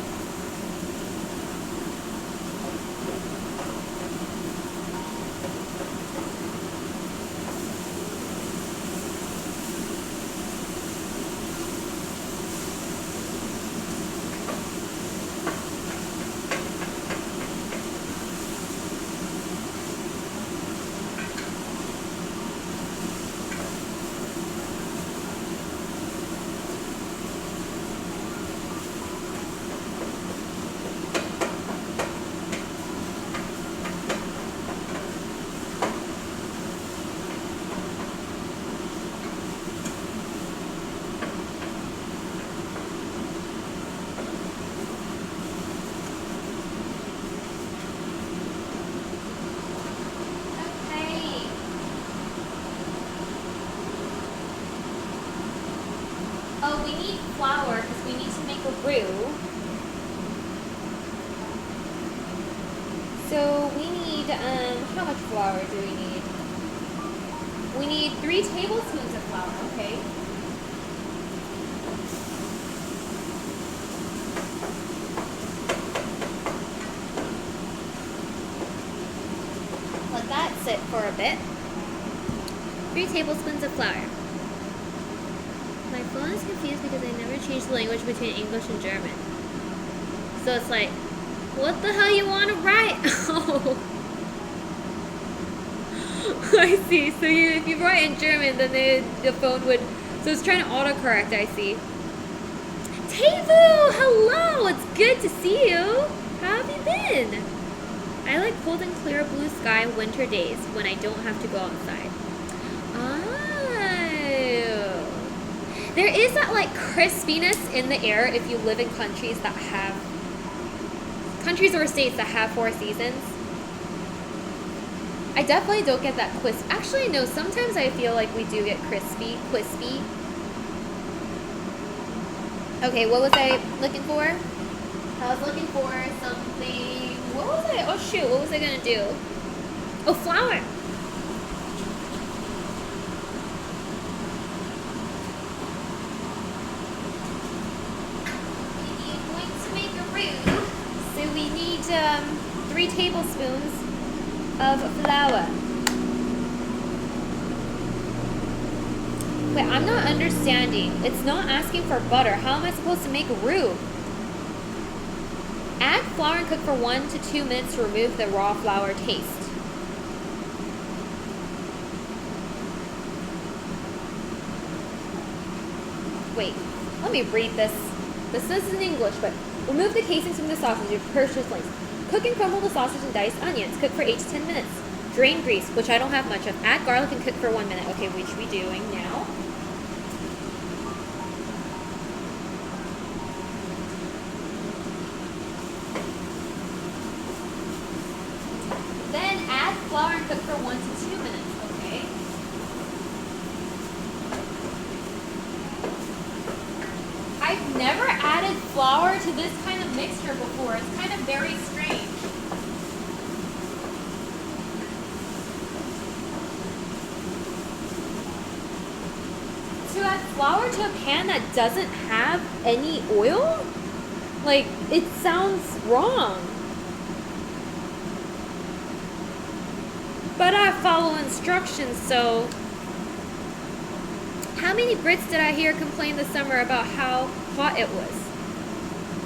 Oh, we need flour because we need to make a roux. So we need, how much flour do we need? We need 3 tablespoons of flour, okay. Let that sit for a bit. 3 tablespoons of flour. My phone is confused because I never changed the language between English and German. So it's like, what the hell you want to write? Oh. I see. So if you write in German, then the phone would... So it's trying to autocorrect, I see. Tevu! Hello! It's good to see you! How have you been? I like cold and clear blue sky winter days when I don't have to go outside. There is that like crispiness in the air if you live in countries or states that have 4 seasons. I definitely don't get that crisp. Actually, no, sometimes I feel like we do get crispy. Okay, what was I looking for? I was looking for something. What was I? Oh shoot, what was I gonna do? Oh, flour. 3 tablespoons of flour. Wait, I'm not understanding. It's not asking for butter. How am I supposed to make roux? Add flour and cook for 1 to 2 minutes to remove the raw flour taste. Wait, let me read this. This is in English, but remove the casings from the sausage with purchased links. Cook and crumble the sausage and diced onions. Cook for 8 to 10 minutes. Drain grease, which I don't have much of. Add garlic and cook for 1 minute. Okay, which we doing now. Then add flour and cook for 1 to 2 minutes. Okay. I've never added flour to this kind of mixture before. It's kind of very strange. To add flour to a pan that doesn't have any oil? Like, it sounds wrong. But I follow instructions, so... How many Brits did I hear complain this summer about how hot it was?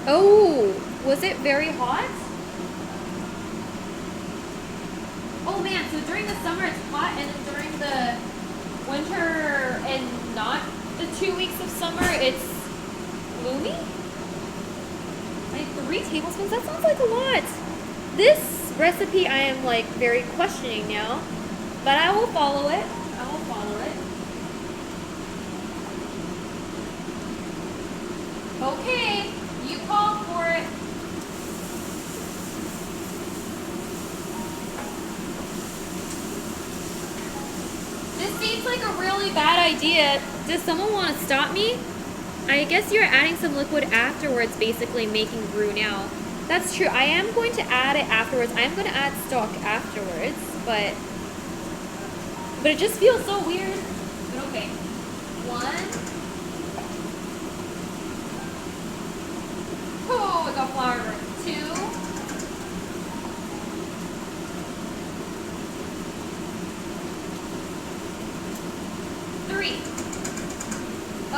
Oh, was it very hot? Oh man, so during the summer it's hot, and then during the winter and not the 2 weeks of summer, it's gloomy? Like 3 tablespoons? That sounds like a lot. This recipe I am like very questioning now, but I will follow it. I will follow it. Okay, you called for it. This seems like a really bad idea. Does someone want to stop me? I guess you're adding some liquid afterwards, basically making roux now. That's true. I am going to add it afterwards. I am going to add stock afterwards, but it just feels so weird. But okay. 1. Oh, I got flour. 2. 3.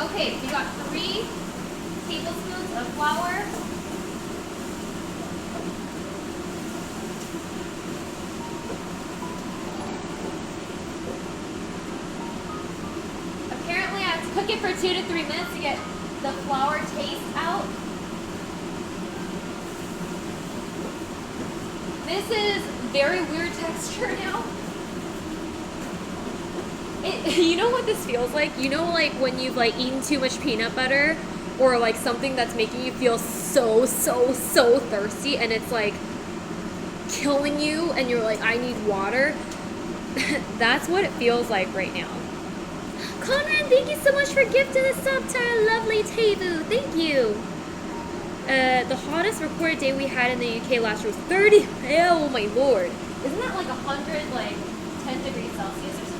Okay, we got 3 tablespoons of flour. Apparently I have to cook it for 2 to 3 minutes to get the flour taste out. This is very weird texture now. You know what this feels like? You know, like when you've like eaten too much peanut butter, or like something that's making you feel so thirsty, and it's like killing you, and you're like, I need water. That's what it feels like right now. Conrad, thank you so much for gifting the sub to our lovely Tevu. Thank you. The hottest recorded day we had in the UK last year was 30. Oh my lord. Isn't that like 100, like 10 degrees Celsius or something?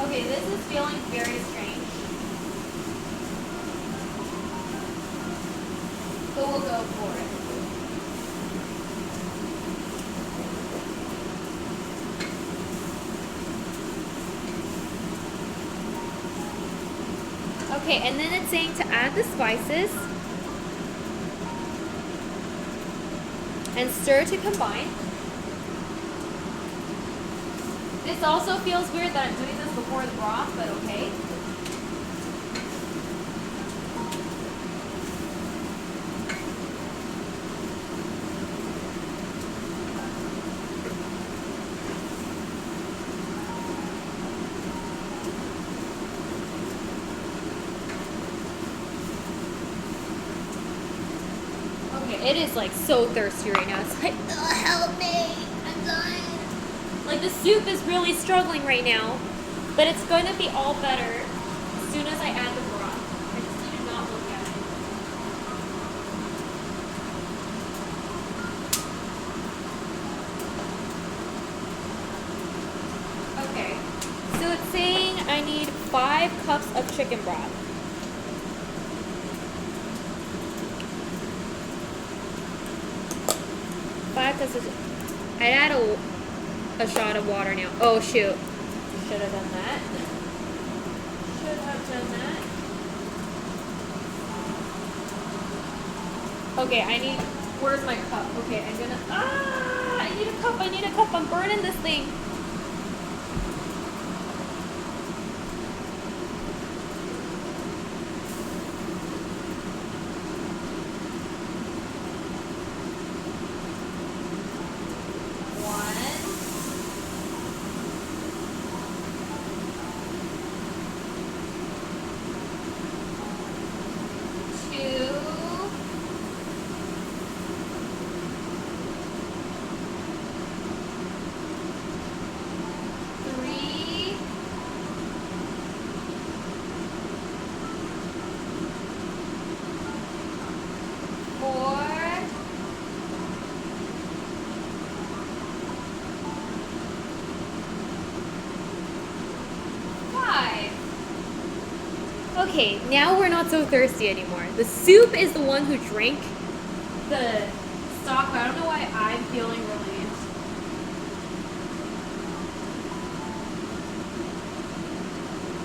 Okay, this is feeling very strange. But we'll go for it. Okay, and then it's saying to add the spices and stir to combine. This also feels weird that I'm doing this before the broth, but okay. It is like so thirsty right now. It's like, oh, help me, I'm dying. Like the soup is really struggling right now, but it's going to be all better as soon as I add the broth. I just need to not look at it. Okay, so it's saying I need 5 cups of chicken broth. 5 teaspoons. I'd add a shot of water now. Oh shoot. Should have done that. Should have done that. Okay, where's my cup? Okay, I need a cup, I'm burning this thing. Okay, now we're not so thirsty anymore. The soup is the one who drank the stock, but I don't know why I'm feeling relieved.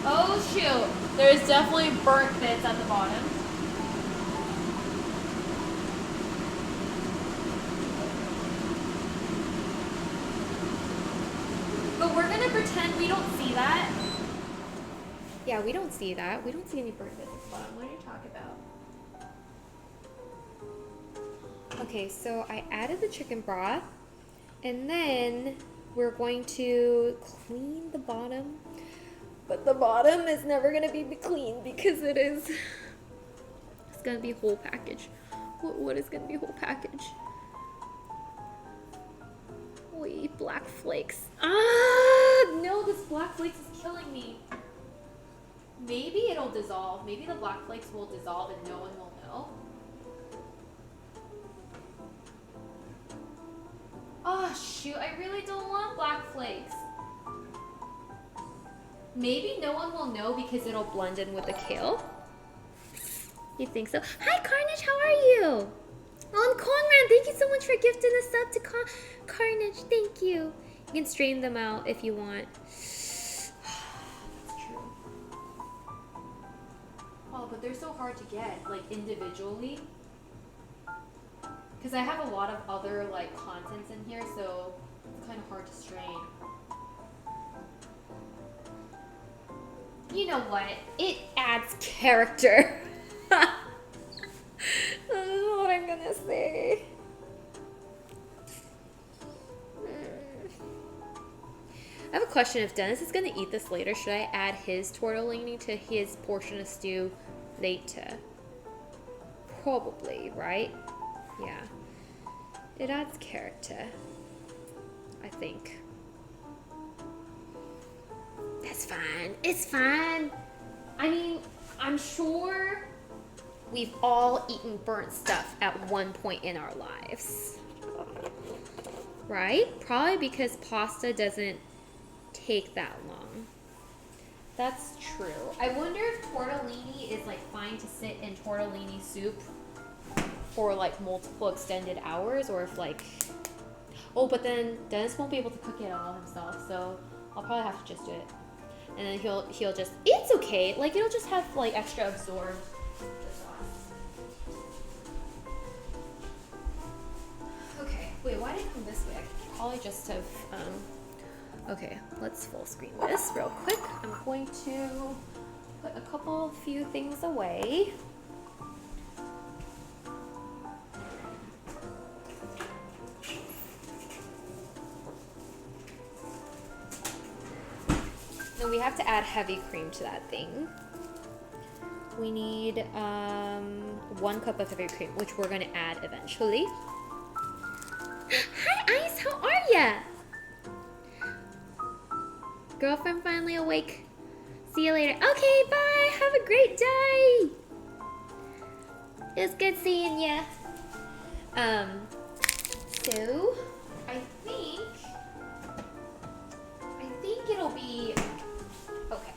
Oh shoot, there's definitely burnt bits at the bottom. But we're gonna pretend we don't see that. Yeah, we don't see that. We don't see any burnt bits at the bottom. What are you talking about? Okay, so I added the chicken broth, and then we're going to clean the bottom. But the bottom is never gonna be clean because it's gonna be a whole package. What is gonna be a whole package? Wait, black flakes. No, this black flakes is killing me. Maybe it'll dissolve. Maybe the black flakes will dissolve and no one will know. Oh shoot, I really don't want black flakes. Maybe no one will know because it'll blend in with the kale. You think so? Hi Carnage, how are you? Oh, and Conrad, thank you so much for gifting a sub to Carnage. Thank you. You can stream them out if you want. Oh, but they're so hard to get, like, individually. Because I have a lot of other, like, contents in here, so it's kind of hard to strain. You know what? It adds character. This is what I'm gonna say. I have a question. If Dennis is gonna eat this later, should I add his tortellini to his portion of stew later? Probably, right? Yeah. It adds character, I think. That's fine. It's fine. I mean, I'm sure we've all eaten burnt stuff at one point in our lives. Right? Probably because pasta doesn't take that long. That's true. I wonder if tortellini is like fine to sit in tortellini soup for like multiple extended hours, or if like, oh, but then Dennis won't be able to cook it all himself, so I'll probably have to just do it. And then he'll just, it's okay, like it'll just have like extra absorbed sauce. Okay, wait, why did it come this way? I could probably just have, okay, let's full screen this real quick. I'm going to put a few things away. And we have to add heavy cream to that thing. We need 1 cup of heavy cream, which we're gonna add eventually. Hi Ice, how are ya? Girlfriend finally awake. See you later. Okay, bye. Have a great day. It was good seeing ya. So I think it'll be okay.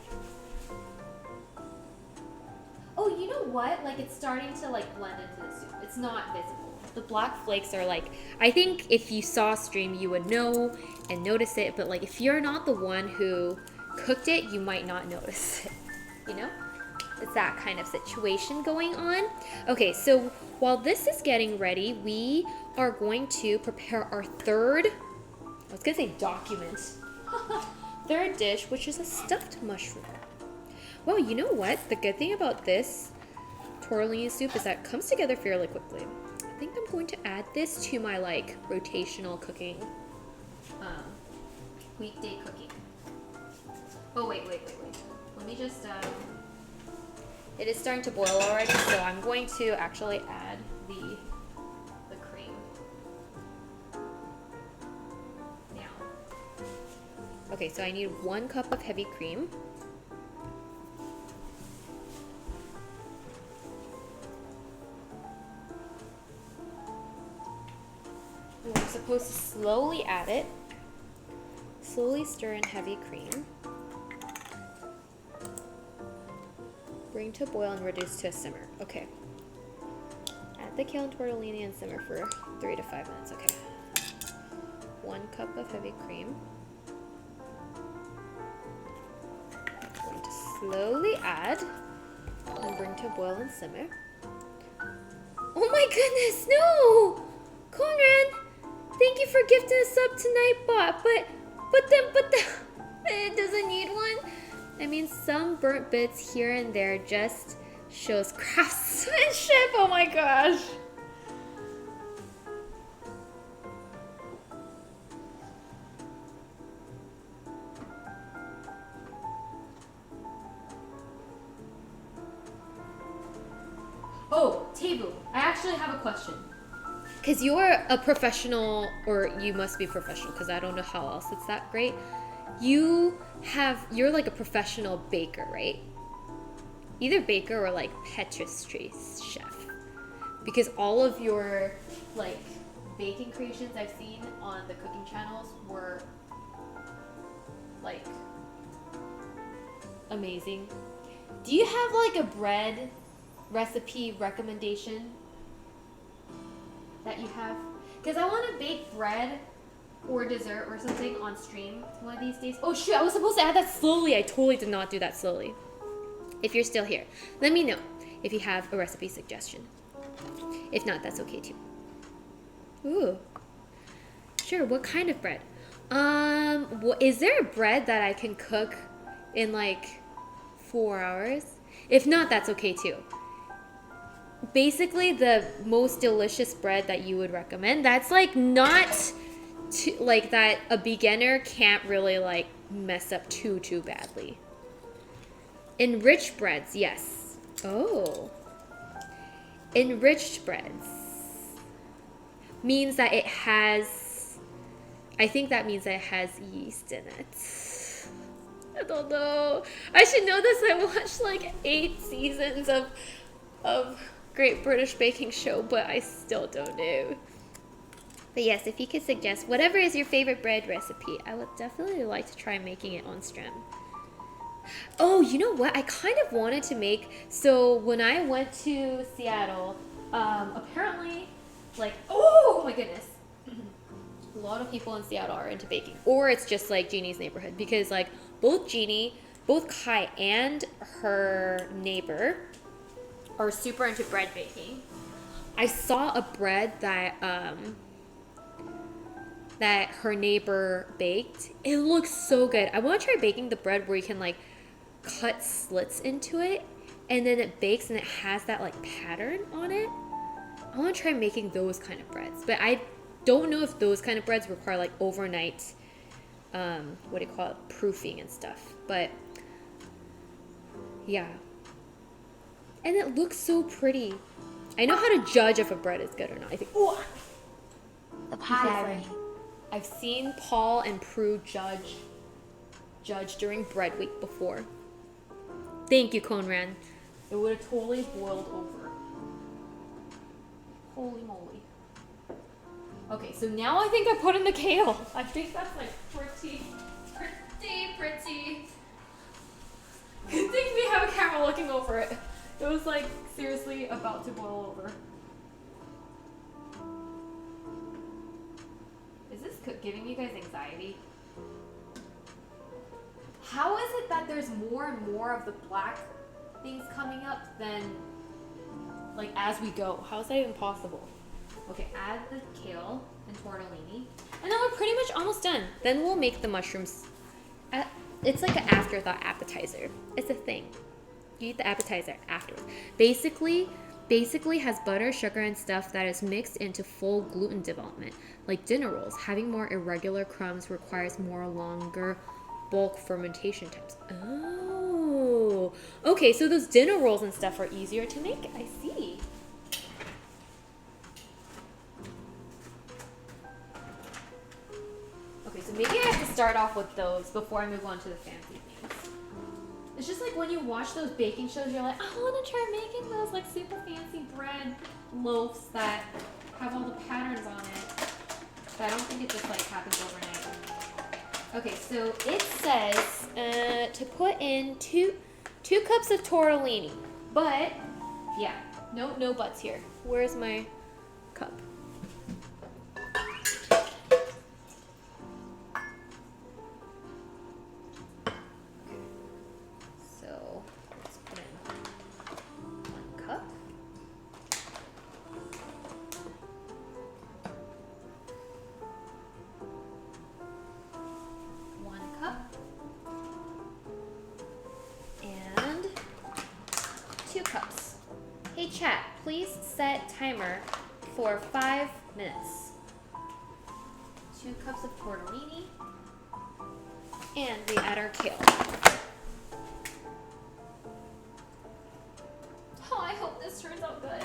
Oh, you know what? Like it's starting to like blend into the soup. It's not visible. The black flakes are like, I think if you saw stream, you would know and notice it. But like, if you're not the one who cooked it, you might not notice it, you know? It's that kind of situation going on. Okay, so while this is getting ready, we are going to prepare our third, I was gonna say document, third dish, which is a stuffed mushroom. Well, you know what? The good thing about this tortellini soup is that it comes together fairly quickly. I think I'm going to add this to my like rotational cooking, weekday cooking. Oh, wait. Let me just, it is starting to boil already, so I'm going to actually add the cream now. Okay, so I need 1 cup of heavy cream. We're supposed to slowly add it. Slowly stir in heavy cream. Bring to boil and reduce to a simmer. Okay. Add the kale and tortellini and simmer for 3 to 5 minutes. Okay. 1 cup of heavy cream. Going to slowly add and bring to boil and simmer. Oh my goodness, no! Conrad, thank you for gifting us up tonight, but it doesn't need one. I mean, some burnt bits here and there just shows craftsmanship. Oh my gosh. Oh, Tebu, I actually have a question. Because you're a professional, or you must be professional, because I don't know how else it's that great. You're like a professional baker, right? Either baker or like pastry chef. Because all of your like baking creations I've seen on the cooking channels were like amazing. Do you have like a bread recipe recommendation that you have? Because I want to bake bread or dessert or something on stream one of these days. Oh shoot, I was supposed to add that slowly. I totally did not do that slowly. If you're still here, let me know if you have a recipe suggestion. If not, that's okay too. Ooh. Sure, what kind of bread? Is there a bread that I can cook in like 4 hours? If not, that's okay too. Basically, the most delicious bread that you would recommend, that's like not like that a beginner can't really like mess up too badly. Enriched breads, yes. Oh. Enriched breads means that it has, I think that means that it has yeast in it. I don't know. I should know this. I watched like 8 seasons of Great British Baking Show, but I still don't know. But yes, if you could suggest whatever is your favorite bread recipe, I would definitely like to try making it on stream. Oh, you know what? I kind of wanted to make, so when I went to Seattle, apparently, like, oh my goodness. A lot of people in Seattle are into baking. Or it's just like Jeannie's neighborhood. Because like both Kai and her neighbor are super into bread baking. I saw a bread that that her neighbor baked. It looks so good. I want to try baking the bread where you can like cut slits into it and then it bakes and it has that like pattern on it. I want to try making those kind of breads, but I don't know if those kind of breads require like overnight what do you call it, proofing and stuff. But yeah, and it looks so pretty. I know how to judge if a bread is good or not. I think, oh, The pie. I've seen Paul and Prue judge during bread week before. Thank you, Conran. It would have totally boiled over. Holy moly. Okay, so now I think I put in the kale. I think that's like pretty. Good thing we have a camera looking over it. It was like seriously about to boil over. giving you guys anxiety? How is it that there's more and more of the black things coming up than like as we go? How is that even possible? Okay, add the kale and tortellini. And then we're pretty much almost done. Then we'll make the mushrooms. It's like an afterthought appetizer. It's a thing. You eat the appetizer afterwards. Basically has butter, sugar, and stuff that is mixed into full gluten development. Like dinner rolls, having more irregular crumbs requires more longer bulk fermentation times. Oh, okay, so those dinner rolls and stuff are easier to make. I see. Okay, so maybe I have to start off with those before I move on to the fancy things. It's just like when you watch those baking shows, you're like, I want to try making those like super fancy bread loaves that have all the patterns on it. But I don't think it just like happens overnight. Okay, so it says to put in two cups of tortellini. But yeah, no buts here. Where's my cup? So let's put in 1 cup. And 2 cups. Hey chat, please set timer for 5 minutes. 2 cups of tortellini. And we add our kale. Oh, I hope this turns out good.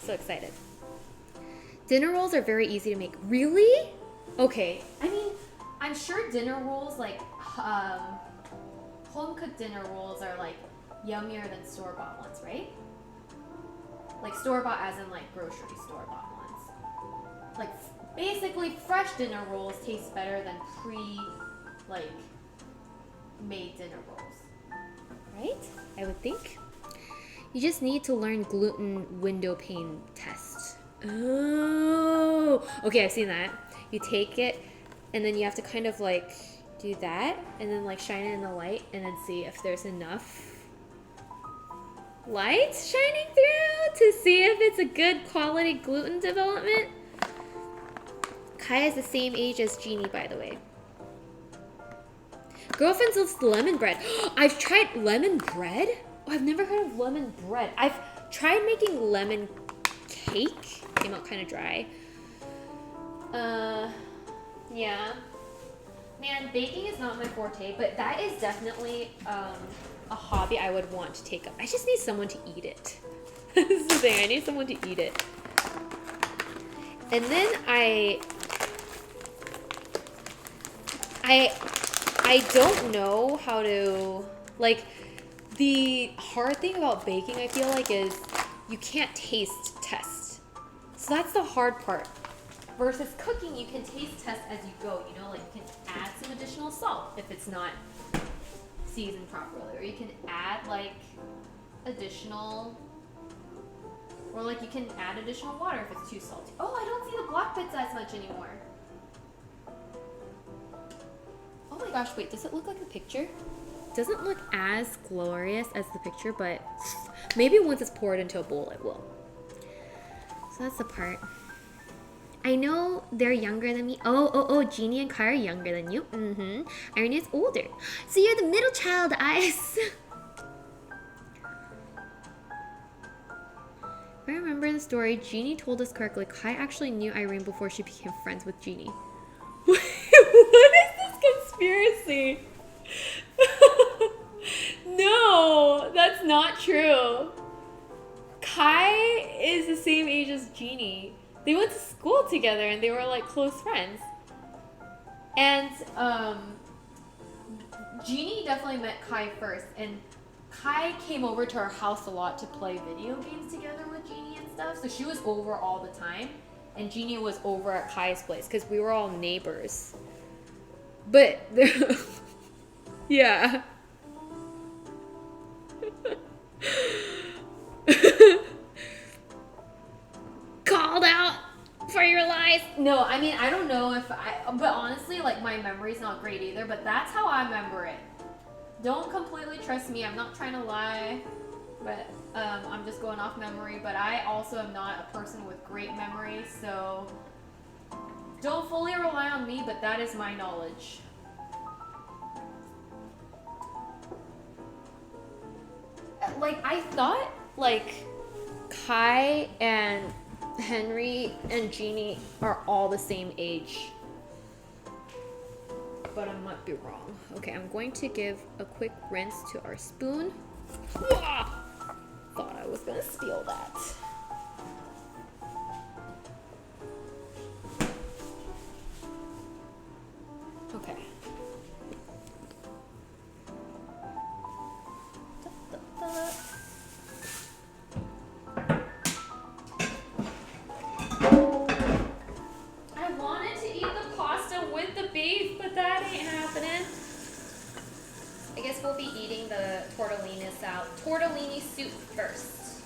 So excited. Dinner rolls are very easy to make. Really? Okay. I mean, I'm sure dinner rolls, like, home-cooked dinner rolls are, like, yummier than store-bought ones, right? Like, store-bought as in, like, grocery store-bought ones. Like, basically, fresh dinner rolls taste better than made dinner rolls. Right? I would think. You just need to learn gluten window pane test. Oh! Okay, I've seen that. You take it, and then you have to kind of, like, do that, and then, like, shine it in the light, and then see if there's enough light shining through to see if it's a good quality gluten development. Kai is the same age as Jeannie, by the way. Girlfriends loves lemon bread. I've tried lemon bread? Oh, I've never heard of lemon bread. I've tried making lemon cake. Came out kind of dry. Yeah. Man, baking is not my forte, but that is definitely a hobby I would want to take up. I just need someone to eat it. This is the thing, I need someone to eat it. And then I don't know how to, like, the hard thing about baking, I feel like, is you can't taste test. So that's the hard part. Versus cooking, you can taste test as you go, you know, like you can add some additional salt if it's not seasoned properly, or you can add like additional, or like you can add additional water if it's too salty. Oh, I don't see the black bits as much anymore. Oh my gosh, wait, does it look like the picture? It doesn't look as glorious as the picture, but maybe once it's poured into a bowl, it will. So that's the part. I know they're younger than me. Oh, Jeannie and Kai are younger than you. Irene is older. So you're the middle child, Ice. If I remember the story, Jeannie told us correctly, Kai actually knew Irene before she became friends with Jeannie. What is this conspiracy? No, that's not true. Kai is the same age as Jeannie. They went to school together and they were like close friends. And Jeannie definitely met Kai first, and Kai came over to our house a lot to play video games together with Jeannie and stuff. So she was over all the time, and Jeannie was over at Kai's place because we were all neighbors. But yeah. Called out. for your lies. No, I mean, I don't know if but honestly, like, my memory's not great either, but that's how I remember it. Don't completely trust me. I'm not trying to lie, but I'm just going off memory. But I also am not a person with great memory, so don't fully rely on me, but that is my knowledge. Like, I thought, like, Kai and Henry and Jeannie are all the same age. But I might be wrong. Okay, I'm going to give a quick rinse to our spoon. Ah! Thought I was gonna steal that. Okay. I wanted to eat the pasta with the beef, but that ain't happening. I guess we'll be eating the tortellini soup first,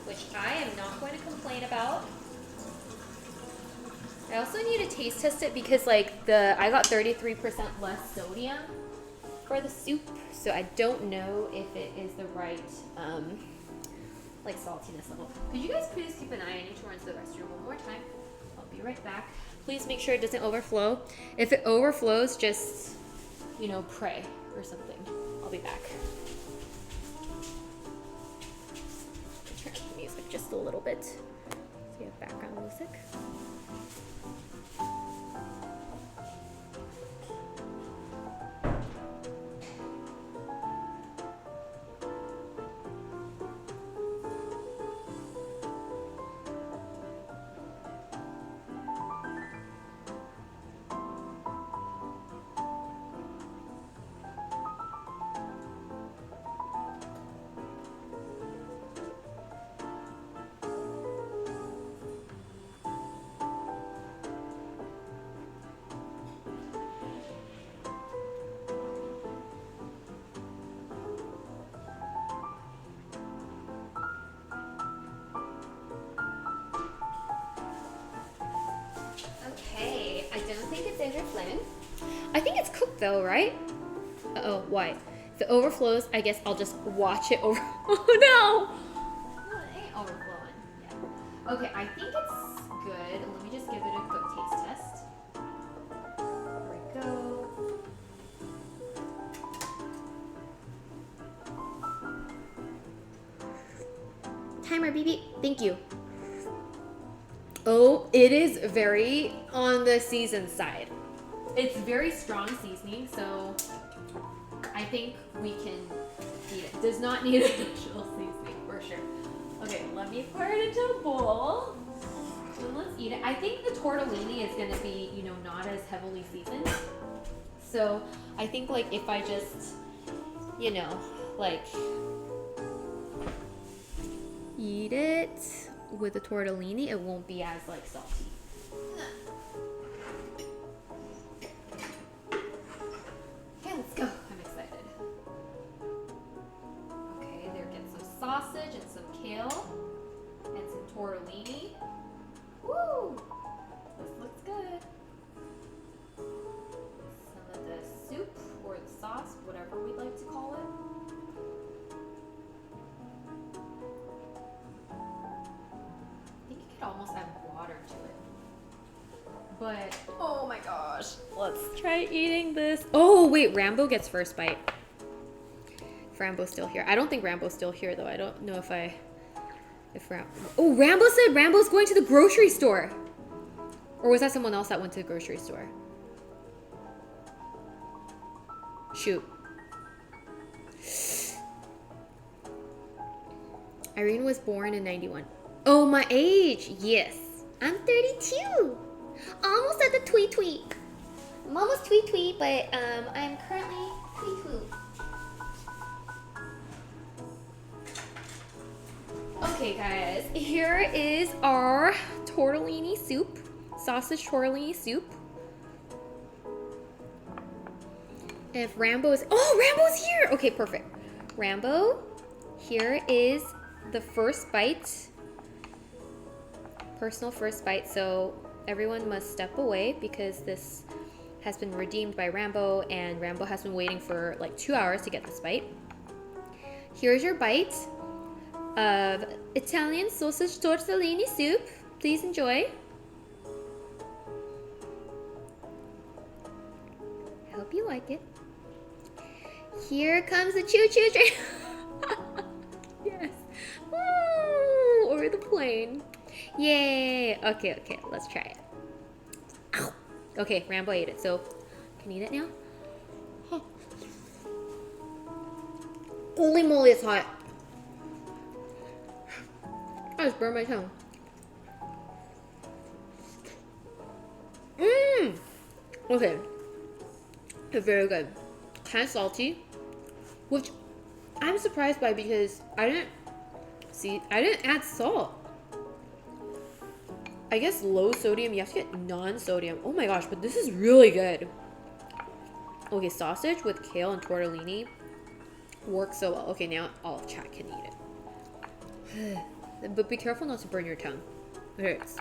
which I am not going to complain about. I also need to taste test it because like I got 33% less sodium for the soup, so I don't know if it is the right like saltiness level. Could you guys please keep an eye? I need to run to the restroom one more time. I'll be right back. Please make sure it doesn't overflow. If it overflows, just, you know, pray or something. I'll be back. Turn up the music just a little bit so you have background music. Okay, I don't think it's overflowing. I think it's cooked though, right? Uh-oh, why? If it overflows, I guess I'll just watch it over. Oh no! No, it ain't overflowing. Yeah. Okay, I think it's good. Let me just give it a quick taste test. There we go. Timer, beep beep. Thank you. Oh, it is very on the seasoned side. It's very strong seasoning, so I think we can eat it. Does not need additional seasoning, for sure. Okay, let me pour it into a bowl. And let's eat it. I think the tortellini is gonna be, you know, not as heavily seasoned. So I think like if I just, you know, like eat it with the tortellini, it won't be as like salty. Okay, let's go. I'm excited. Okay, there gets some sausage and some kale and some tortellini. Woo! This looks good. Some of the soup or the sauce, whatever we'd like to call it. Almost add water to it, but oh my gosh, let's try eating this. Oh wait, Rambo gets first bite. If Rambo's still here, I don't think Rambo's still here though. I don't know if oh, Rambo said Rambo's going to the grocery store, or was that someone else that went to the grocery store? Shoot. Irene was born in 91. Oh, my age. Yes. I'm 32. Almost at the tweet tweet. I'm almost tweet tweet, but I'm currently tweet tweet. Okay, guys. Here is our tortellini soup. Sausage tortellini soup. If Rambo is... Oh, Rambo's here! Okay, perfect. Rambo, here is the first bite. personal first bite, so everyone must step away because this has been redeemed by Rambo, and Rambo has been waiting for like 2 hours to get this bite. Here's your bite of Italian sausage tortellini soup. Please enjoy. I hope you like it. Here comes the choo-choo train. Yes. Woo! Over the plane. Yay! Okay, let's try it. Ow! Okay, Rambo ate it, so can you eat it now? Holy moly, it's hot. I just burned my tongue. Mmm! Okay. It's very good. Kind of salty, which I'm surprised by because I didn't add salt. I guess low sodium, you have to get non-sodium. Oh my gosh, but this is really good. Okay, sausage with kale and tortellini works so well. Okay, now all of chat can eat it. But be careful not to burn your tongue. It hurts.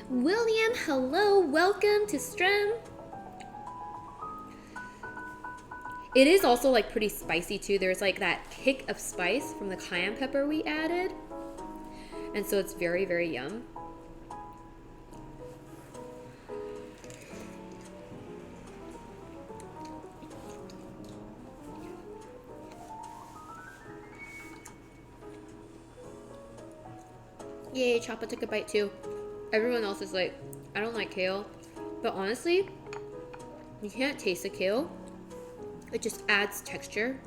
William, hello, welcome to stream. It is also like pretty spicy too. There's like that kick of spice from the cayenne pepper we added. And so it's very, very yum. Yay, Choppa took a bite too. Everyone else is like, I don't like kale. But honestly, you can't taste the kale. It just adds texture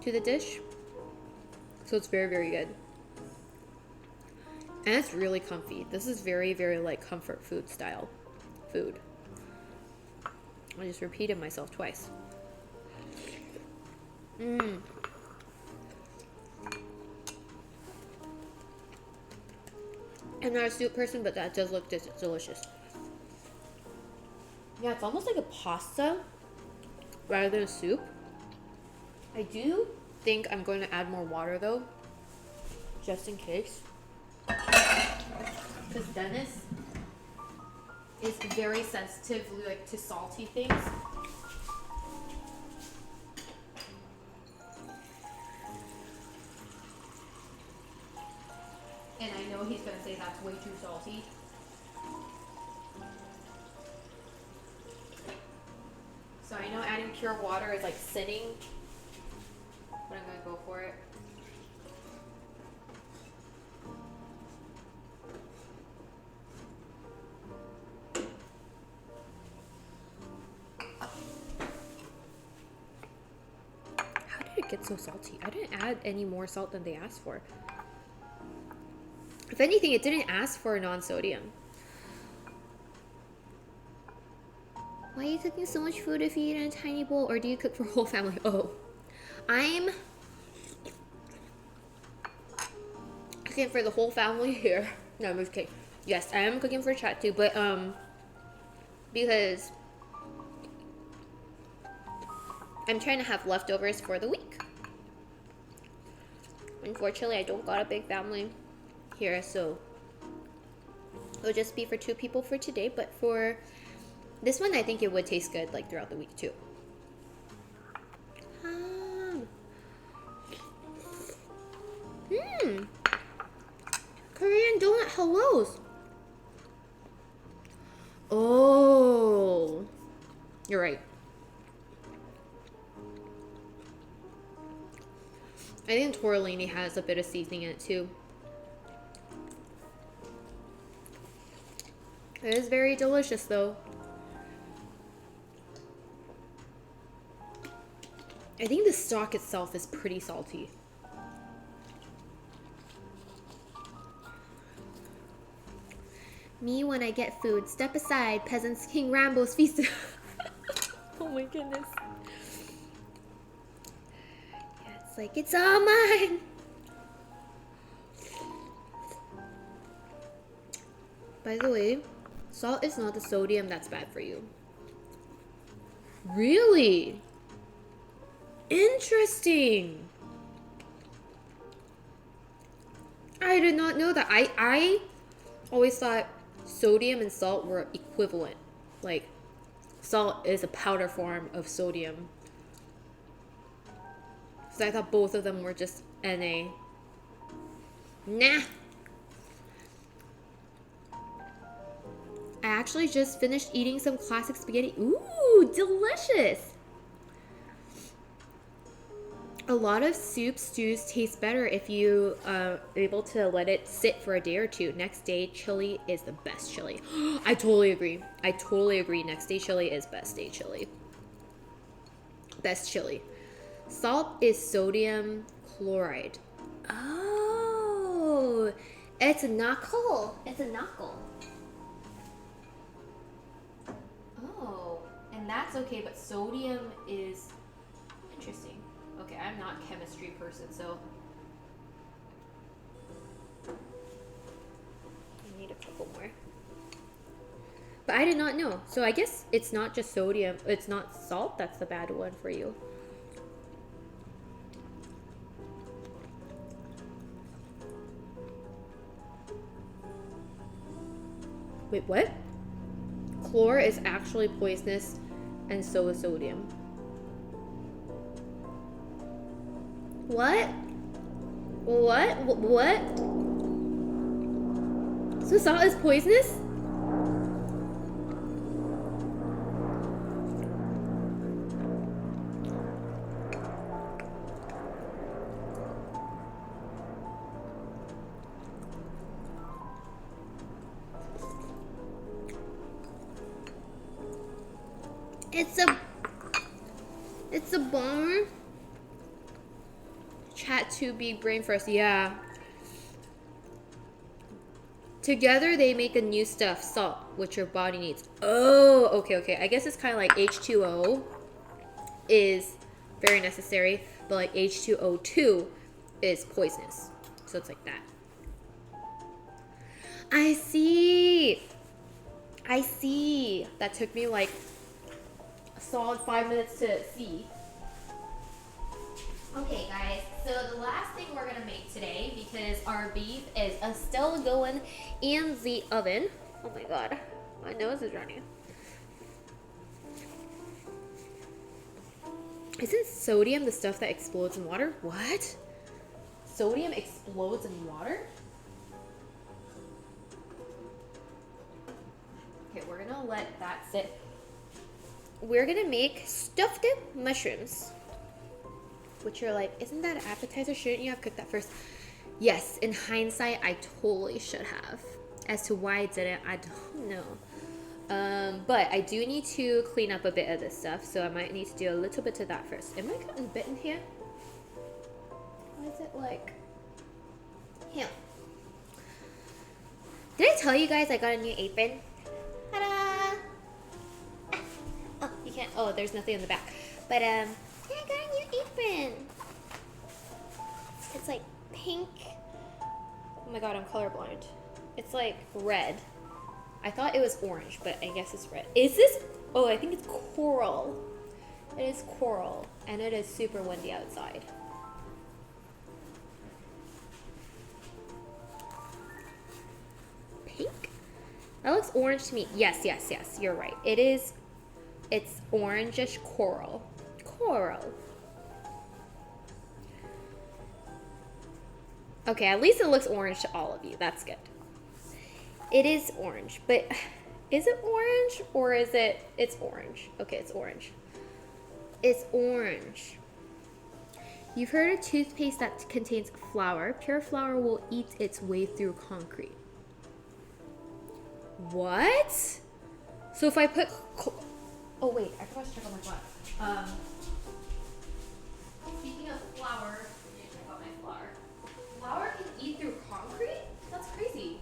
to the dish. So it's very, very good. And it's really comfy. This is very, very like comfort food style food. I just repeated myself twice. Mmm. I'm not a soup person, but that does look delicious. Yeah, it's almost like a pasta rather than a soup. I do think I'm going to add more water though, just in case. Because Dennis is very sensitive like to salty things. And I know he's gonna say that's way too salty. So I know adding pure water is like sinning, but I'm gonna go for it. How did it get so salty? I didn't add any more salt than they asked for. If anything, it didn't ask for non-sodium. Why are you cooking so much food if you eat in a tiny bowl, or do you cook for a whole family? Oh, I'm cooking for the whole family here. No, I'm just kidding. Yes, I am cooking for chat too, but because I'm trying to have leftovers for the week. Unfortunately, I don't got a big family here, so it'll just be for 2 people for today, but for this one I think it would taste good like throughout the week too. Korean donut hellos. Oh, you're right. I think tortellini has a bit of seasoning in it too. It is very delicious though. I think the stock itself is pretty salty. Me when I get food. Step aside, peasants. King Rambo's feast. Oh my goodness. Yeah, it's like, it's all mine. By the way, salt is not the sodium that's bad for you. Really? Interesting. I did not know that. I always thought sodium and salt were equivalent. Like, salt is a powder form of sodium. So I thought both of them were just Na. Nah. I actually just finished eating some classic spaghetti. Ooh, delicious. A lot of soup stews taste better if you are able to let it sit for a day or two. Next day chili is the best chili. I totally agree. I totally agree. Next day chili is best day chili. Best chili. Salt is sodium chloride. Oh, it's a knuckle. It's a knuckle. Oh, and that's okay, but sodium is interesting. Okay, I'm not a chemistry person, so I need a couple more. But I did not know. So I guess it's not just sodium. It's not salt that's the bad one for you. Wait, what? Chlor is actually poisonous, and so is sodium. What? What? What? So salt is poisonous? It's a bummer. Chat to be brain first, yeah. Together they make a new stuff, salt, which your body needs. Oh, okay. I guess it's kind of like H2O is very necessary, but like H2O2 is poisonous. So it's like that. I see. That took me like a solid 5 minutes to see. Okay guys, so the last thing we're gonna make today, because our beef is still going in the oven. Oh my god, my nose is running. Isn't sodium the stuff that explodes in water? What? Sodium explodes in water? Okay, we're gonna let that sit. We're gonna make stuffed mushrooms. Which you're like, isn't that an appetizer? Shouldn't you have cooked that first? Yes, in hindsight, I totally should have. As to why I didn't, I don't know. But I do need to clean up a bit of this stuff, so I might need to do a little bit of that first. Am I getting bitten here? Why is it like... Here. Did I tell you guys I got a new apron? Ta-da! Oh, you can't... Oh, there's nothing in the back. But, yeah, I got a new apron. It's like pink. Oh my god, I'm colorblind. It's like red. I thought it was orange, but I guess it's red. Is this? Oh, I think it's coral. It is coral, and it is super windy outside. Pink? That looks orange to me. Yes, you're right. It is. It's orangish coral. Coral. Okay, at least it looks orange to all of you. That's good. It is orange, but is it orange or is it... It's orange. Okay, it's orange. It's orange. You've heard of toothpaste that contains flour. Pure flour will eat its way through concrete. What? So if I put... Oh wait, I forgot to check on my glass. Speaking of flour, let me check out my flour. Flour can eat through concrete? That's crazy.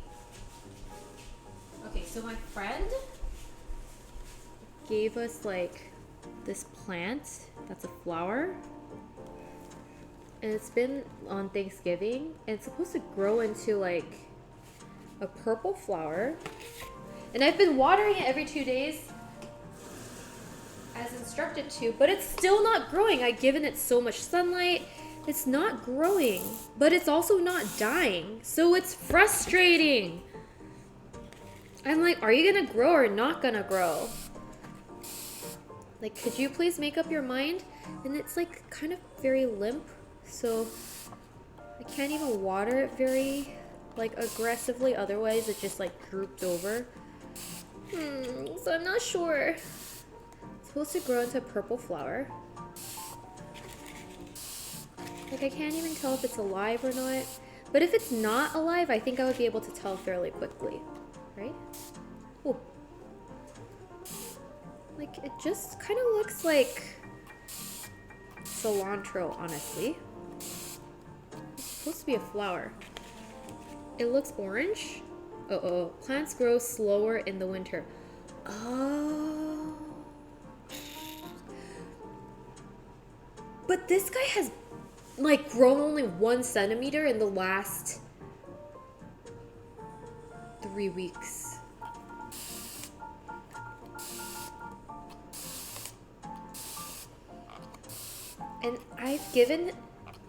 Okay, so my friend gave us like this plant that's a flower. And it's been on Thanksgiving. And it's supposed to grow into like a purple flower. And I've been watering it every 2 days as instructed to, but it's still not growing. I've given it so much sunlight. It's not growing, but it's also not dying. So it's frustrating. I'm like, are you gonna grow or not gonna grow? Like, could you please make up your mind? And it's like kind of very limp, so I can't even water it very like aggressively, otherwise it just like droops over. So I'm not sure. It's supposed to grow into a purple flower. Like, I can't even tell if it's alive or not. But if it's not alive, I think I would be able to tell fairly quickly, right? Oh. Like, it just kind of looks like cilantro, honestly. It's supposed to be a flower. It looks orange. Uh-oh. Plants grow slower in the winter. Oh. But this guy has, like, grown only 1 centimeter in the last 3 weeks. And I've given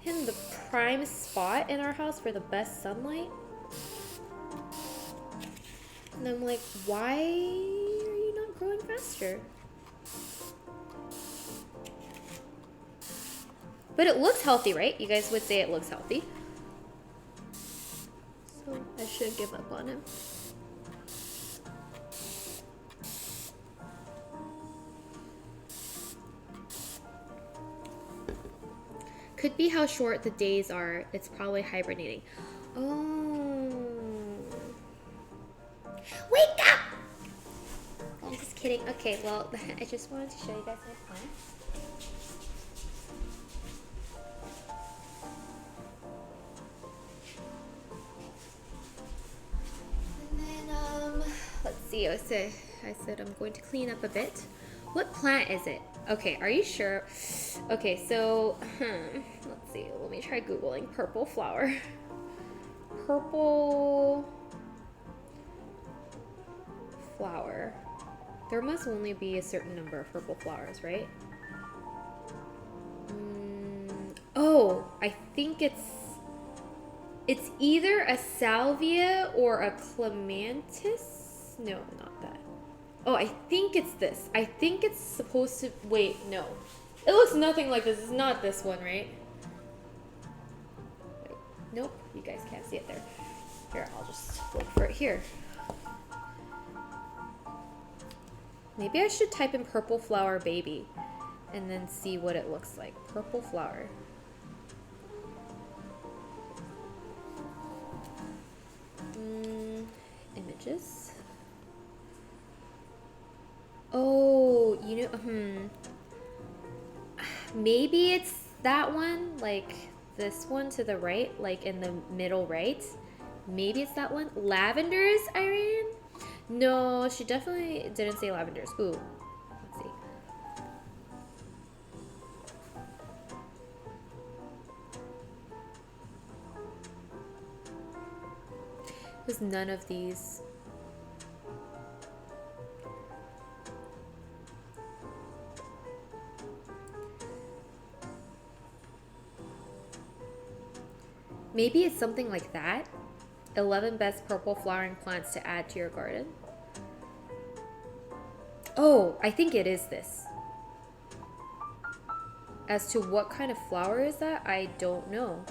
him the prime spot in our house for the best sunlight. And I'm like, why are you not growing faster? But it looks healthy, right? You guys would say it looks healthy. So I should give up on him. Could be how short the days are. It's probably hibernating. Oh. Wake up! I'm just kidding. Okay, well, I just wanted to show you guys my plant. And then, let's see. I said I'm going to clean up a bit. What plant is it? Okay, are you sure? Okay, so, let's see. Let me try Googling purple flower. Purple flower. There must only be a certain number of purple flowers, right? Oh, I think it's either a salvia or a clematis. No, not that. Oh, I think it's this. I think it's supposed to... Wait, no. It looks nothing like this. It's not this one, right? Wait, nope. You guys can't see it there. Here, I'll just look for it here. Maybe I should type in purple flower baby and then see what it looks like. Purple flower. Images. Oh, you know, maybe it's that one, like this one to the right, like in the middle right. Maybe it's that one. Lavenders, Irene? No, she definitely didn't say lavenders. Ooh, let's see. There's none of these. Maybe it's something like that. 11 best purple flowering plants to add to your garden. Oh, I think it is this. As to what kind of flower is that, I don't know.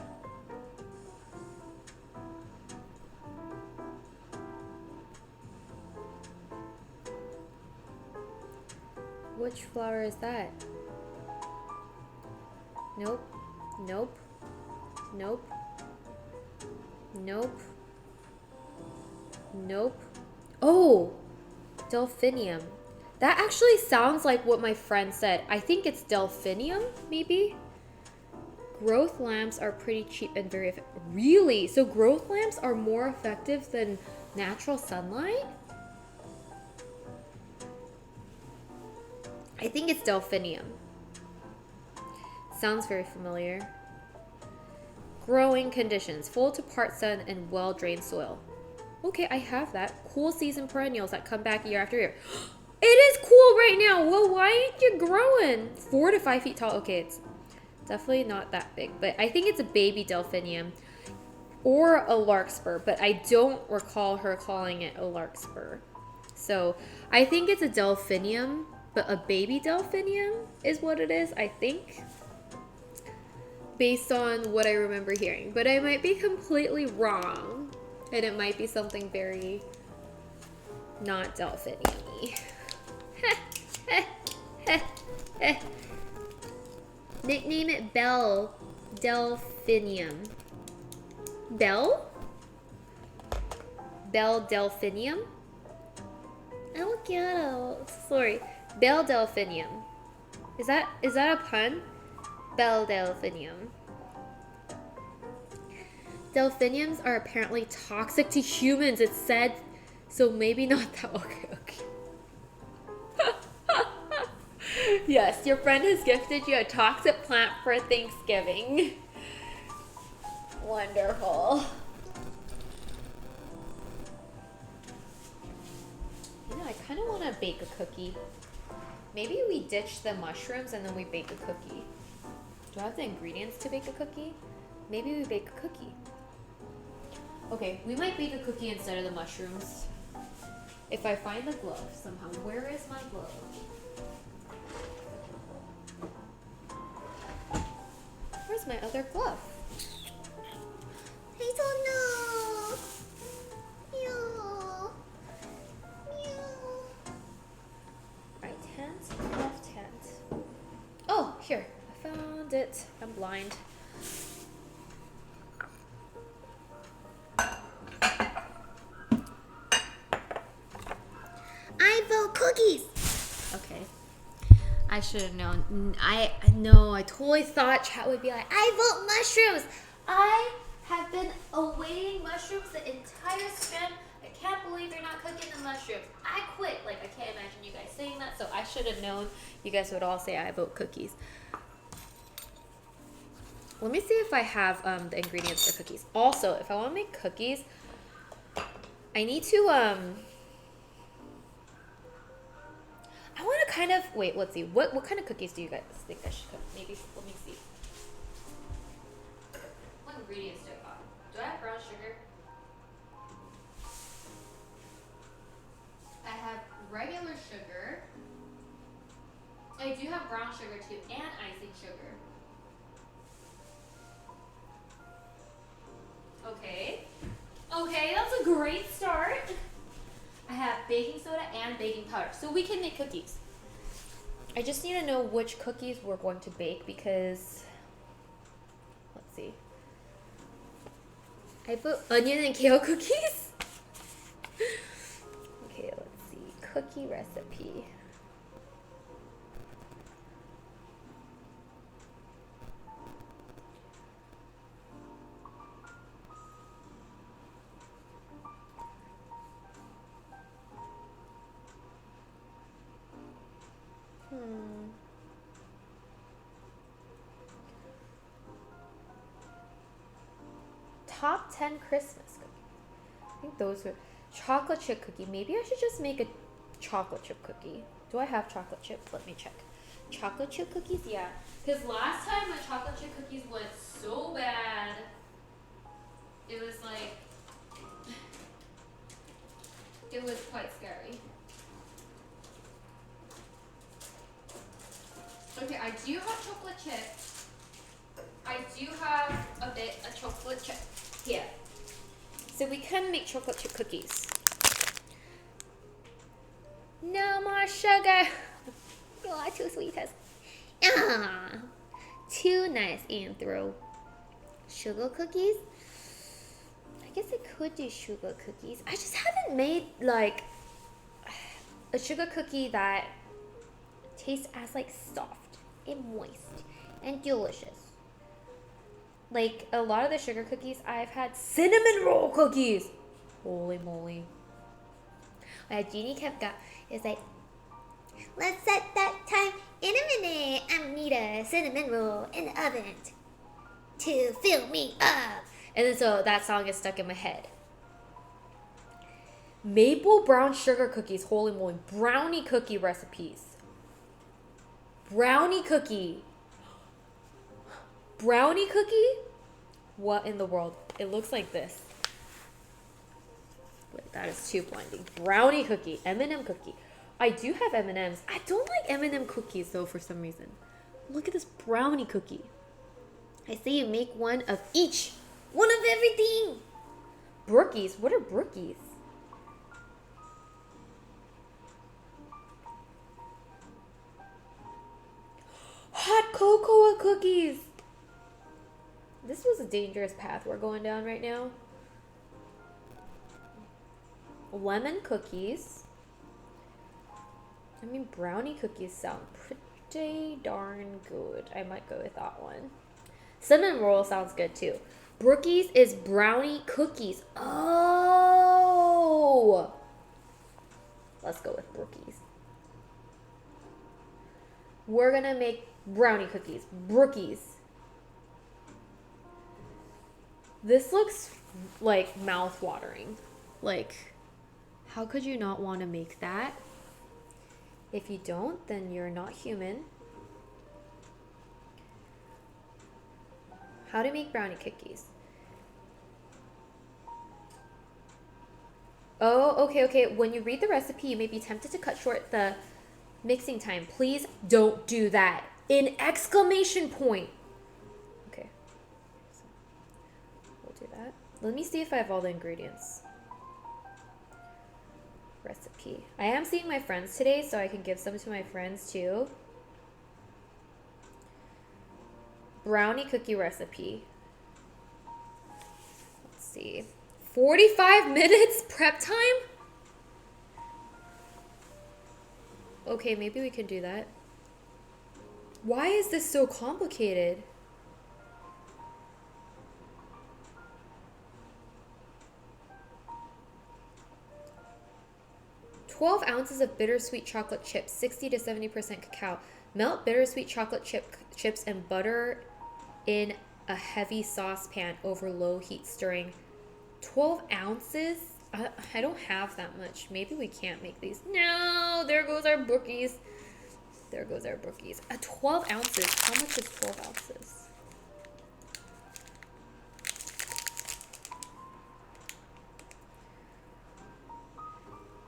Which flower is that? Nope. Nope. Nope. Nope. Nope. Oh! Delphinium. That actually sounds like what my friend said. I think it's delphinium, maybe? Growth lamps are pretty cheap and very effective. Really? So growth lamps are more effective than natural sunlight? I think it's delphinium. Sounds very familiar. Growing conditions. Full to part sun and well-drained soil. Okay, I have that. Cool season perennials that come back year after year. It is cool right now. Well, why aren't you growing? 4 to 5 feet tall. Okay, it's Definitely not that big, but I think it's a baby delphinium or a larkspur, but I don't recall her calling it a larkspur. So I think it's a delphinium, but a baby delphinium is what it is, I think, based on what I remember hearing. But I might be completely wrong, and it might be something very not delphinium-y. Nickname it Belle Delphinium. Belle? Belle Delphinium? Oh, quiero. Sorry. Belle Delphinium. Is that a pun? Belle Delphinium. Delphiniums are apparently toxic to humans, it said. So maybe not that. Okay. Yes, your friend has gifted you a toxic plant for Thanksgiving. Wonderful. You know, I kind of want to bake a cookie. Maybe we ditch the mushrooms and then we bake a cookie. Do I have the ingredients to bake a cookie? Maybe we bake a cookie. Okay, we might bake a cookie instead of the mushrooms. If I find the glove somehow. Where is my glove? Where's my other glove? I don't know. Meow. Meow. Right hand, left hand. Oh, here. I found it. I'm blind. I vote cookies. Okay. I should have known. I totally thought chat would be like, I vote mushrooms. I have been awaiting mushrooms the entire span. I can't believe they're not cooking the mushrooms. I quit. Like, I can't imagine you guys saying that, so I should have known you guys would all say I vote cookies. Let me see if I have the ingredients for cookies. Also, if I want to make cookies, I need to I want to kind of wait. Let's see. What kind of cookies do you guys think I should cook? Maybe let me see. What ingredients do I have? Do I have brown sugar? I have regular sugar. I do have brown sugar too, and icing sugar. Okay, that's a great start. I have baking soda and baking powder, so we can make cookies. I just need to know which cookies we're going to bake because, let's see. I put onion and kale cookies. Okay, let's see. Cookie recipe. Top 10 Christmas cookies. I think those are chocolate chip cookie. Maybe I should just make a chocolate chip cookie. Do I have chocolate chips? Let me check. Chocolate chip cookies? Yeah. Because last time my chocolate chip cookies went so bad. It was like, it was quite scary. Okay, I do have chocolate chips. I do have a bit of chocolate chip here. So we can make chocolate chip cookies. No more sugar. Oh, too sweet. Too nice and throw. Sugar cookies? I guess I could do sugar cookies. I just haven't made like a sugar cookie that tastes as like soft and moist and delicious. Like a lot of the sugar cookies I've had cinnamon roll cookies. Holy moly. Jeannie kept got it's like, let's set that time in a minute. I need a cinnamon roll in the oven to fill me up. And then so that song is stuck in my head. Maple brown sugar cookies. Holy moly. Brownie cookie recipes. Brownie cookie. Brownie cookie? What in the world? It looks like this. Wait, that is too blinding. Brownie cookie, M&M cookie. I do have M&Ms. I don't like M&M cookies though for some reason. Look at this brownie cookie. I say you make one of each. One of everything. Brookies. What are brookies? Hot cocoa cookies. This was a dangerous path we're going down right now. Lemon cookies. I mean, brownie cookies sound pretty darn good. I might go with that one. Cinnamon roll sounds good too. Brookies is brownie cookies. Oh! Let's go with Brookies. We're gonna make brownie cookies. Brookies. This looks like mouth-watering. Like, how could you not want to make that? If you don't, then you're not human. How to make brownie cookies. Oh, okay. When you read the recipe, you may be tempted to cut short the mixing time. Please don't do that. An exclamation point. Okay. So we'll do that. Let me see if I have all the ingredients. Recipe. I am seeing my friends today, so I can give some to my friends too. Brownie cookie recipe. Let's see. 45 minutes prep time? Okay, maybe we can do that. Why is this so complicated? "12 ounces of bittersweet chocolate chips, 60 to 70% cacao. Melt bittersweet chocolate chips and butter in a heavy saucepan over low heat, stirring." 12 ounces? I don't have that much. Maybe we can't make these. No, there goes our brookies. There goes our brookies. 12 ounces. How much is 12 ounces?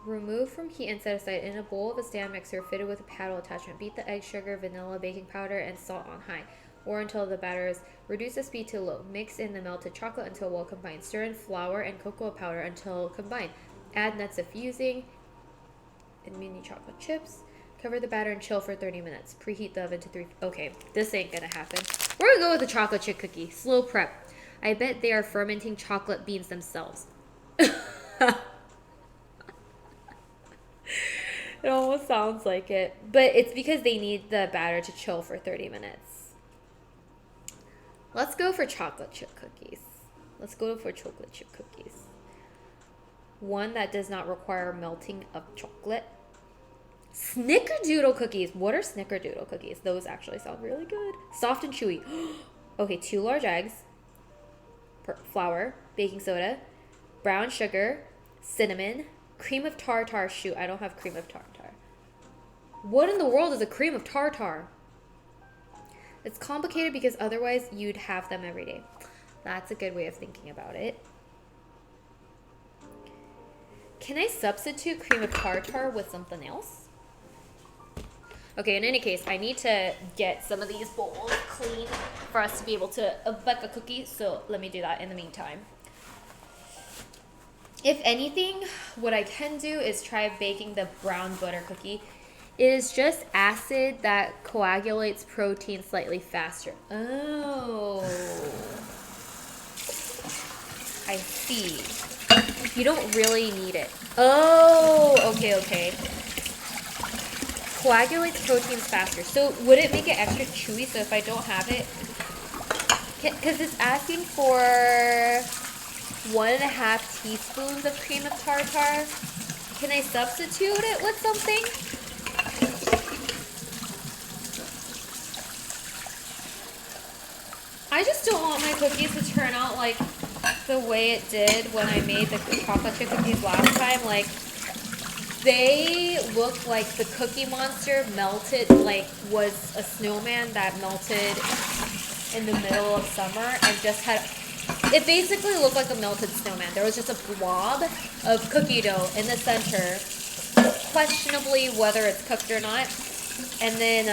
Remove from heat and set aside in a bowl of a stand mixer fitted with a paddle attachment. Beat the egg, sugar, vanilla, baking powder, and salt on high, or until the batter is. Reduce the speed to low. Mix in the melted chocolate until well combined. Stir in flour and cocoa powder until combined. Add nuts if using, and mini chocolate chips. Cover the batter and chill for 30 minutes. Preheat the oven to 3. Okay, this ain't gonna happen. We're gonna go with the chocolate chip cookie. Slow prep. I bet they are fermenting chocolate beans themselves. It almost sounds like it. But it's because they need the batter to chill for 30 minutes. Let's go for chocolate chip cookies. Let's go for chocolate chip cookies. One that does not require melting of chocolate. Snickerdoodle cookies. What are snickerdoodle cookies? Those actually sound really good. Soft and chewy. Okay, 2 large eggs. Flour. Baking soda. Brown sugar. Cinnamon. Cream of tartar. Shoot, I don't have cream of tartar. What in the world is a cream of tartar? It's complicated because otherwise you'd have them every day. That's a good way of thinking about it. Can I substitute cream of tartar with something else? Okay, in any case, I need to get some of these bowls clean for us to be able to bake a cookie. So let me do that in the meantime. If anything, what I can do is try baking the brown butter cookie. It is just acid that coagulates protein slightly faster. Oh. I see. You don't really need it. Oh, okay. Coagulates proteins faster. So would it make it extra chewy? So if I don't have it, because it's asking for 1.5 teaspoons of cream of tartar. Can I substitute it with something? I just don't want my cookies to turn out like the way it did when I made the chocolate chip cookies last time. Like, they look like the Cookie Monster melted, like was a snowman that melted in the middle of summer and just had, it basically looked like a melted snowman. There was just a blob of cookie dough in the center, questionably whether it's cooked or not. And then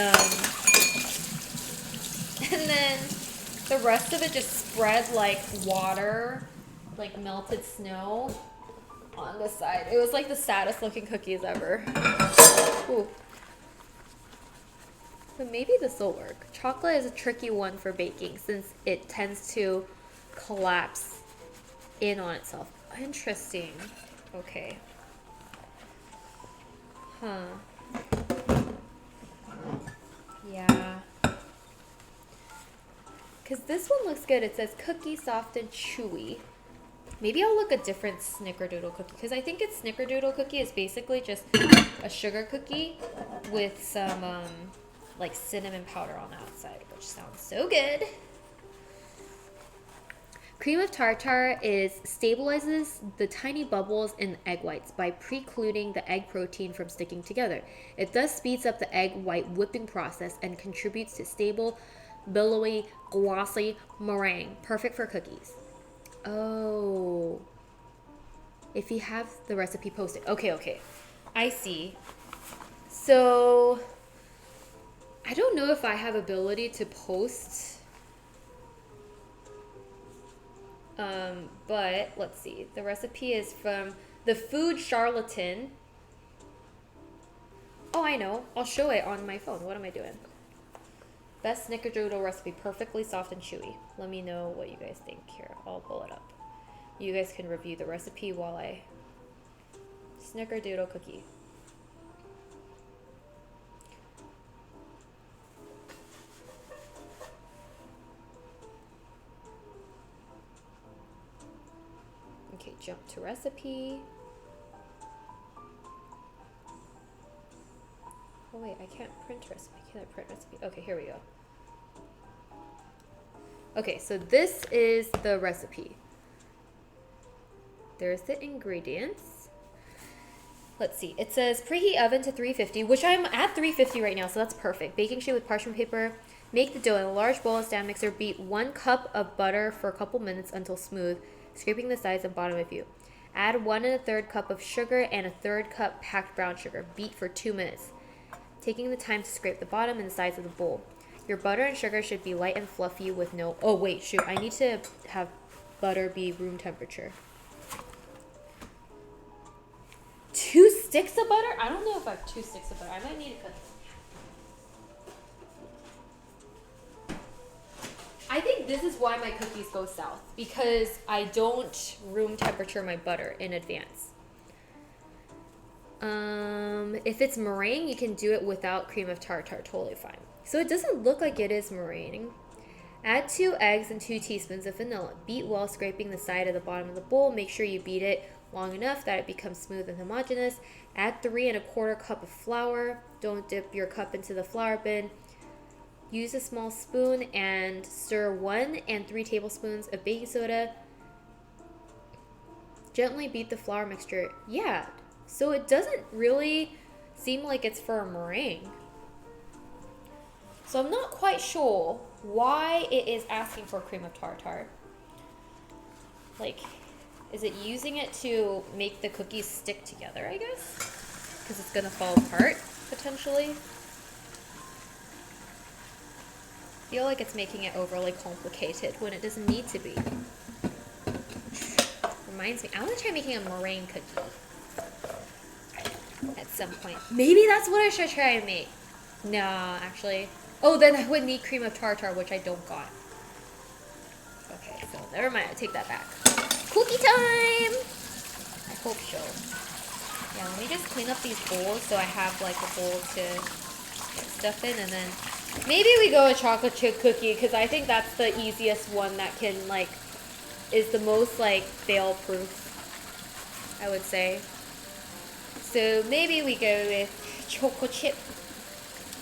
the rest of it just spread like water, like melted snow on the side. It was like the saddest looking cookies ever. Ooh. But maybe this will work. Chocolate is a tricky one for baking since it tends to collapse in on itself. Interesting. Okay. Huh. Yeah. Because this one looks good. It says cookie soft and chewy. Maybe I'll look a different snickerdoodle cookie. Because I think it's snickerdoodle cookie is basically just a sugar cookie with some like cinnamon powder on the outside, which sounds so good. Cream of tartar stabilizes the tiny bubbles in the egg whites by precluding the egg protein from sticking together. It thus speeds up the egg white whipping process and contributes to stable, billowy, glossy meringue, perfect for cookies. Oh. If you have the recipe posted. Okay. I see. So, I don't know if I have ability to post... but let's see. The recipe is from the Food Charlatan. Oh, I know. I'll show it on my phone. What am I doing? Best snickerdoodle recipe. Perfectly soft and chewy. Let me know what you guys think here. I'll pull it up. You guys can review the recipe while I... Snickerdoodle cookie. Okay, jump to recipe. Oh wait, I can't print recipe. Can I print recipe? Okay, here we go. Okay, so this is the recipe. There's the ingredients. Let's see. It says preheat oven to 350, which I'm at 350 right now, so that's perfect. Baking sheet with parchment paper. Make the dough in a large bowl of stand mixer. Beat 1 cup of butter for a couple minutes until smooth, scraping the sides and bottom of you. Add 1 1/3 cup of sugar and 1/3 cup packed brown sugar. Beat for 2 minutes, taking the time to scrape the bottom and the sides of the bowl. Your butter and sugar should be light and fluffy with no... Oh, wait, shoot. I need to have butter be room temperature. 2 sticks of butter? I don't know if I have 2 sticks of butter. I might need to cut this. I think this is why my cookies go south, because I don't room temperature my butter in advance. If it's meringue, you can do it without cream of tartar, totally fine. So it doesn't look like it is meringue. Add 2 eggs and 2 teaspoons of vanilla. Beat while scraping the side of the bottom of the bowl. Make sure you beat it long enough that it becomes smooth and homogeneous. Add 3 1/4 cup of flour. Don't dip your cup into the flour bin. Use a small spoon and stir 1 and 3 tablespoons of baking soda. Gently beat the flour mixture. Yeah, so it doesn't really seem like it's for a meringue. So I'm not quite sure why it is asking for cream of tartar. Like, is it using it to make the cookies stick together, I guess? Because it's going to fall apart, potentially. I feel like it's making it overly complicated when it doesn't need to be. Reminds me, I want to try making a meringue cookie at some point. Maybe that's what I should try to make. No, actually. Oh, then I would need cream of tartar, which I don't got. Okay, so never mind. I take that back. Cookie time! I hope so. Yeah, let me just clean up these bowls so I have like a bowl to get stuff in, and then maybe we go with chocolate chip cookie, because I think that's the easiest one that can like is the most like fail proof, I would say. So maybe we go with chocolate chip,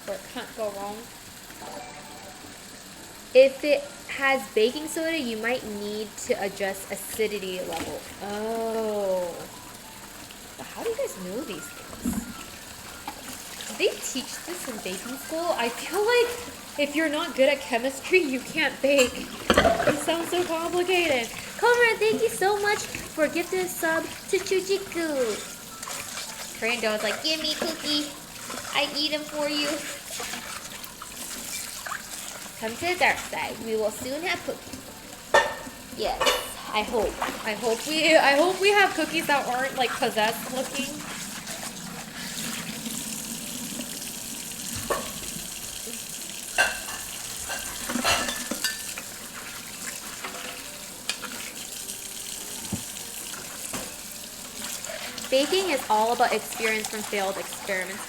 where it can't go wrong. If it has baking soda, you might need to adjust acidity level. Oh. But how do you guys know these things? Do they teach this in baking school? I feel like If you're not good at chemistry, you can't bake. It sounds so complicated. Conrad, thank you so much for gifting a sub to Chujiku. Korean doll's like, give me cookie. I eat them for you. Come to the dark side. We will soon have cookies. Yes, I hope. I hope we have cookies that aren't like possessed looking. Baking is all about experience from failed experiments.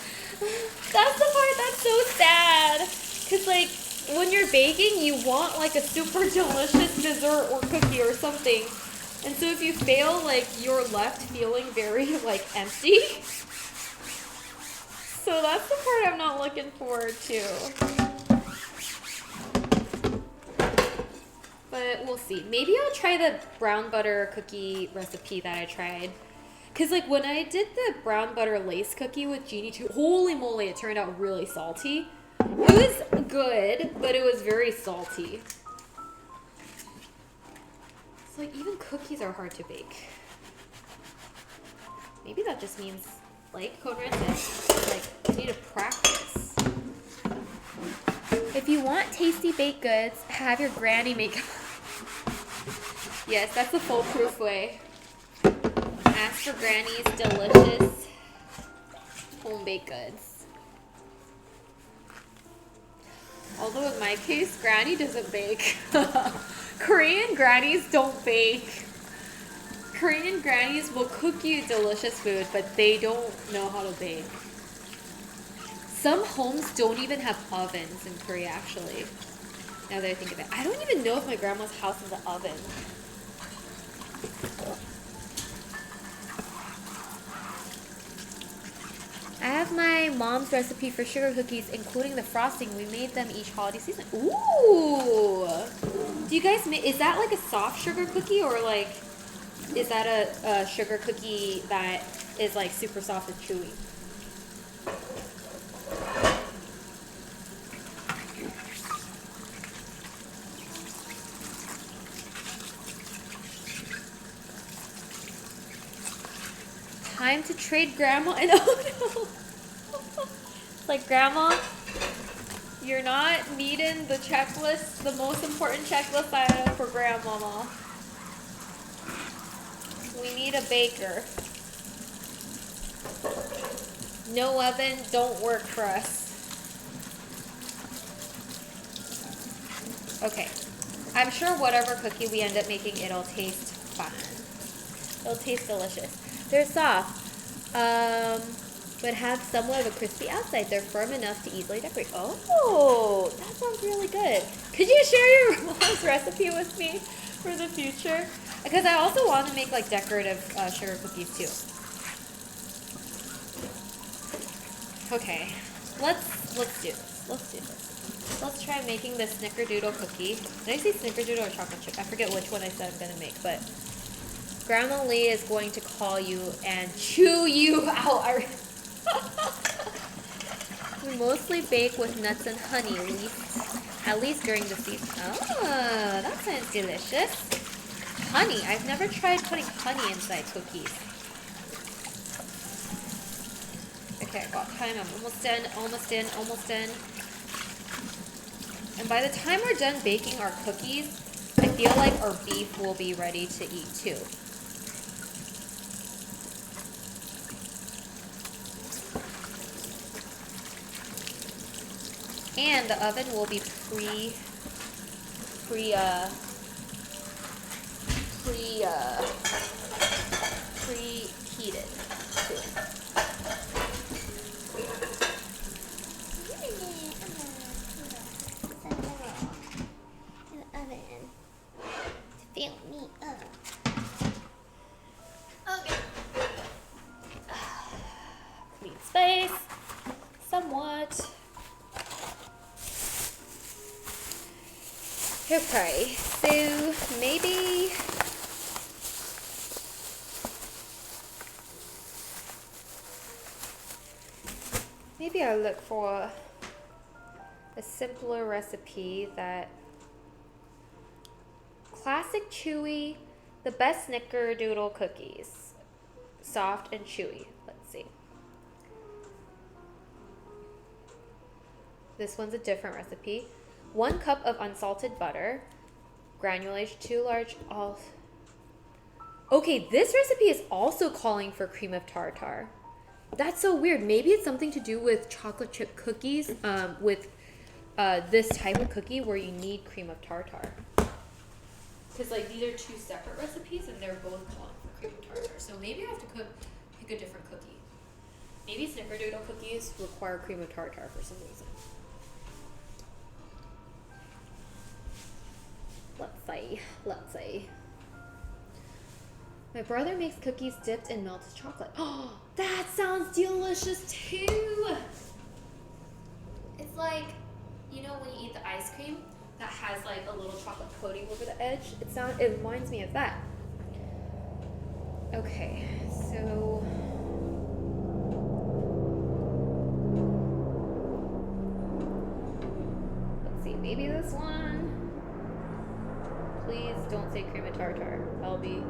That's the part that's so sad. Cause like when you're baking, you want like a super delicious dessert or cookie or something. And so if you fail, like you're left feeling very like empty. So that's the part I'm not looking forward to. But we'll see. Maybe I'll try the brown butter cookie recipe that I tried. Because, like, when I did the brown butter lace cookie with Genie too, holy moly, it turned out really salty. It was good, but it was very salty. So, like, even cookies are hard to bake. Maybe that just means, like Conrad said, like, you need to practice. If you want tasty baked goods, have your granny make them. Yes, that's the foolproof way. Ask for Granny's delicious home-baked goods. Although in my case, Granny doesn't bake. Korean grannies don't bake. Korean grannies will cook you delicious food, but they don't know how to bake. Some homes don't even have ovens in Korea, actually. Now that I think of it. I don't even know if my grandma's house has an oven. I have my mom's recipe for sugar cookies, including the frosting. We made them each holiday season. Ooh! Do you guys make, is that like a soft sugar cookie or like, is that a sugar cookie that is like super soft and chewy? Time to trade grandma and oh no. It's like, grandma, you're not meeting the checklist, the most important checklist item for grandmama. We need a baker. No oven, don't work for us. Okay. I'm sure whatever cookie we end up making, it'll taste fun. It'll taste delicious. They're soft, but have somewhat of a crispy outside. They're firm enough to easily decorate. Oh, that sounds really good. Could you share your mom's recipe with me for the future? Because I also want to make like decorative sugar cookies too. Okay, let's do this. Let's do this. Let's try making the snickerdoodle cookie. Did I say snickerdoodle or chocolate chip? I forget which one I said I'm gonna make, but Grandma Lee is going to call you and chew you out. We mostly bake with nuts and honey, at least during the season. Oh, that sounds delicious. Honey. I've never tried putting honey inside cookies. Okay, I got time. I'm almost done, almost in, almost in. And by the time we're done baking our cookies, I feel like our beef will be ready to eat too. And the oven will be preheated too. Fill me up. Okay. Clean space. Somewhat. Okay, so maybe I'll look for a simpler recipe that classic chewy, the best snickerdoodle cookies. Soft and chewy. Let's see. This one's a different recipe. 1 cup of unsalted butter. Granulation, 2 large Okay, this recipe is also calling for cream of tartar. That's so weird. Maybe it's something to do with chocolate chip cookies, with this type of cookie where you need cream of tartar. Because like these are 2 separate recipes and they're both calling for cream of tartar. So maybe I have to pick a different cookie. Maybe snickerdoodle cookies require cream of tartar for some reason. Let's see. My brother makes cookies dipped in melted chocolate. Oh, that sounds delicious too. It's like, you know, when you eat the ice cream that has like a little chocolate coating over the edge. It reminds me of that. Okay, so let's see, maybe this one. Please don't say cream of tartar. I'll be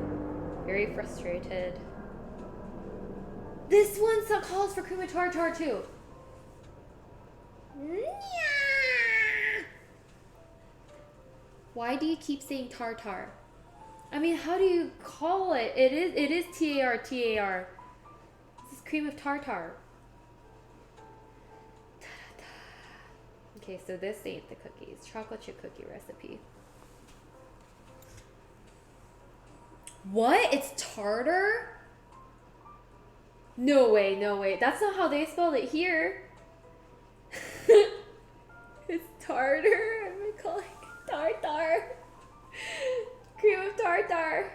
very frustrated. This one calls for cream of tartar too. Why do you keep saying tartar? I mean, how do you call it? It is tartar. This is cream of tartar. Okay, so this ain't the cookies. Chocolate chip cookie recipe. What? It's tartar? No way. That's not how they spelled it here. It's tartar. I'm calling it tartar. Cream of tartar.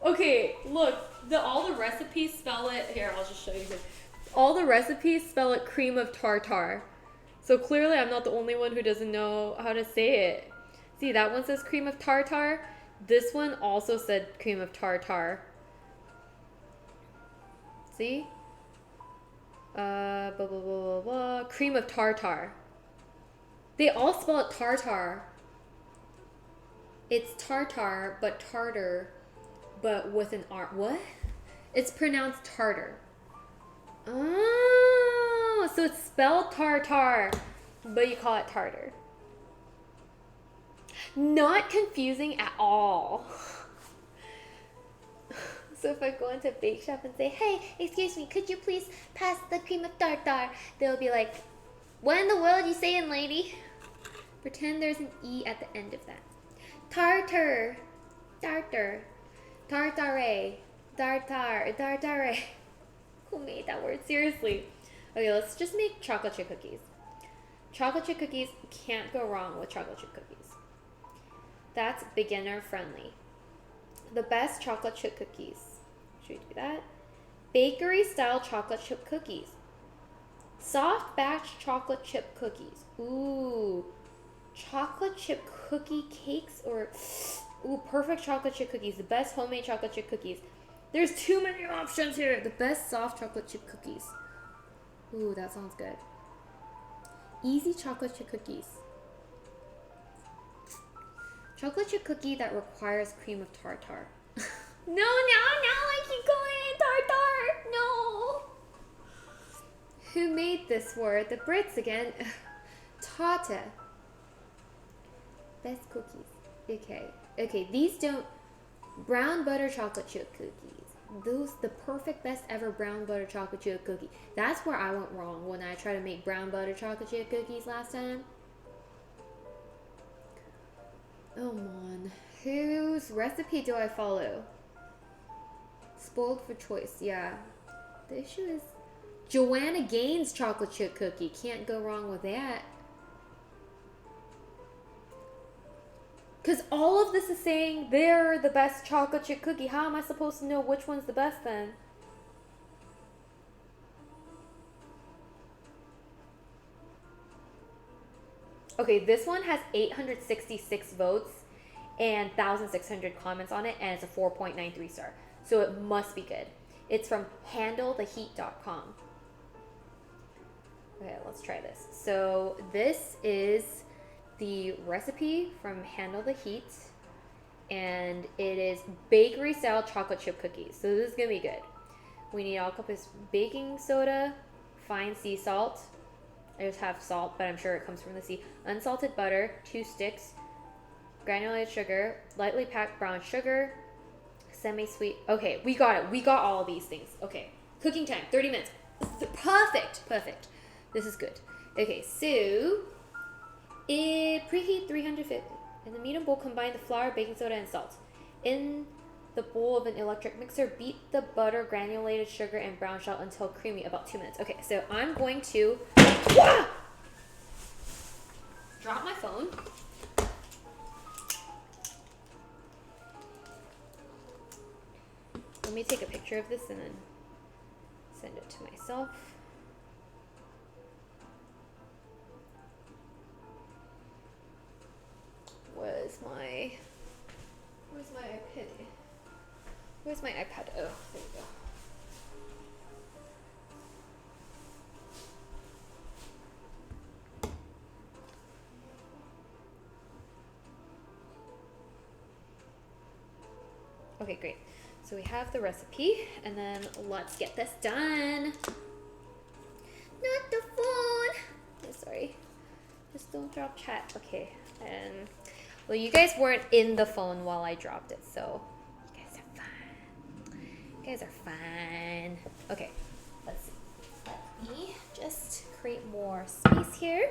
Okay, look. All the recipes spell it. Here, I'll just show you this. All the recipes spell it cream of tartar. So clearly I'm not the only one who doesn't know how to say it. See, that one says cream of tartar. This one also said cream of tartar. See? Blah, blah, blah, blah, blah. Cream of tartar. They all spell it tartar. It's tartar, but tartar, but with an R. What? It's pronounced tartar. Oh, so it's spelled tartar, but you call it tartar. Not confusing at all. So if I go into a bake shop and say, hey, excuse me, could you please pass the cream of tartar? They'll be like, what in the world are you saying, lady? Pretend there's an E at the end of that. Tartar. Tartar. Tartare. Tartar. Tartare. Who made that word? Seriously. Okay, let's just make chocolate chip cookies. Chocolate chip cookies, can't go wrong with chocolate chip cookies. That's beginner friendly. The best chocolate chip cookies. Should we do that? Bakery style chocolate chip cookies. Soft batch chocolate chip cookies. Ooh. Chocolate chip cookie cakes or... Ooh, perfect chocolate chip cookies. The best homemade chocolate chip cookies. There's too many options here. The best soft chocolate chip cookies. Ooh, that sounds good. Easy chocolate chip cookies. Chocolate chip cookie that requires cream of tartar. No, I keep calling it tartar. No. Who made this word? The Brits again. Tata. Best cookies. Okay, these don't... Brown butter chocolate chip cookies. The perfect best ever brown butter chocolate chip cookie. That's where I went wrong when I tried to make brown butter chocolate chip cookies last time. Oh man, whose recipe do I follow? Spoiled for choice, yeah. The issue is Joanna Gaines chocolate chip cookie. Can't go wrong with that. Because all of this is saying they're the best chocolate chip cookie. How am I supposed to know which one's the best then? Okay, this one has 866 votes and 1,600 comments on it, and it's a 4.93 star. So it must be good. It's from handletheheat.com. Okay, let's try this. So this is the recipe from Handle the Heat, and it is bakery style chocolate chip cookies. So this is gonna be good. We need all cup is baking soda, fine sea salt. I just have salt, but I'm sure it comes from the sea. Unsalted butter, 2 sticks, granulated sugar, lightly packed brown sugar, semi-sweet. Okay, we got it. We got all of these things. Okay, cooking time, 30 minutes. Perfect, perfect. This is good. Okay, so preheat 350. In the medium bowl, combine the flour, baking soda, and salt. In the bowl of an electric mixer, beat the butter, granulated sugar, and brown sugar until creamy, about 2 minutes. Okay, so I'm going to drop my phone. Let me take a picture of this and then send it to myself. Where's my iPad? Where's my iPad? Oh, there we go. Okay, great. So we have the recipe, and then let's get this done. Not the phone. Oh, sorry. Just don't drop chat. Okay. And well, you guys weren't in the phone while I dropped it, so you guys are fine. You guys are fine. Okay. Let's see. Let me just create more space here.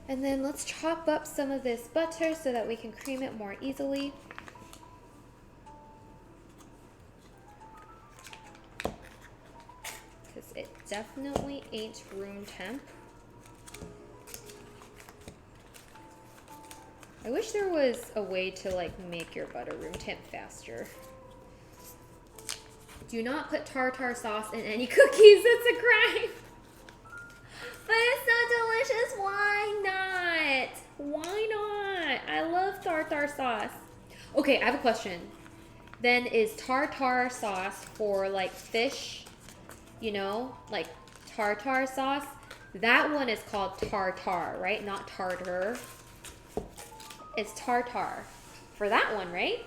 And then let's chop up some of this butter so that we can cream it more easily. Because it definitely ain't room temp. I wish there was a way to like make your butter room temp faster. Do not put tartar sauce in any cookies. It's a crime. But it's so delicious. Why not? Why not? I love tartar sauce. Okay, I have a question. Then is tartar sauce for like fish, you know, like tartar sauce? That one is called tartar, right? Not tartar. It's tartar for that one, right?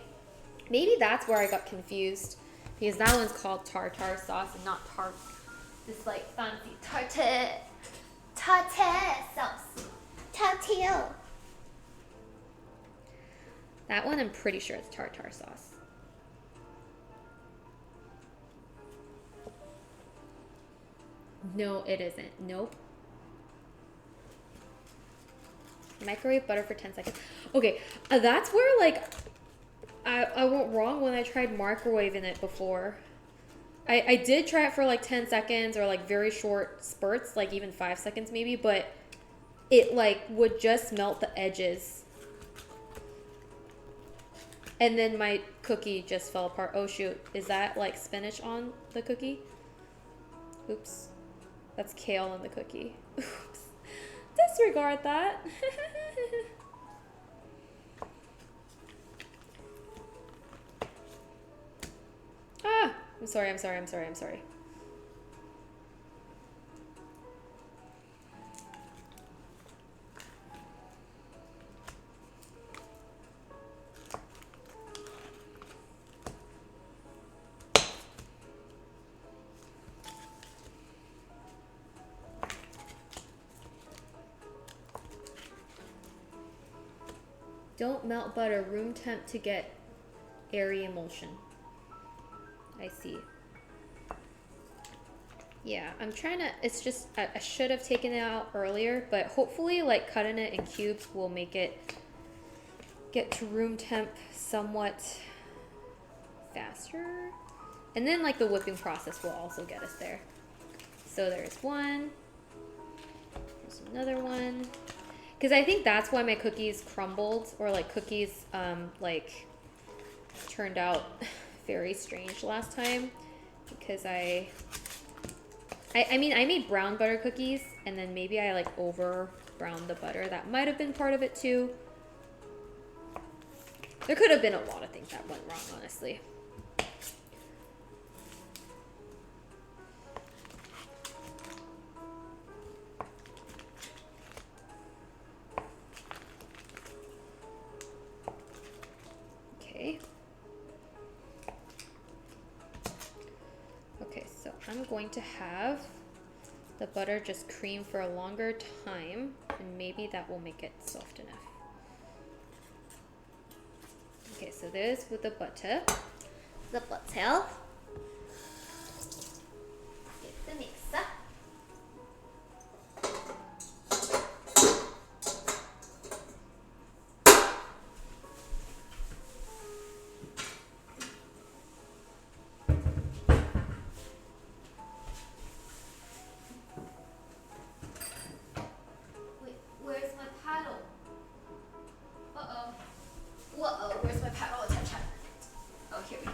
Maybe that's where I got confused, because that one's called tartar sauce and not this like fancy tartar sauce. Tartar. That one I'm pretty sure it's tartar sauce. No, it isn't. Nope. Microwave butter for 10 seconds. Okay, that's where like I went wrong when I tried microwaving it before. I did try it for like 10 seconds or like very short spurts, like even 5 seconds maybe, but it like would just melt the edges. And then my cookie just fell apart. Oh shoot, is that like spinach on the cookie? Oops. That's kale on the cookie. Oops. Disregard that. Ah, I'm sorry. Don't melt butter, room temp to get airy emulsion. I see. Yeah, I'm trying to, it's just, I should have taken it out earlier, but hopefully like cutting it in cubes will make it get to room temp somewhat faster. And then like the whipping process will also get us there. So there's one, there's another one. Because I think that's why my cookies crumbled, or like cookies like turned out very strange last time, because I mean I made brown butter cookies and then maybe I like over browned the butter. That might have been part of it too. There could have been a lot of things that went wrong, honestly. I'm going to have the butter just cream for a longer time, and maybe that will make it soft enough. Okay, so there's with the butter. The butter. Get the mixer. Wait, where's my paddle? Uh-oh. Whoa, where's my paddle? Oh, here we go.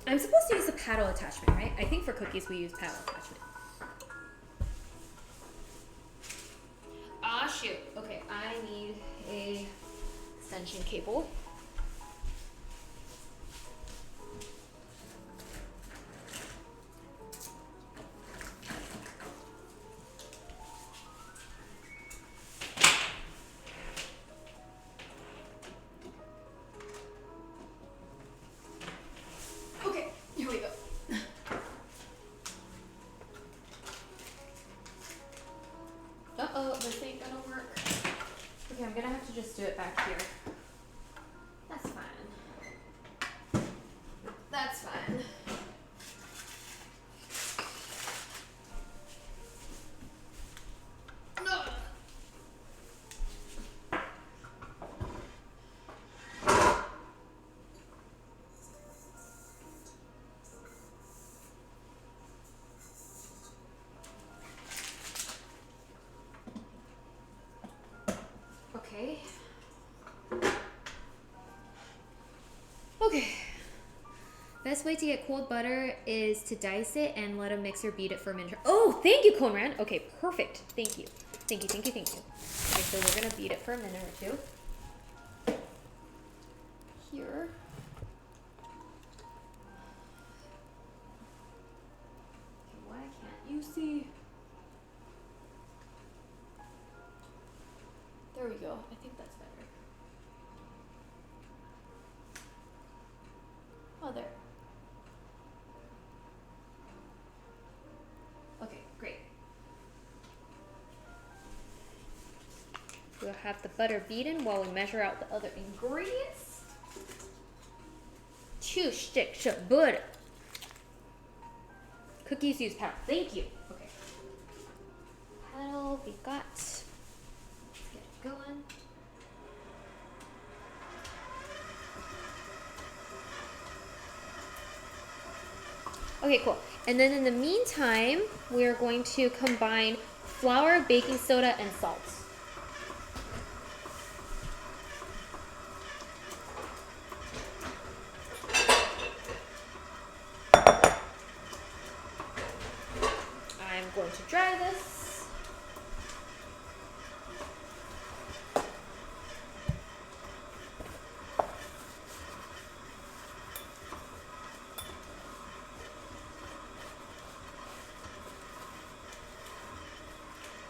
I'm supposed to use the paddle attachment, right? I think for cookies we use paddle attachment. Ah, shoot. Okay, I need a extension cable. Okay, here we go. Uh-oh, this ain't gonna work. Okay, I'm gonna have to just do it back here. That's fine. That's fine. No. Okay. Okay. Best way to get cold butter is to dice it and let a mixer beat it for a minute. Oh, thank you, Conrad. Okay, perfect. Thank you. Thank you. Okay, so we're gonna beat it for a minute or two. Here. Okay, why can't you see? There we go. I think that's better. Oh, there. Okay, great. We'll have the butter beaten while we measure out the other ingredients. 2 sticks of butter. Cookies use paddle. Thank you. Okay. Paddle we got. Let's get it going. Okay, cool. And then in the meantime, we are going to combine flour, baking soda, and salt. I'm going to dry this.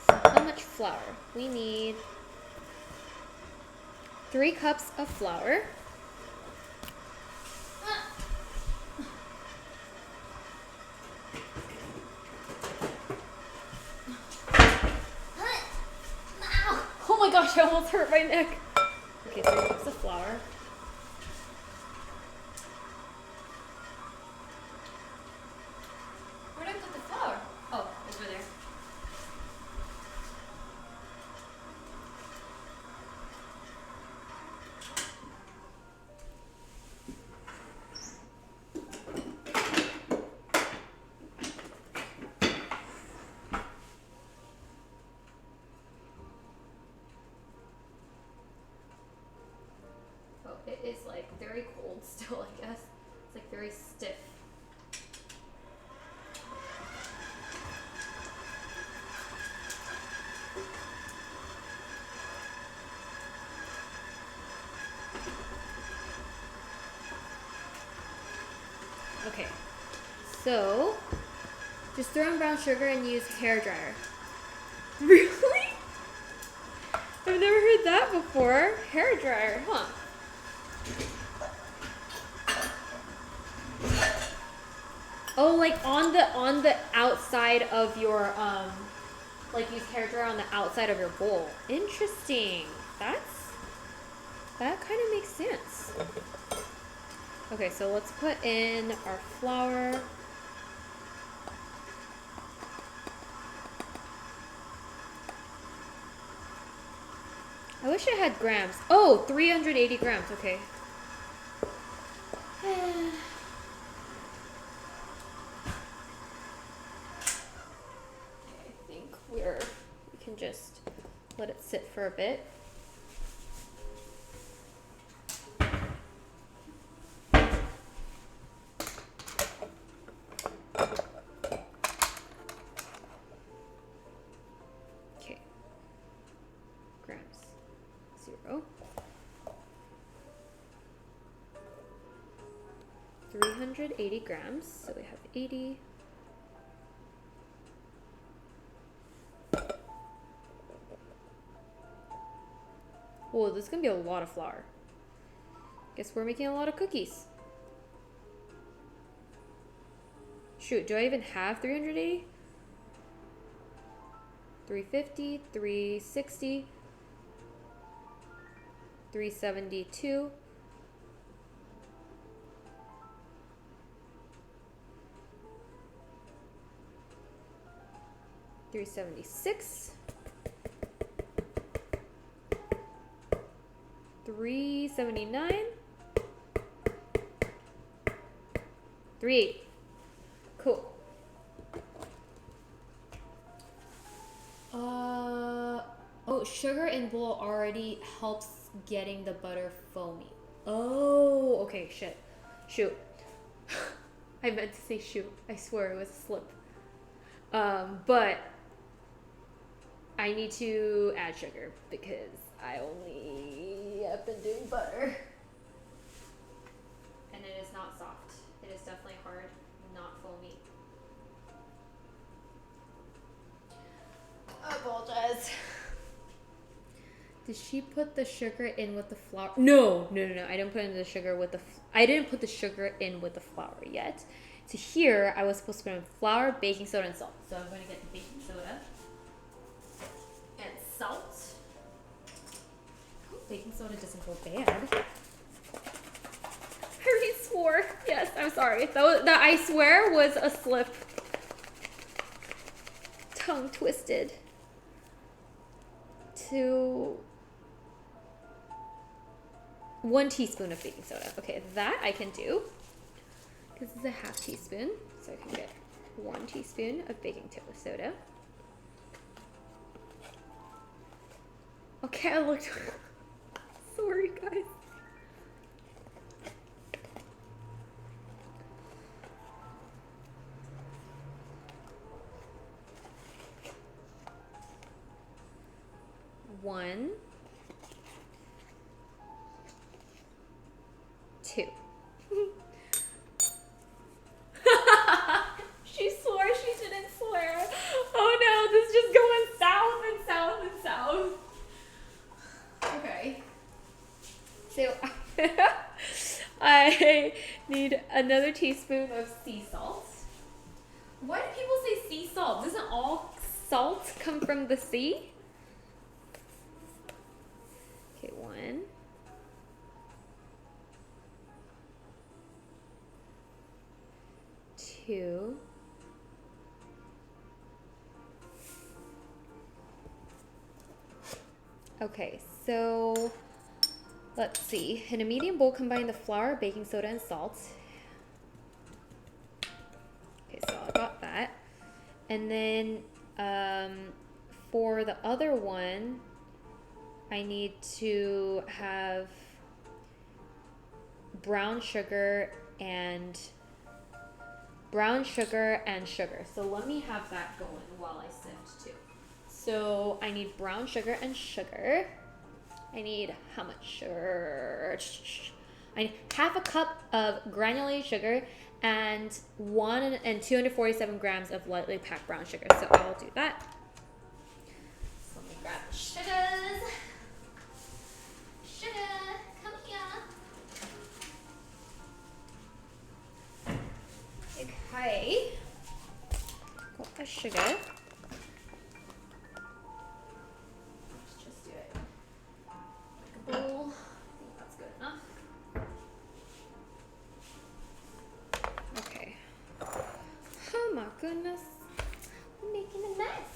So how much flour? We need 3 cups of flour. Oh my gosh, I almost hurt my neck. Okay, 3 cups of flour. Where did I put the flour? Oh, over there. Oh, it is like very cold still, I guess. It's like very stiff. Okay, so Just throw in brown sugar and use hair dryer. Really? I've never heard that before. Hair dryer, huh? Oh, like on the outside of your like use hair dryer on the outside of your bowl. Interesting. That kind of makes sense. Okay, so let's put in our flour. I wish I had grams. Oh, 380 grams. Okay. I think we can just let it sit for a bit. Okay. Grams. 0. 380 grams. So we have 80. Whoa, this is gonna be a lot of flour. Guess we're making a lot of cookies. Shoot, do I even have 380? 350, 360, 372. 376. 379. 38. Cool. Oh, sugar in bowl already helps getting the butter foamy. Oh, okay, shit. Shoot. I meant to say shoot. I swear it was a slip. But I need to add sugar because I only have been doing butter. And it is not soft. It is definitely hard, not foamy. I apologize. Did she put the sugar in with the flour? No. I didn't put in the sugar with I didn't put the sugar in with the flour yet. To here, I was supposed to put in flour, baking soda, and salt. So I'm going to get the baking soda and salt. Hope baking soda doesn't go bad. I already swore. Yes, I'm sorry. That I swear was a slip. Tongue twisted. To 1 teaspoon of baking soda. Okay, that I can do. Because it's a half teaspoon. So I can get 1 teaspoon of baking soda. Okay, I looked. Sorry, guys. One, 2. She swore she didn't swear. Oh no, this is just going south and south and south. Okay. So I need another teaspoon of sea salt. Why do people say sea salt? Doesn't all salt come from the sea? Okay, 1. 2. Okay, so let's see. In a medium bowl, combine the flour, baking soda, and salt. Okay, so I got that. And then for the other one, I need to have brown sugar and sugar. So let me have that going while I sift too. So I need brown sugar and sugar. I need how much sugar? I need half a cup of granulated sugar and 247 grams of lightly packed brown sugar. So I'll do that. So let me grab the sugars. Sugar, come here. Okay. Got the sugar. Let's just do it like a bowl. I think that's good enough. Okay. Oh my goodness. I'm making a mess.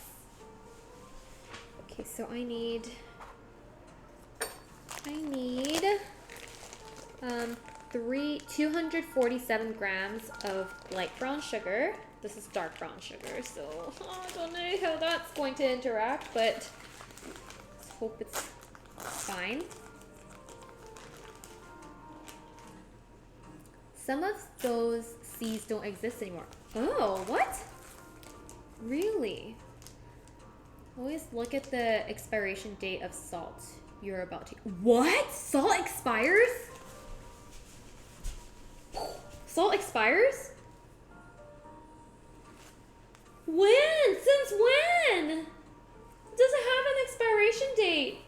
Okay, so I need 247 grams of light brown sugar. This is dark brown sugar, so I don't know how that's going to interact, but let's hope it's fine. Some of those C's don't exist anymore. Oh, what? Really? Always look at the expiration date of salt you're about to. What? Salt expires? Salt expires? When? Since when? It doesn't have an expiration date.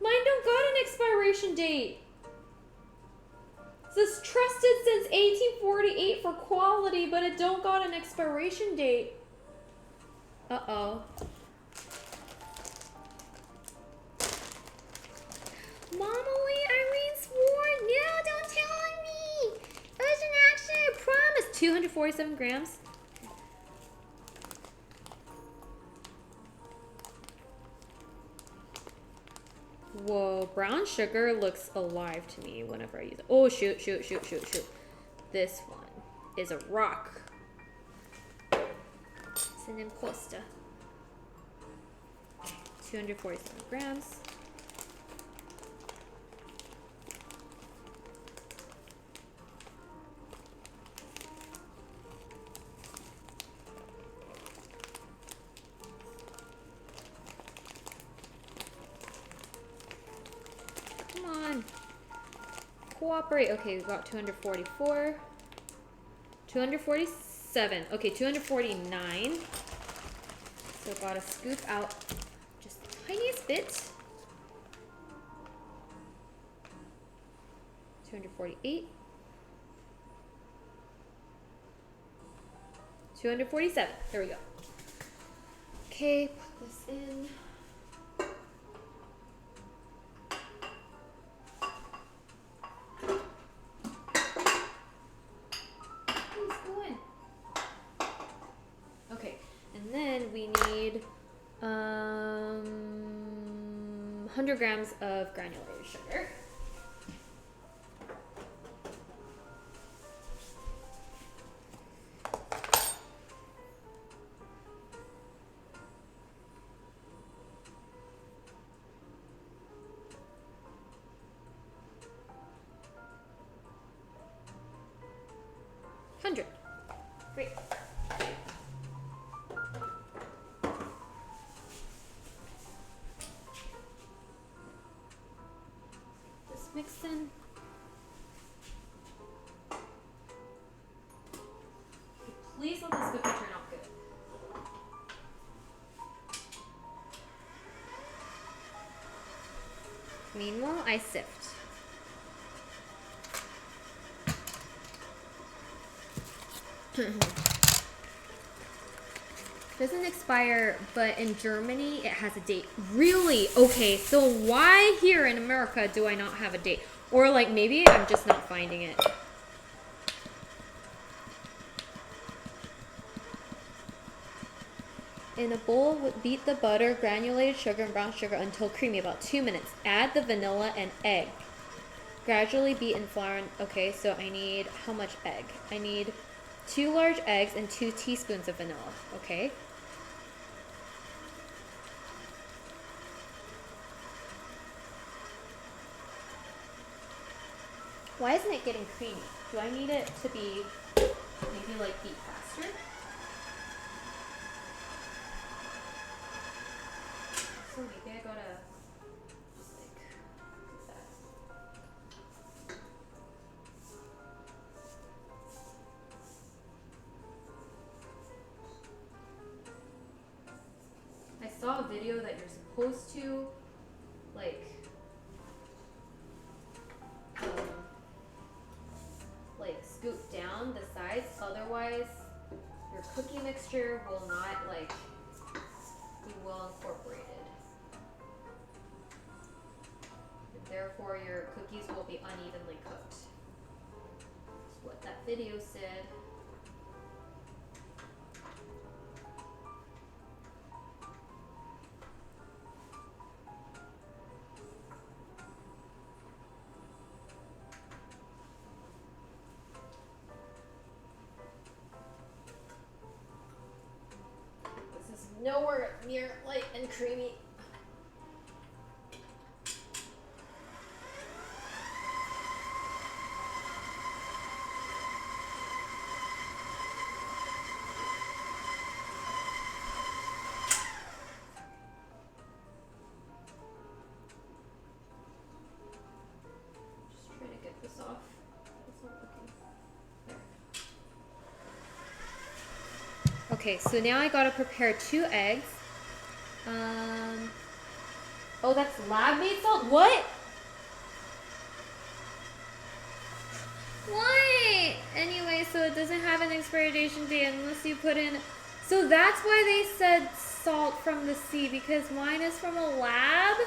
Mine don't got an expiration date. It says trusted since 1848 for quality, but it don't got an expiration date. Uh-oh. Mama Lee, Irene swore. No, don't tell on me. It was an accident, I promise. 247 grams. Whoa, brown sugar looks alive to me whenever I use it. Oh, shoot. This one is a rock. It's an imposter. 247 grams. Come on. Cooperate. Okay, we got 244. 247. Okay, 249. So gotta scoop out just the tiniest bit. 248. 247. There we go. Okay, put this in. Okay, and then we need 100 grams of granulated sugar. Great. Just mix in. Please let this cookie turn out good. Meanwhile, I sift. Doesn't expire, but in Germany it has a date. Really? Okay, so why here in America do I not have a date? Or like maybe I'm just not finding it. In a bowl, beat the butter, granulated sugar, and brown sugar until creamy, about 2 minutes. Add the vanilla and egg. Gradually beat in flour. Okay, so I need how much egg? I need 2 large eggs and 2 teaspoons of vanilla. Okay. Why isn't it getting creamy? Do I need it to be maybe like beat faster? So maybe I gotta just like do that. a video that you're supposed to like scoop down the sides, otherwise your cookie mixture will not like be well incorporated. And therefore your cookies will be unevenly cooked. That's what that video said. Nowhere near light and creamy. Just trying to get this off. It's not looking. There. Okay, so now I gotta prepare 2 eggs. Oh, that's lab-made salt? What? What? Anyway, so it doesn't have an expiration date unless you put in... So that's why they said salt from the sea, because mine is from a lab?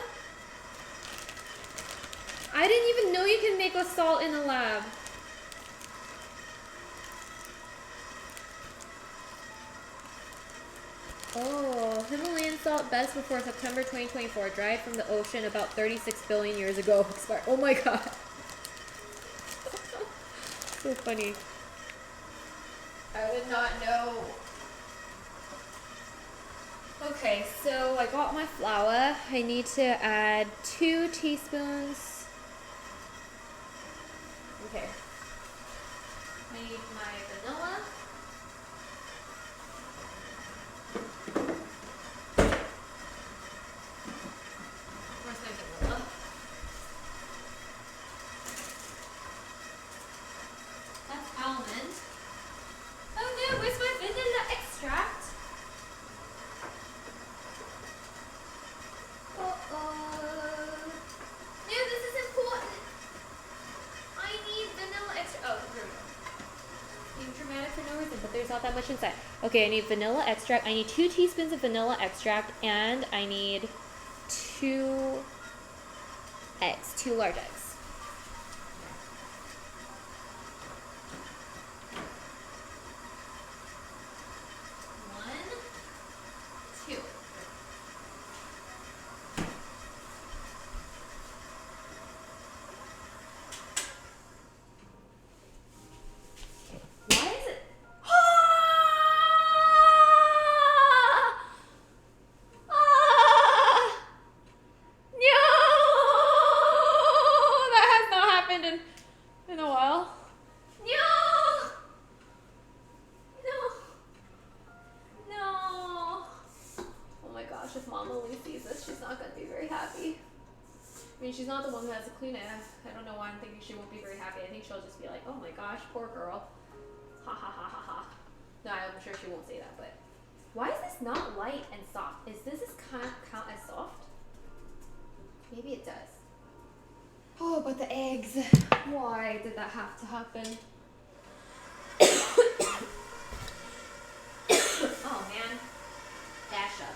I didn't even know you can make a salt in a lab. Oh, Himalayan salt best before September 2024. Dried from the ocean about 36 billion years ago. Expired. Oh my god. So funny. I did not know. Okay, so I got my flour. I need to add 2 teaspoons. Okay. I need my vanilla. Not that much inside. Okay, I need vanilla extract. I need 2 teaspoons of vanilla extract, and I need 2 eggs, 2 large eggs. 1, 2. She's not the one who has to clean it. I don't know why I'm thinking she won't be very happy. I think she'll just be like, oh my gosh, poor girl. Ha ha ha ha ha. No, I'm sure she won't say that, but why is this not light and soft? Is this count as soft? Maybe it does. Oh, but the eggs. Why did that have to happen? Oh man. Dash up.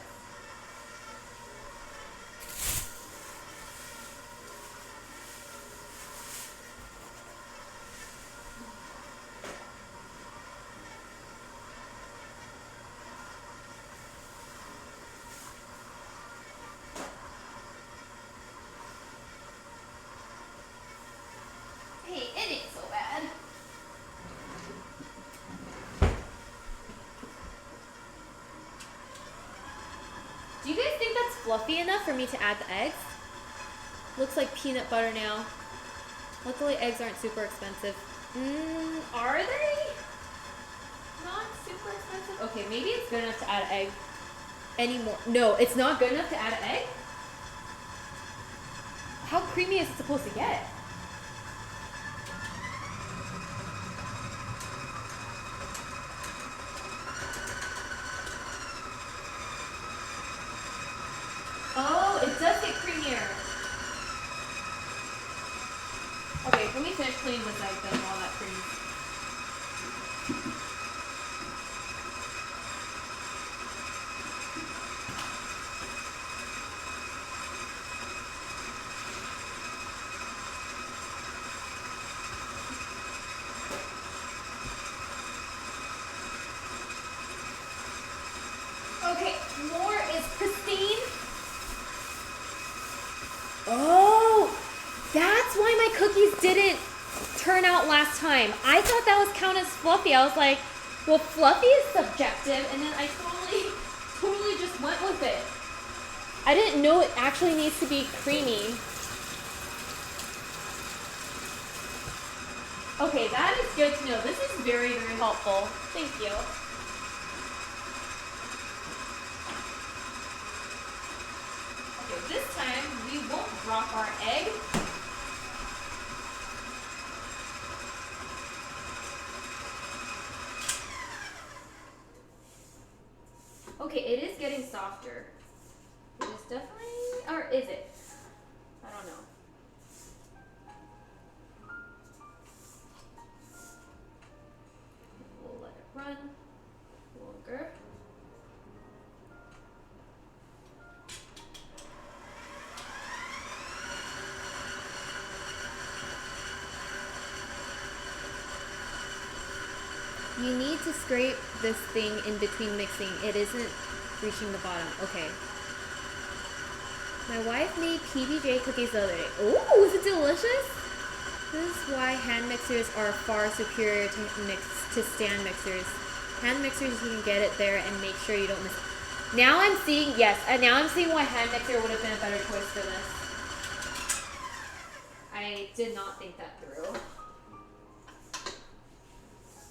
Do you guys think that's fluffy enough for me to add the eggs? Looks like peanut butter now. Luckily, eggs aren't super expensive. Are they? Not super expensive? Okay, maybe it's good enough to add an egg anymore. No, it's not good enough to add an egg? How creamy is it supposed to get? playing with like them while that freezes. Okay, more is pristine. Oh, that's why my cookies didn't turn out last time. I thought that was count as fluffy. I was like, well, fluffy is subjective, and then I totally just went with it. I didn't know it actually needs to be creamy. Okay, that is good to know. This is very, very helpful. Thank you. Okay, this time we won't drop our egg. Okay, it is getting softer. It is definitely, or is it? I don't know. We'll let it run longer. You need to scrape this thing in between mixing. It isn't reaching the bottom. Okay. My wife made PBJ cookies the other day. Ooh, is it delicious? This is why hand mixers are far superior to stand mixers. Hand mixers, you can get it there and make sure you don't miss. Now I'm seeing, yes, and now I'm seeing why hand mixer would have been a better choice for this. I did not think that through.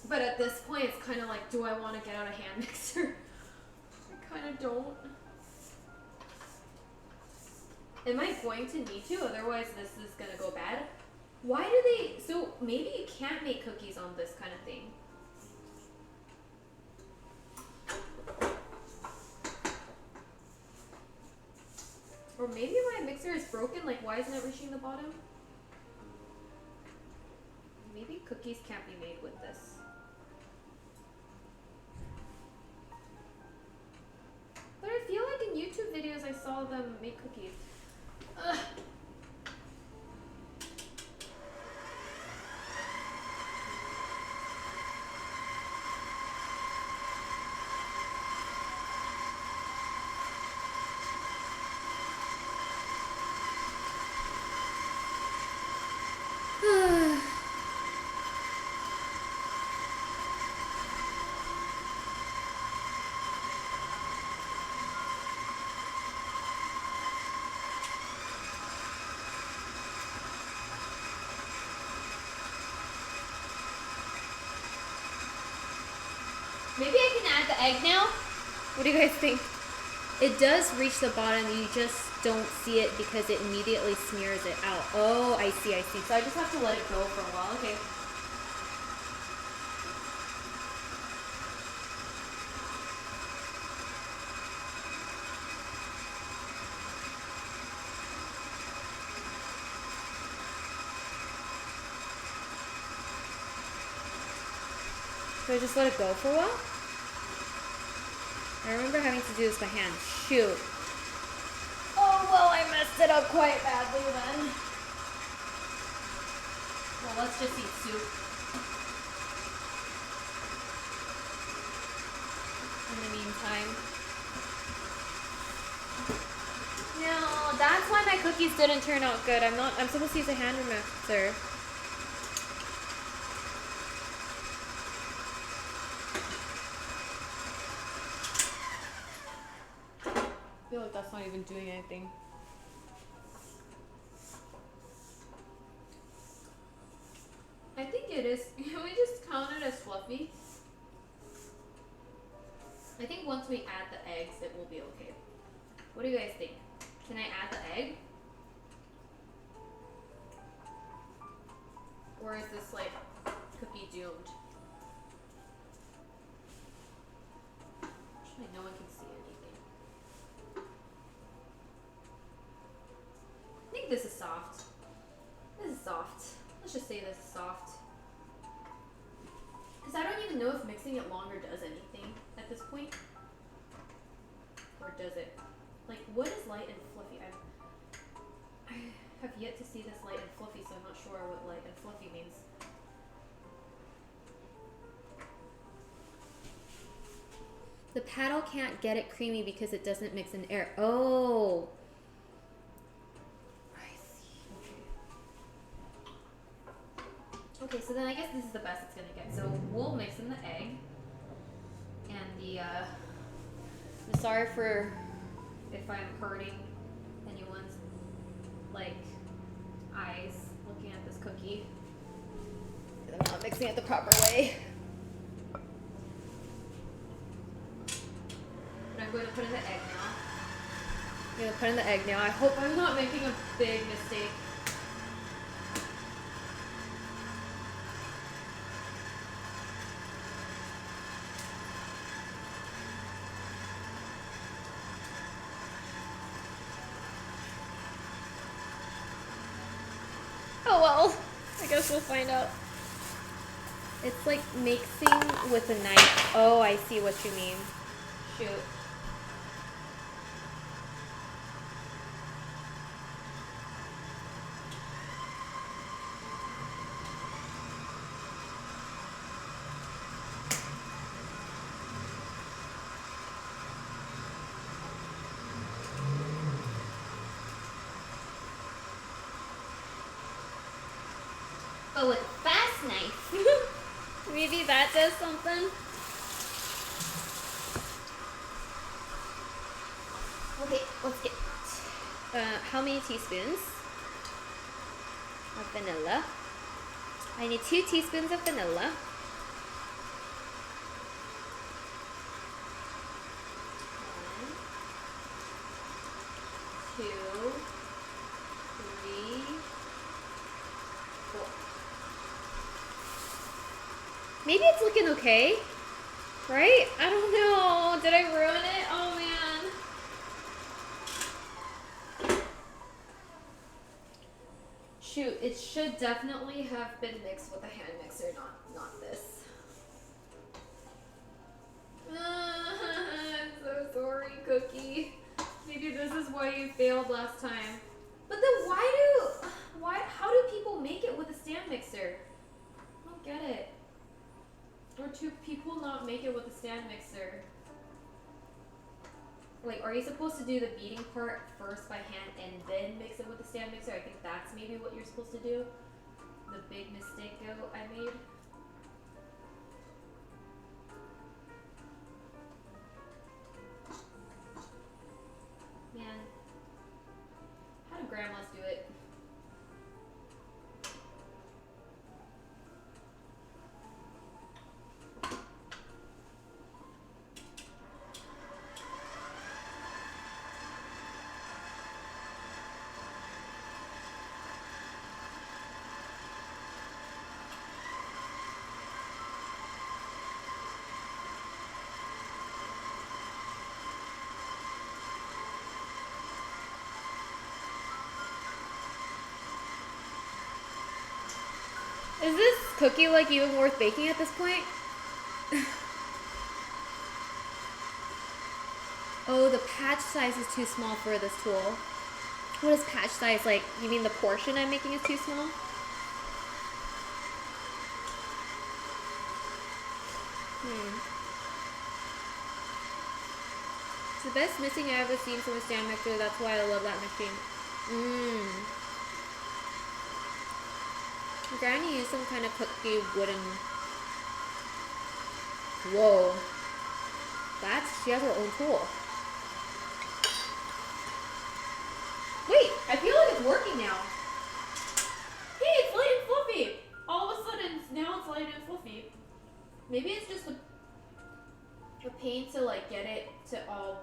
But at this point, it's kind of like, do I want to get out a hand mixer? I kind of don't. Am I going to need to? Otherwise, this is going to go bad. Why do they... So, maybe you can't make cookies on this kind of thing. Or maybe my mixer is broken. Like, why isn't it reaching the bottom? Maybe cookies can't be made with this. But I feel like in YouTube videos I saw them make cookies. Ugh. Maybe I can add the egg now? What do you guys think? It does reach the bottom, you just don't see it because it immediately smears it out. Oh, I see. So I just have to let it go for a while, okay. So I just let it go for a while? I remember having to do this by hand. Shoot. Oh, well, I messed it up quite badly then. Well, let's just eat soup. In the meantime. No, that's why my cookies didn't turn out good. I'm supposed to use a hand mixer. I feel like that's not even doing anything. I think it is. Can we just count it as fluffy? I think once we add the eggs, it will be okay. What do you guys think? Can I add the egg? Or is this like cookie doomed? Actually, no one can see anything. I think this is soft. This is soft. Let's just say this is soft. Because I don't even know if mixing it longer does anything at this point. Or does it? Like, what is light and fluffy? I have yet to see this light and fluffy, so I'm not sure what light and fluffy means. The paddle can't get it creamy because it doesn't mix in air. Oh. I see. Okay, so then I guess this is the best it's gonna get. So we'll mix in the egg. And the, I'm sorry for if I'm hurting anyone's, like, eyes looking at this cookie. I'm not mixing it the proper way. I'm going to put in the egg now. I'm going to put in the egg now. I hope I'm not making a big mistake. Oh well, I guess we'll find out. It's like mixing with a knife. Oh, I see what you mean. Shoot. But with a fast knife. Maybe that does something. Okay, let's get how many teaspoons of vanilla? I need 2 teaspoons of vanilla. 1, 2, 3, 4. Maybe it's looking okay, right? I don't know. Did I ruin it? Oh man. Shoot, it should definitely have been mixed with a hand mixer, not this. I'm so sorry, Cookie. Maybe this is why you failed last time. But then how do people make it with a stand mixer? I don't get it. Or do people not make it with a stand mixer? Like, are you supposed to do the beating part first by hand and then mix it with the stand mixer? I think that's maybe what you're supposed to do. The big mistake I made. Man, how do grandmas do it? Is this cookie like even worth baking at this point? Oh, the patch size is too small for this tool. What is patch size like? You mean the portion I'm making is too small? It's the best mixing I've ever seen from a stand mixer. That's why I love that machine. Granny used some kind of cookie wooden. Whoa. She has her own tool. Wait, I feel like it's working now. Hey, it's light and fluffy. All of a sudden, now it's light and fluffy. Maybe it's just a pain to like get it to all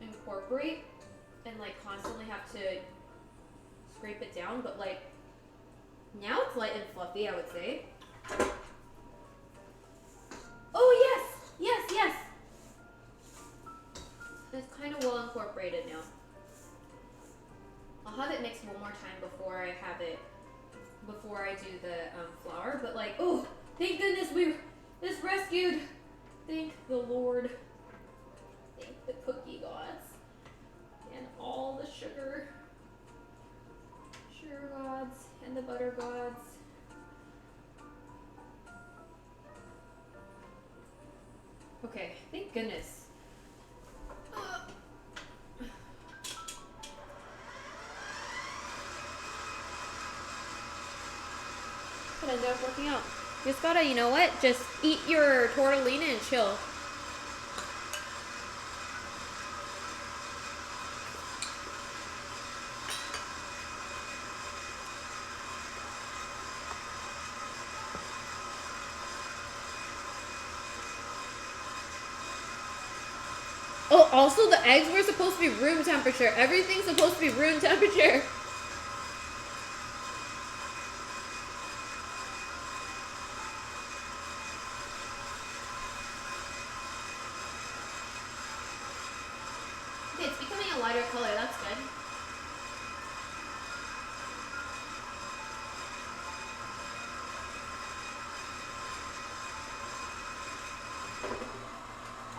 incorporate and like constantly have to scrape it down, but like now it's light and fluffy, I would say. Oh yes! Yes, yes! It's kind of well incorporated now. I'll have it mixed one more time before I have it I do the flour. But like, oh, thank goodness this rescued. Thank the Lord. Thank the cookie gods and all the sugar gods and the butter gods. Okay, thank goodness. It ended up working out. You just gotta, you know what? Just eat your tortellini and chill. Oh, also the eggs were supposed to be room temperature. Everything's supposed to be room temperature. Okay, it's becoming a lighter color. That's good.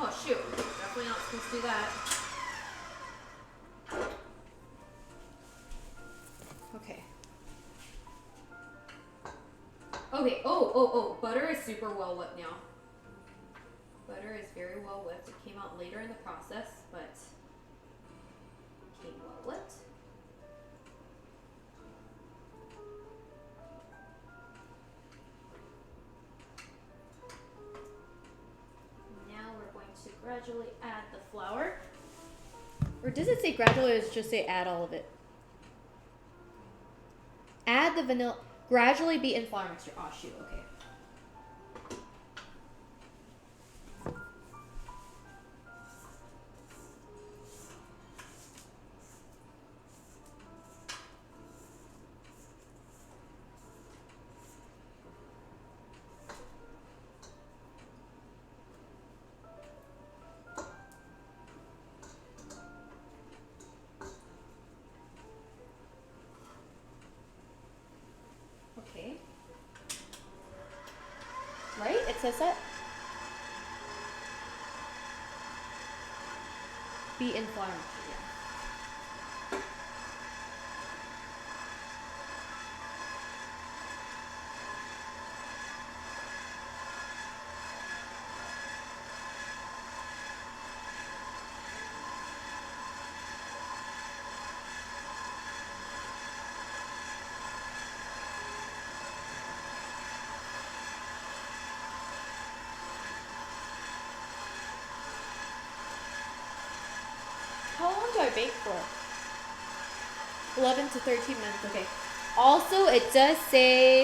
Oh, shoot. Definitely not supposed to do that. Okay. Okay, oh. Butter is super well whipped now. Butter is very well whipped. It came out later in the process, but came well whipped. Now we're going to gradually add the flour. Or does it say gradually or does it just say add all of it? Add the vanilla. Gradually beat in flour mixture. Oh, shoot. Okay. Okay. Right? It says that? Beat in flour mixture, yeah. How long do I bake for? 11 to 13 minutes, okay. Also, it does say,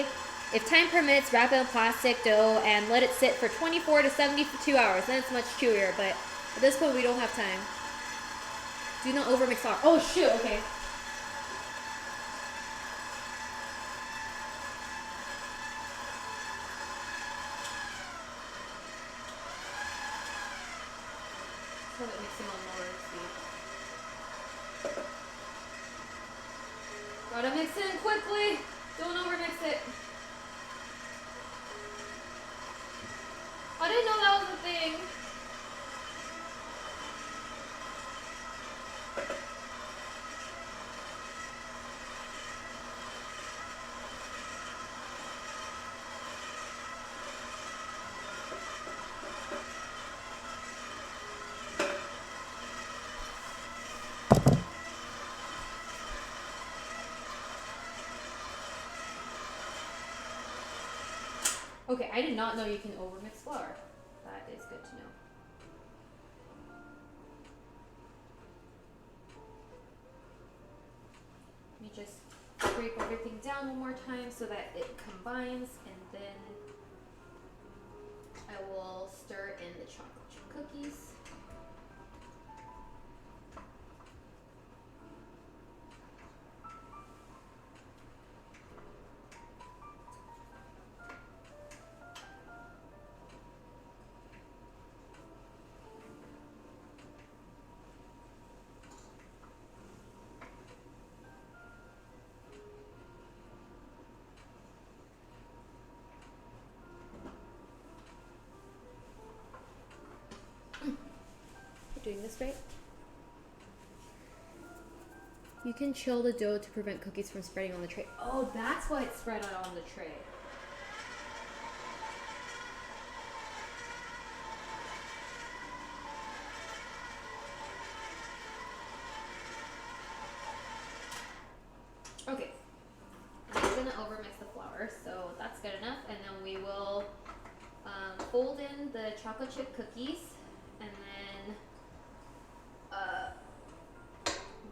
if time permits, wrap it in plastic dough and let it sit for 24 to 72 hours. Then it's much chewier, but at this point we don't have time. Do not overmix flour. Oh shoot, okay. So it makes it on lower speed. Gotta mix it in quickly. Don't overmix it. I didn't know that was a thing. Okay, I did not know you can overmix flour. That is good to know. Let me just scrape everything down one more time so that it combines, and then I will stir in the chocolate chip cookies. doing this right? You can chill the dough to prevent cookies from spreading on the tray. Oh, that's why it's spread out on the tray. Okay, I'm gonna overmix the flour, so that's good enough, and then we will fold in the chocolate chip cookies, and then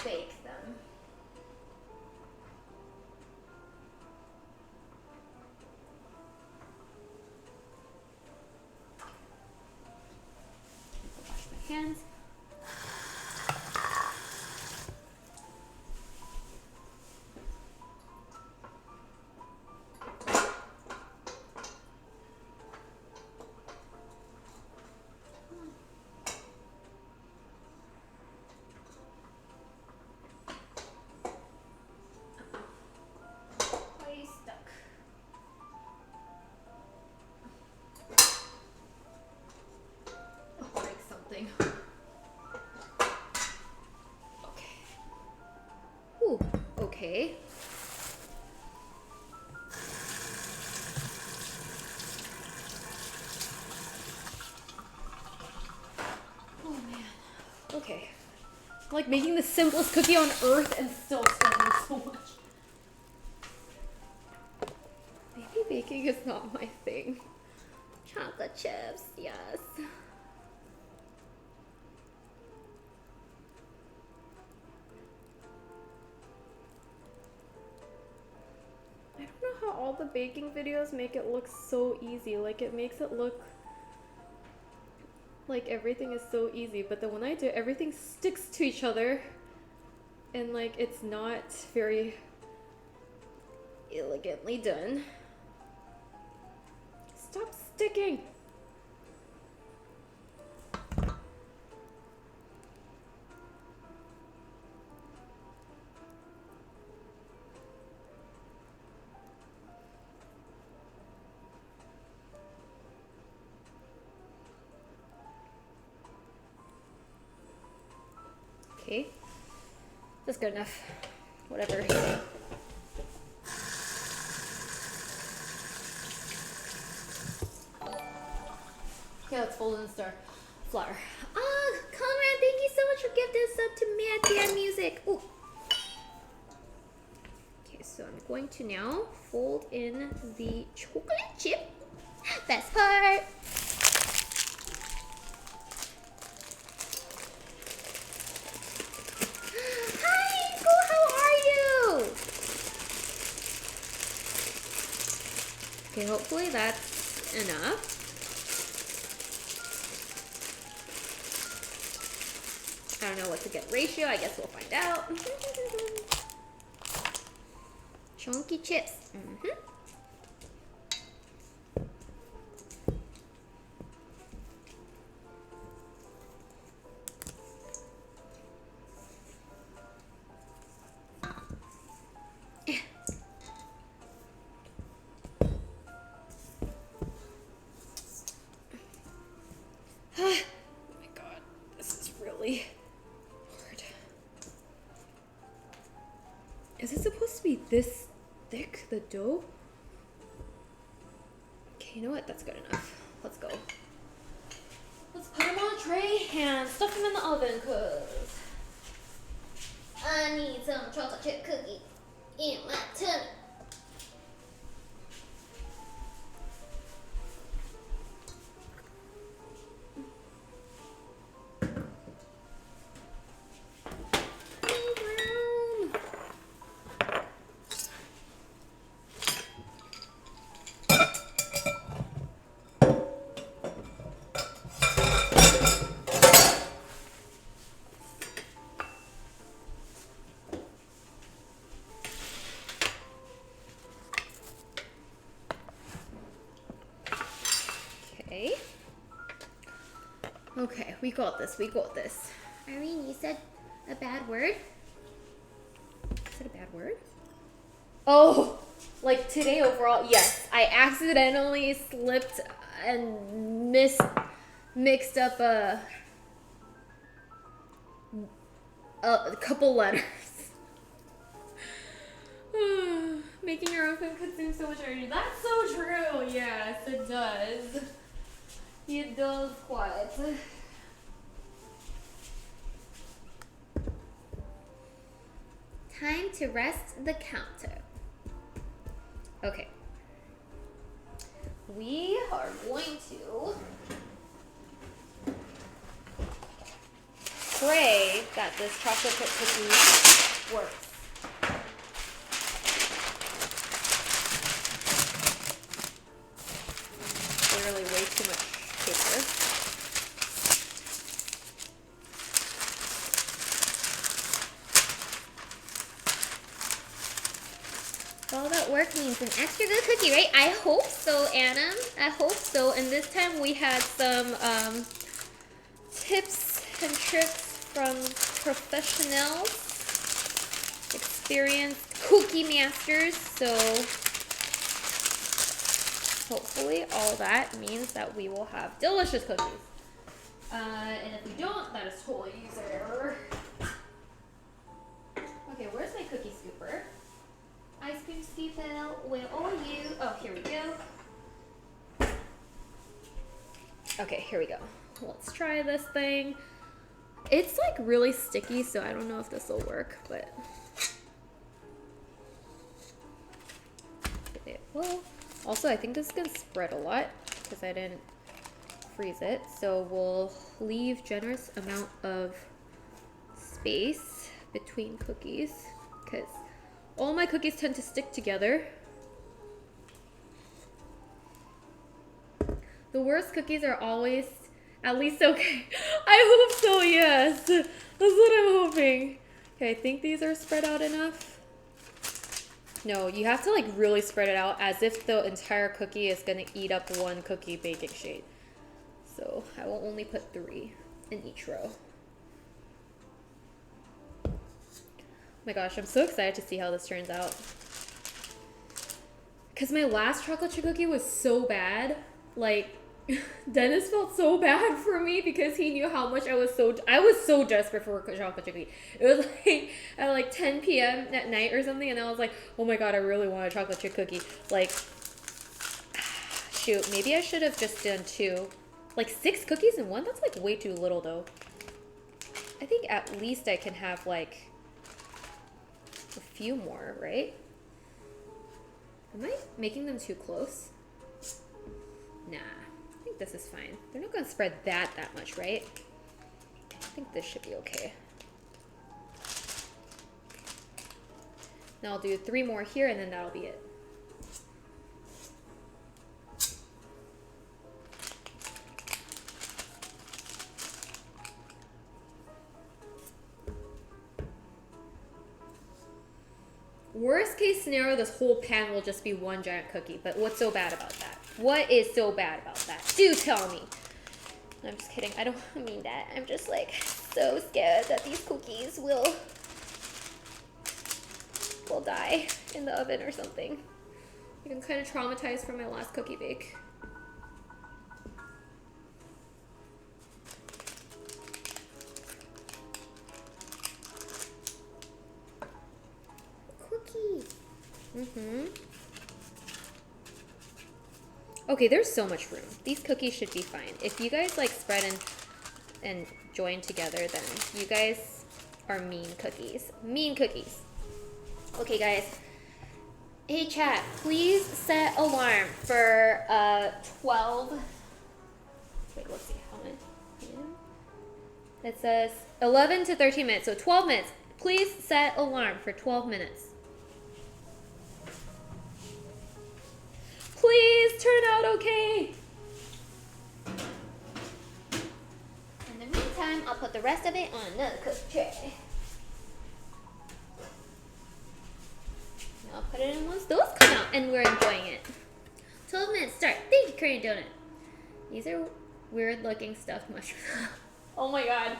bake them. Wash my hands. Okay. Oh man. Okay. Like making the simplest cookie on earth and still struggling so much. Maybe baking is not my thing. Chocolate chips, yes. I don't know how all the baking videos make it look so easy. Like it makes it look like everything is so easy, but then when I do it, everything sticks to each other and like it's not very elegantly done. Stop sticking! Okay, that's good enough. Whatever. Okay, let's fold in the flour. Ah, Conrad, thank you so much for giving this up to Mad Dan Music. Ooh. Okay, so I'm going to now fold in the chocolate chip. Best part. Okay, hopefully that's enough. I don't know what's a good ratio. I guess we'll find out. Chunky chips. Is it supposed to be this thick, the dough? Okay, you know what? That's good enough. Let's go. Let's put them on a tray and stuff them in the oven, cause I need some chocolate chip cookie in my tummy. Okay, we got this, we got this. Irene, you said a bad word? Is it a bad word? Oh, like today overall, yes. I accidentally slipped and mixed up a couple letters. Making your own food consumes so much energy. That's so true. Yes, it does. It does quite. Time to rest the counter. Okay. We are going to pray that this chocolate chip cookie works. Literally way too much paper. All that work means an extra good cookie, right? I hope so, Anna. I hope so. And this time we had some tips and tricks from professionals, experienced cookie masters. So hopefully all that means that we will have delicious cookies. And if we don't, that is totally user error. Okay, where's my cookie scooper? Ice cream scooper, where are you? Oh, here we go. Okay, here we go. Let's try this thing. It's like really sticky, so I don't know if this will work, but it will. Also, I think this is gonna spread a lot because I didn't freeze it. So we'll leave generous amount of space between cookies because all my cookies tend to stick together. The worst cookies are always at least okay. I hope so, yes. That's what I'm hoping. Okay, I think these are spread out enough. No, you have to like really spread it out as if the entire cookie is gonna eat up one cookie baking sheet. So I will only put 3 in each row. Oh my gosh, I'm so excited to see how this turns out. Because my last chocolate chip cookie was so bad. Like, Dennis felt so bad for me because he knew how much I was so desperate for a chocolate chip cookie. It was like at like 10 p.m. at night or something, and I was like, oh my god, I really want a chocolate chip cookie. Like, shoot, maybe I should have just done 2. Like 6 cookies in one? That's like way too little though. I think at least I can have like a few more, right? Am I making them too close? Nah, I think this is fine. They're not gonna spread that much, right? I think this should be okay. Now I'll do 3 more here and then that'll be it. Worst case scenario, this whole pan will just be one giant cookie. But what's so bad about that? What is so bad about that? Do tell me. I'm just kidding. I don't mean that. I'm just like so scared that these cookies will die in the oven or something. I'm kind of traumatized from my last cookie bake. Okay, there's so much room. These cookies should be fine. If you guys like spread and join together, then you guys are mean cookies. Mean cookies. Okay, guys. Hey, chat. Please set alarm for 12. Wait, let's see how many. It says 11 to 13 minutes, so 12 minutes. Please set alarm for 12 minutes. Please turn out okay. In the meantime, I'll put the rest of it on another cook tray. And I'll put it in once those come out and we're enjoying it. 12 minutes start. Thank you, Korean Donut. These are weird looking stuffed mushrooms. Oh my god,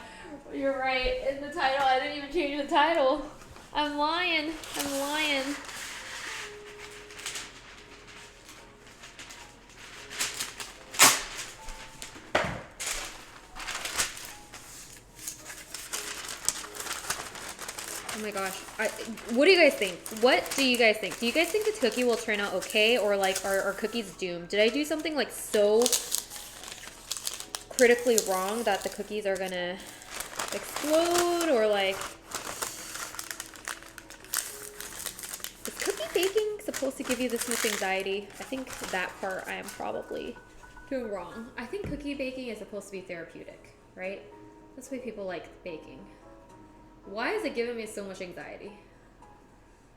you're right. In the title, I didn't even change the title. I'm lying. I'm lying. Oh my gosh. What do you guys think? What do you guys think? Do you guys think the cookie will turn out okay, or like are cookies doomed? Did I do something like so critically wrong that the cookies are gonna explode, or like is cookie baking supposed to give you this much anxiety? I think that part I am probably doing wrong. I think cookie baking is supposed to be therapeutic, right? That's why people like baking. Why is it giving me so much anxiety?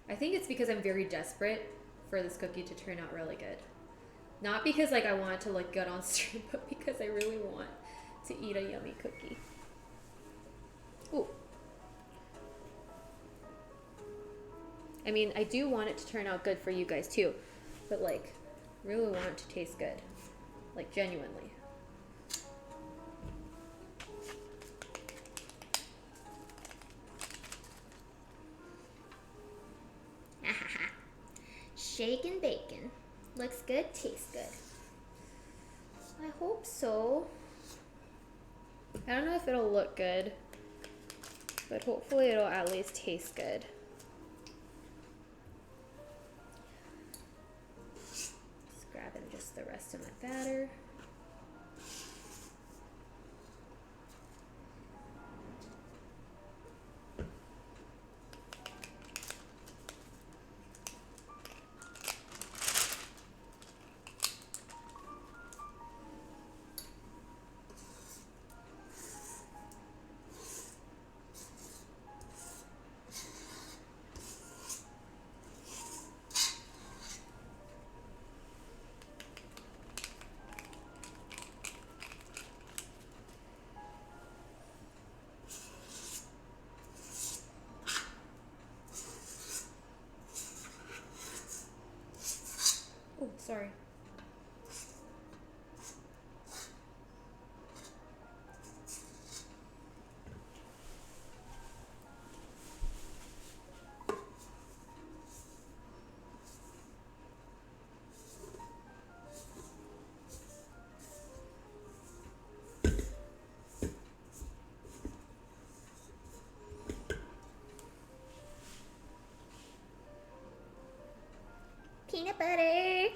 I think it's because I'm very desperate for this cookie to turn out really good. Not because like I want it to look good on stream, but because I really want to eat a yummy cookie. Ooh. I mean, I do want it to turn out good for you guys too, but like, really want it to taste good. Like, genuinely. Shake and bacon. Looks good, tastes good. I hope so. I don't know if it'll look good, but hopefully it'll at least taste good. Just grabbing just the rest of my batter. Oh, sorry. Peanut butter.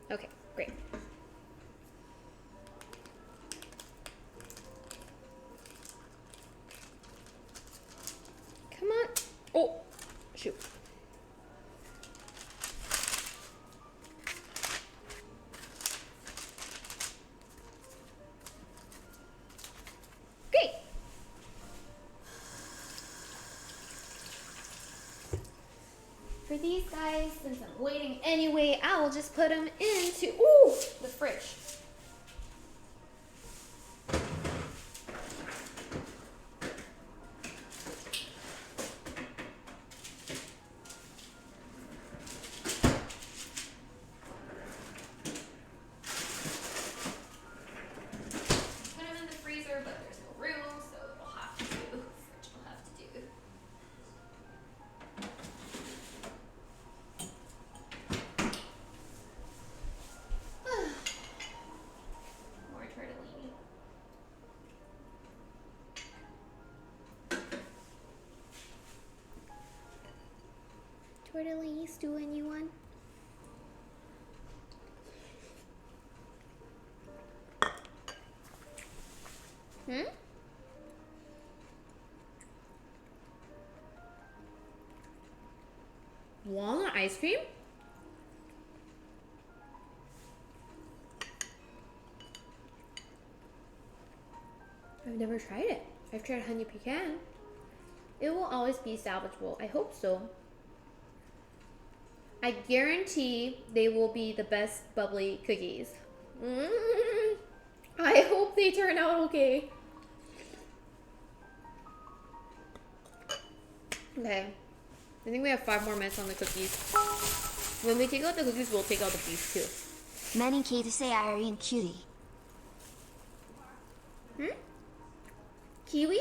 Okay, great. Come on. Oh, shoot. Great. For these guys, since I'm waiting anyway, I will just put them into, ooh, the fridge. Put them in the freezer, but there's no room, so it'll have to do. Fridge will have to do. More tortellini. Tortellini stew, anyone? Hmm? Walnut ice cream? I've never tried it. I've tried honey pecan. It will always be salvageable. I hope so. I guarantee they will be the best bubbly cookies. I hope they turn out okay. Okay. I think we have 5 more minutes on the cookies. When we take out the cookies, we'll take out the beef too. Many to say Irene cutie. Hmm? Kiwi?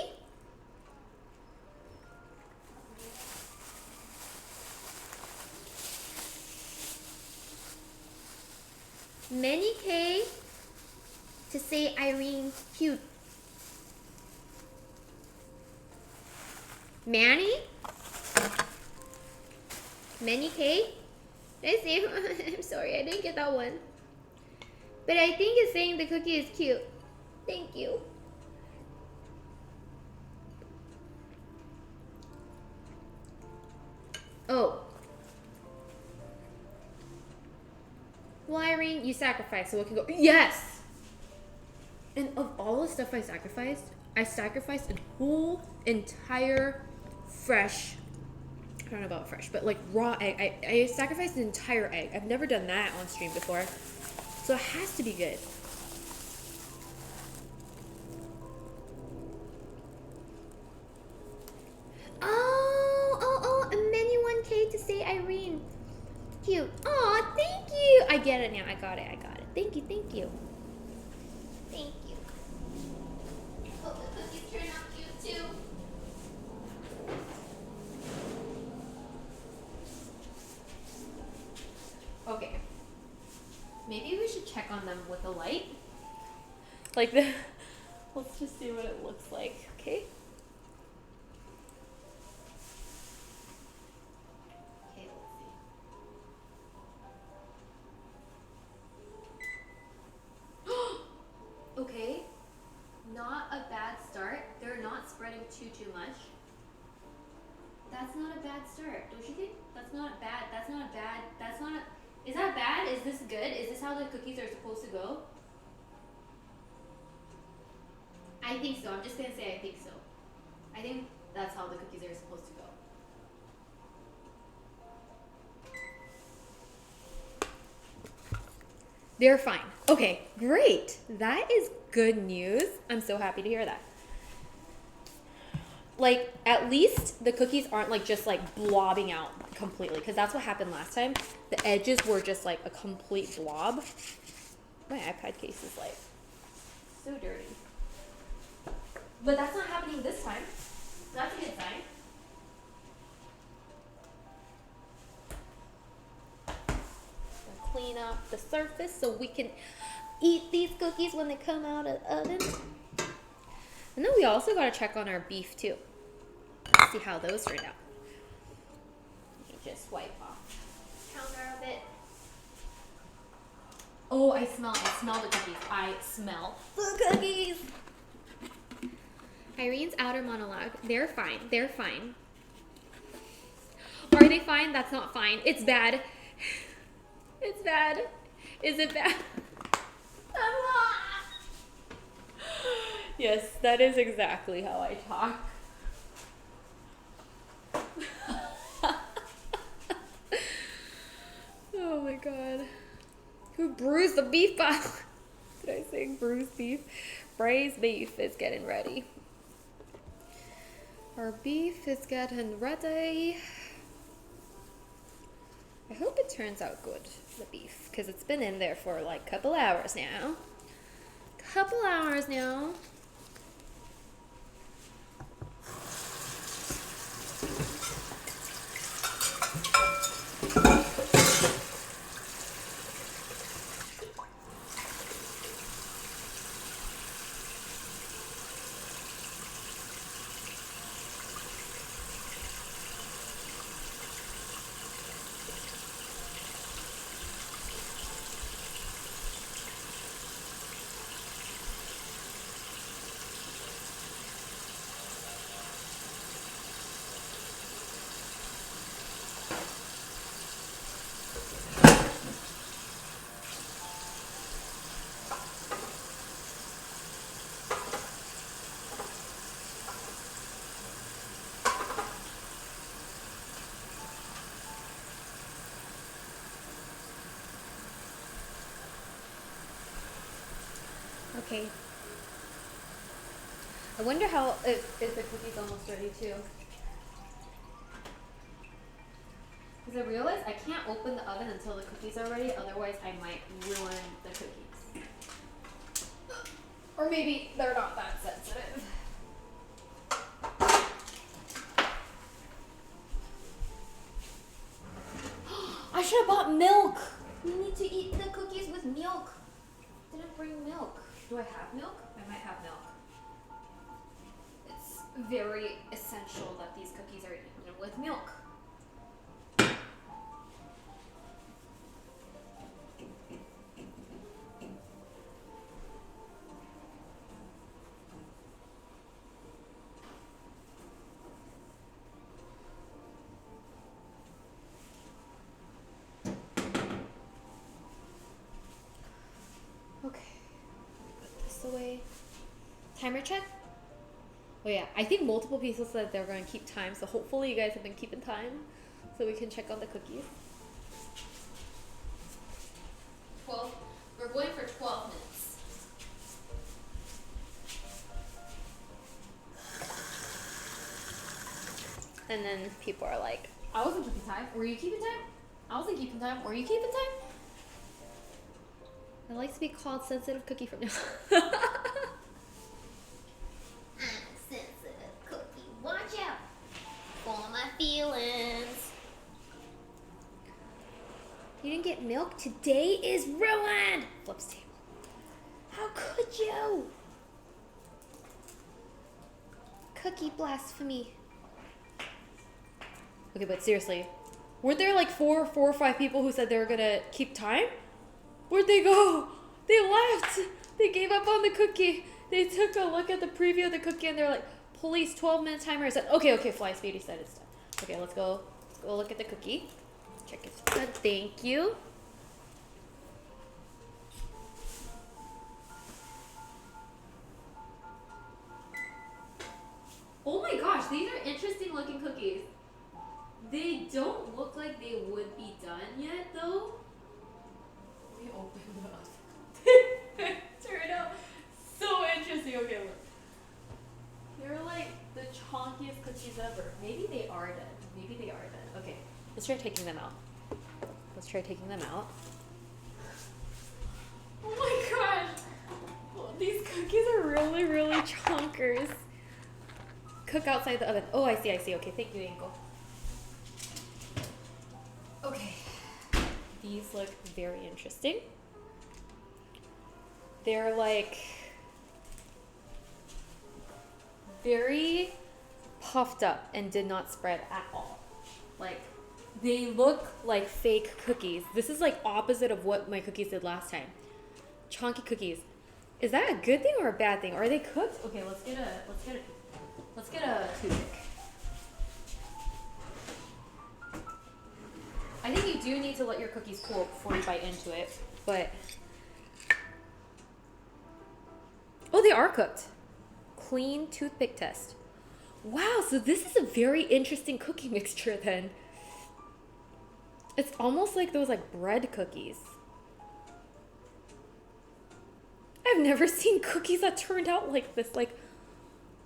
Many K to say Irene cute? Manny? Manny K? Did I say? I'm sorry, I didn't get that one. But I think it's saying the cookie is cute. Thank you. Oh. Well, Irene, you sacrificed, so it can go. Yes! And of all the stuff I sacrificed a whole entire fresh, I don't know about fresh, but like raw egg. I sacrificed an entire egg. I've never done that on stream before. So it has to be good. Oh, a menu 1K to say Irene. Cute. Aw, thank you. I get it now. I got it. Thank you. Thank you. Hope the cookies turn out cute too. Okay. Maybe we should check on them with a light. Like the. Let's just see what it looks like, okay? Okay, let's see. Okay. Not a bad start. They're not spreading too much. That's not a bad start, don't you think? That's not bad. Is that bad? Is this good? Is this how the cookies are supposed to go? I think so. I'm just gonna say I think so. I think that's how the cookies are supposed to go. They're fine. Okay, great. That is good news. I'm so happy to hear that. Like, at least the cookies aren't like just like blobbing out completely, because that's what happened last time. The edges were just like a complete blob. My iPad case is like so dirty. But that's not happening this time. That's a good sign. I'll clean up the surface so we can eat these cookies when they come out of the oven. And then we also got to check on our beef too. See how those turned out. Let me just wipe off the counter a bit. Oh, I smell the cookies. I smell the cookies. Irene's outer monologue. They're fine. Are they fine? That's not fine. It's bad. It's bad. Is it bad? Yes, that is exactly how I talk. Oh my god. Who bruised the beef pile? Did I say bruised beef? Braised beef is getting ready. Our beef is getting ready. I hope it turns out good, the beef, because it's been in there for like a couple hours now. Okay. I wonder how if the cookie's almost ready too. Because I realized I can't open the oven until the cookies are ready, otherwise I might ruin the cookies. Or maybe they're not that sensitive. I should have bought milk. We need to eat the cookies with milk. Didn't bring milk. Do I have milk? I might have milk. It's very essential that these cookies are eaten with milk. Okay, put this away. Timer check? Oh yeah, I think multiple people said they're going to keep time, so hopefully you guys have been keeping time so we can check on the cookies. 12, we're going for 12 minutes. And then people are like, I wasn't keeping time. Were you keeping time? I wasn't keeping time. Were you keeping time? I like to be called sensitive cookie from now on. I'm a sensitive cookie. Watch out for my feelings. You didn't get milk? Today is ruined! Flips table. How could you? Cookie blasphemy. Okay, but seriously, weren't there like four or five people who said they were gonna keep time? Where'd they go? They left. They gave up on the cookie. They took a look at the preview of the cookie and they're like, police 12-minute timer. I said, okay, Fly Speedy said it's done. Okay, let's go look at the cookie. Check it's done. Thank you. Oh my gosh, these are interesting looking cookies. They don't look like they would be done yet though. Let me open them up. Turn out so interesting. Okay, look. They're like the chonkiest cookies ever. Maybe they are done. Okay, let's try taking them out. Oh my gosh. Oh, these cookies are really, really chonkers. Cook outside the oven. Oh, I see. Okay, thank you, Ankle. Okay. These look very interesting. They're like very puffed up and did not spread at all. Like they look like fake cookies. This is like opposite of what my cookies did last time. Chunky cookies. Is that a good thing or a bad thing? Are they cooked? Okay, let's get a toothpick. I think you do need to let your cookies cool before you bite into it, but oh, they are cooked. Clean toothpick test. Wow, so this is a very interesting cookie mixture then. It's almost like those like bread cookies. I've never seen cookies that turned out like this. Like,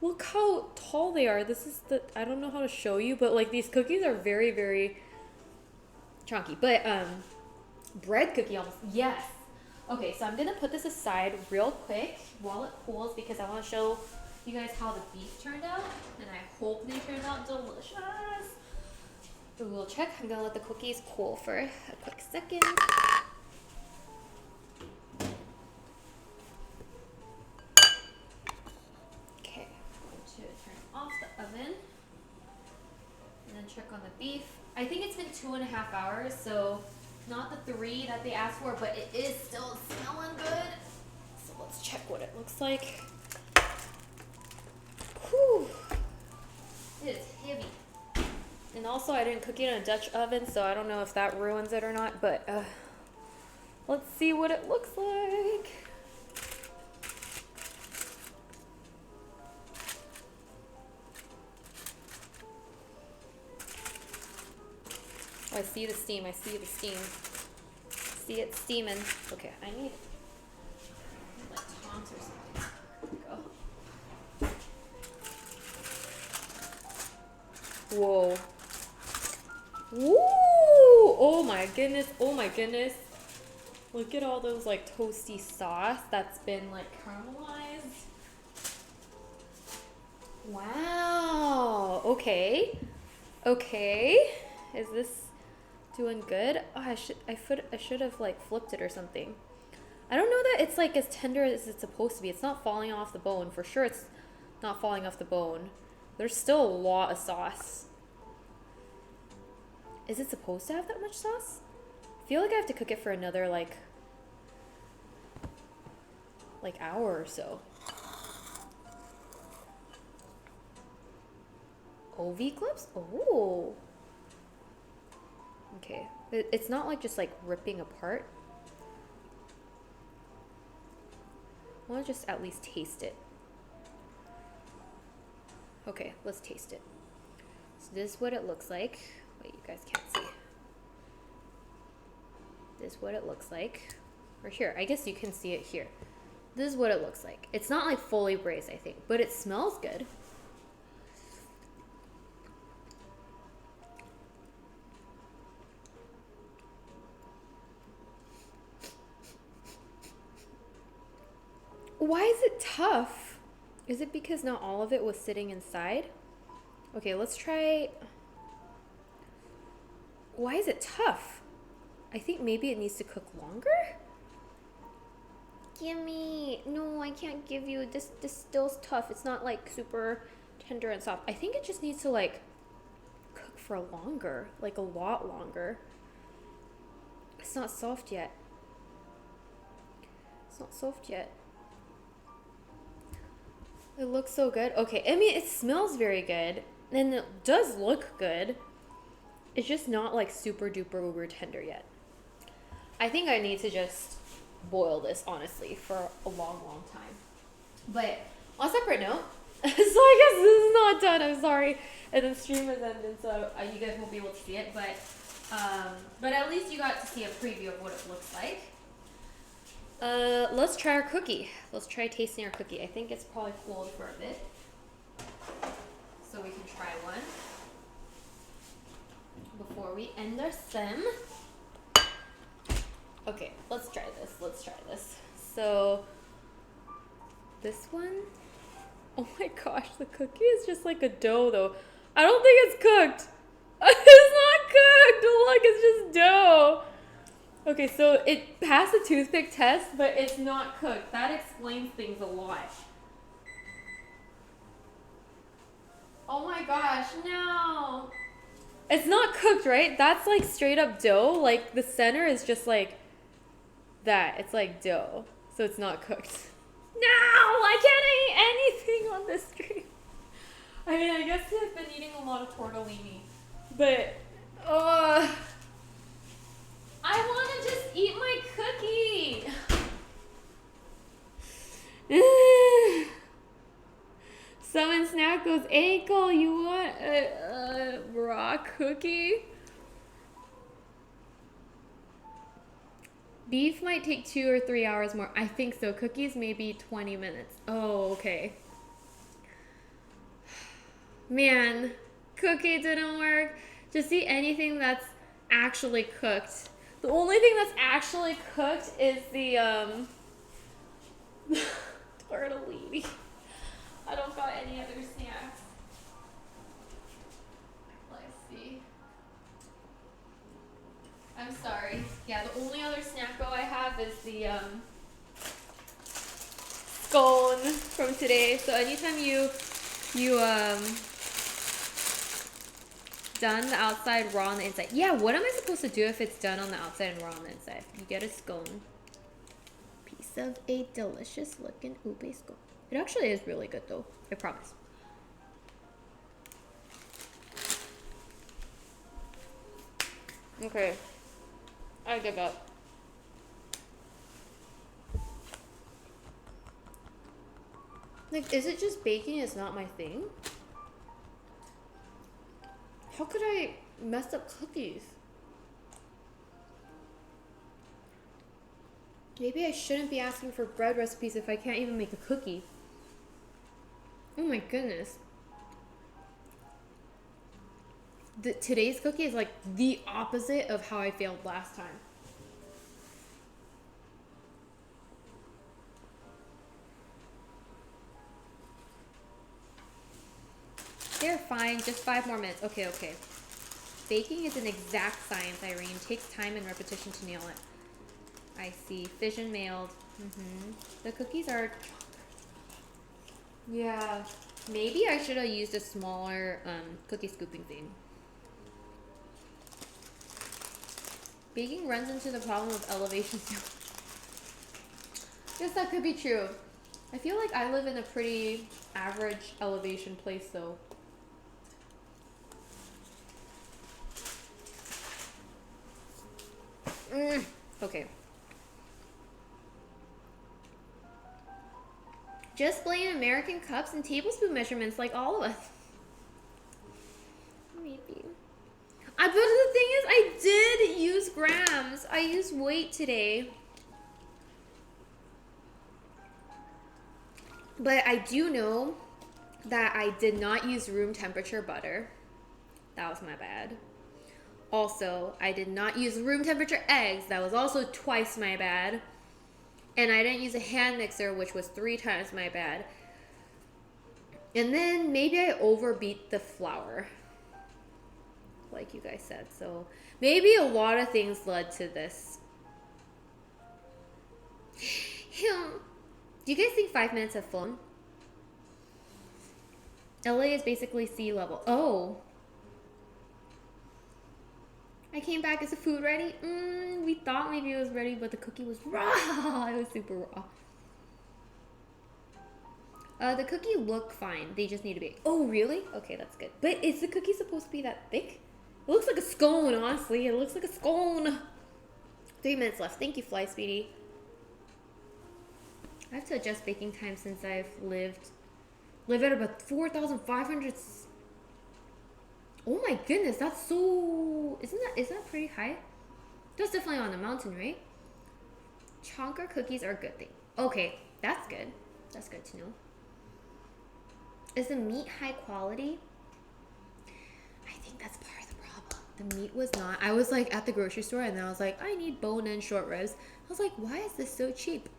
look how tall they are. This is I don't know how to show you, but like these cookies are very, very chunky. But bread cookie almost, yes. Okay, so I'm gonna put this aside real quick while it cools because I want to show you guys how the beef turned out, and I hope they turned out delicious. We'll check. I'm gonna let the cookies cool for a quick second. Okay, I'm going to turn off the oven and then check on the beef. I think it's been 2.5 hours, so not the 3 that they asked for, but it is still smelling good. So let's check what it looks like. Whew. It is heavy. And also I didn't cook it in a Dutch oven, so I don't know if that ruins it or not, but let's see what it looks like. Oh, I see the steam. See it steaming. Okay, I need like tongs or something. There we go. Whoa. Woo! Oh my goodness. Look at all those like toasty sauce that's been like caramelized. Wow. Okay. Is this doing good? Oh, I should have like flipped it or something. I don't know that it's like as tender as it's supposed to be. It's not falling off the bone. For sure it's not falling off the bone. There's still a lot of sauce. Is it supposed to have that much sauce? I feel like I have to cook it for another like hour or so. OV clips? Oh. Okay. It's not like just like ripping apart. I want to just at least taste it. Okay, let's taste it. So this is what it looks like. Wait, you guys can't see. This is what it looks like. Or here, I guess you can see it here. This is what it looks like. It's not like fully braised, I think, but it smells good. Why is it tough? Is it because not all of it was sitting inside? Okay, let's try. Why is it tough? I think maybe it needs to cook longer? Gimme. No, I can't give you. This still's tough. It's not like super tender and soft. I think it just needs to like cook for longer, like a lot longer. It's not soft yet. It's not soft yet. It looks so good. Okay, I mean, it smells very good. And it does look good. It's just not like super duper uber tender yet. I think I need to just boil this, honestly, for a long, long time. But on a separate note, so I guess this is not done. I'm sorry. And the stream is ended, so you guys won't be able to see it. But at least you got to see a preview of what it looks like. Let's try our cookie. Let's try tasting our cookie. I think it's probably cooled for a bit. So we can try one before we end our sim. Okay, let's try this. Let's try this. So this one, oh my gosh, the cookie is just like a dough though. I don't think it's cooked. It's not cooked. Look, it's just dough. Okay, so it passed the toothpick test, but it's not cooked. That explains things a lot. Oh my gosh, no. It's not cooked, right? That's like straight up dough. Like the center is just like that. It's like dough. So it's not cooked. No, I can't eat anything on this stream. I mean, I guess I've been eating a lot of tortellini. But, I want to just eat my cookie. Summon Snack goes, Aiko, you want a raw cookie? Beef might take 2 or 3 hours more. I think so. Cookies maybe 20 minutes. Oh, okay. Man, cookie didn't work. Just eat anything that's actually cooked. The only thing that's actually cooked is the tortellini. I don't got any other snacks. Let's see. I'm sorry. Yeah, the only other snack I have is the scone from today. So anytime you done the outside raw on the inside. Yeah, what am I supposed to do if it's done on the outside and raw on the inside? You get a scone. Piece of a delicious looking ube scone. It actually is really good though, I promise. Okay, I give up. Like, is it just baking is not my thing? How could I mess up cookies? Maybe I shouldn't be asking for bread recipes if I can't even make a cookie. Oh my goodness. Today's cookie is like the opposite of how I failed last time. They're fine, just 5 more minutes. Okay, okay. Baking is an exact science, Irene. Takes time and repetition to nail it. I see. Fission mailed. The cookies are... Yeah. Maybe I should have used a smaller cookie scooping thing. Baking runs into the problem of elevation. Yes, that could be true. I feel like I live in a pretty average elevation place though. Okay. Just blame American cups and tablespoon measurements like all of us. Maybe. But the thing is, I did use grams. I used weight today. But I do know that I did not use room temperature butter. That was my bad. Also, I did not use room temperature eggs. That was also twice my bad. And I didn't use a hand mixer, which was 3 times my bad. And then maybe I overbeat the flour, like you guys said. So maybe a lot of things led to this. Do you guys think 5 minutes have flown? LA is basically sea level. Oh. I came back. Is the food ready? We thought maybe it was ready, but the cookie was raw. It was super raw. The cookie look fine. They just need to bake. Oh, really? Okay, that's good. But is the cookie supposed to be that thick? It looks like a scone, honestly. It looks like a scone. 3 minutes left. Thank you, Fly Speedy. I have to adjust baking time since I've live at about 4,500. Oh my goodness, that's so... is that pretty high? That's definitely on the mountain, right? Chonker cookies are a good thing. Okay, that's good. That's good to know. Is the meat high quality? I think that's part of the problem. The meat was not. I was like at the grocery store and then I was like, I need bone-in short ribs. I was like, why is this so cheap?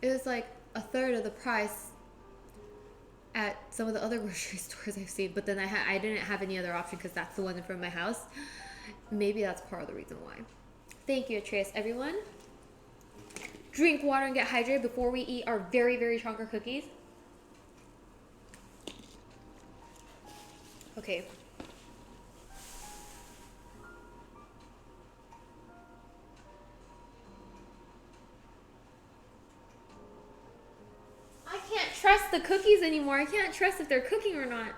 It was like a third of the price at some of the other grocery stores I've seen, but then I didn't have any other option because that's the one in front of my house. Maybe that's part of the reason why. Thank you, Atreus. Everyone, drink water and get hydrated before we eat our very, very chonker cookies. Okay. I can't trust the cookies anymore. I can't trust if they're cooking or not.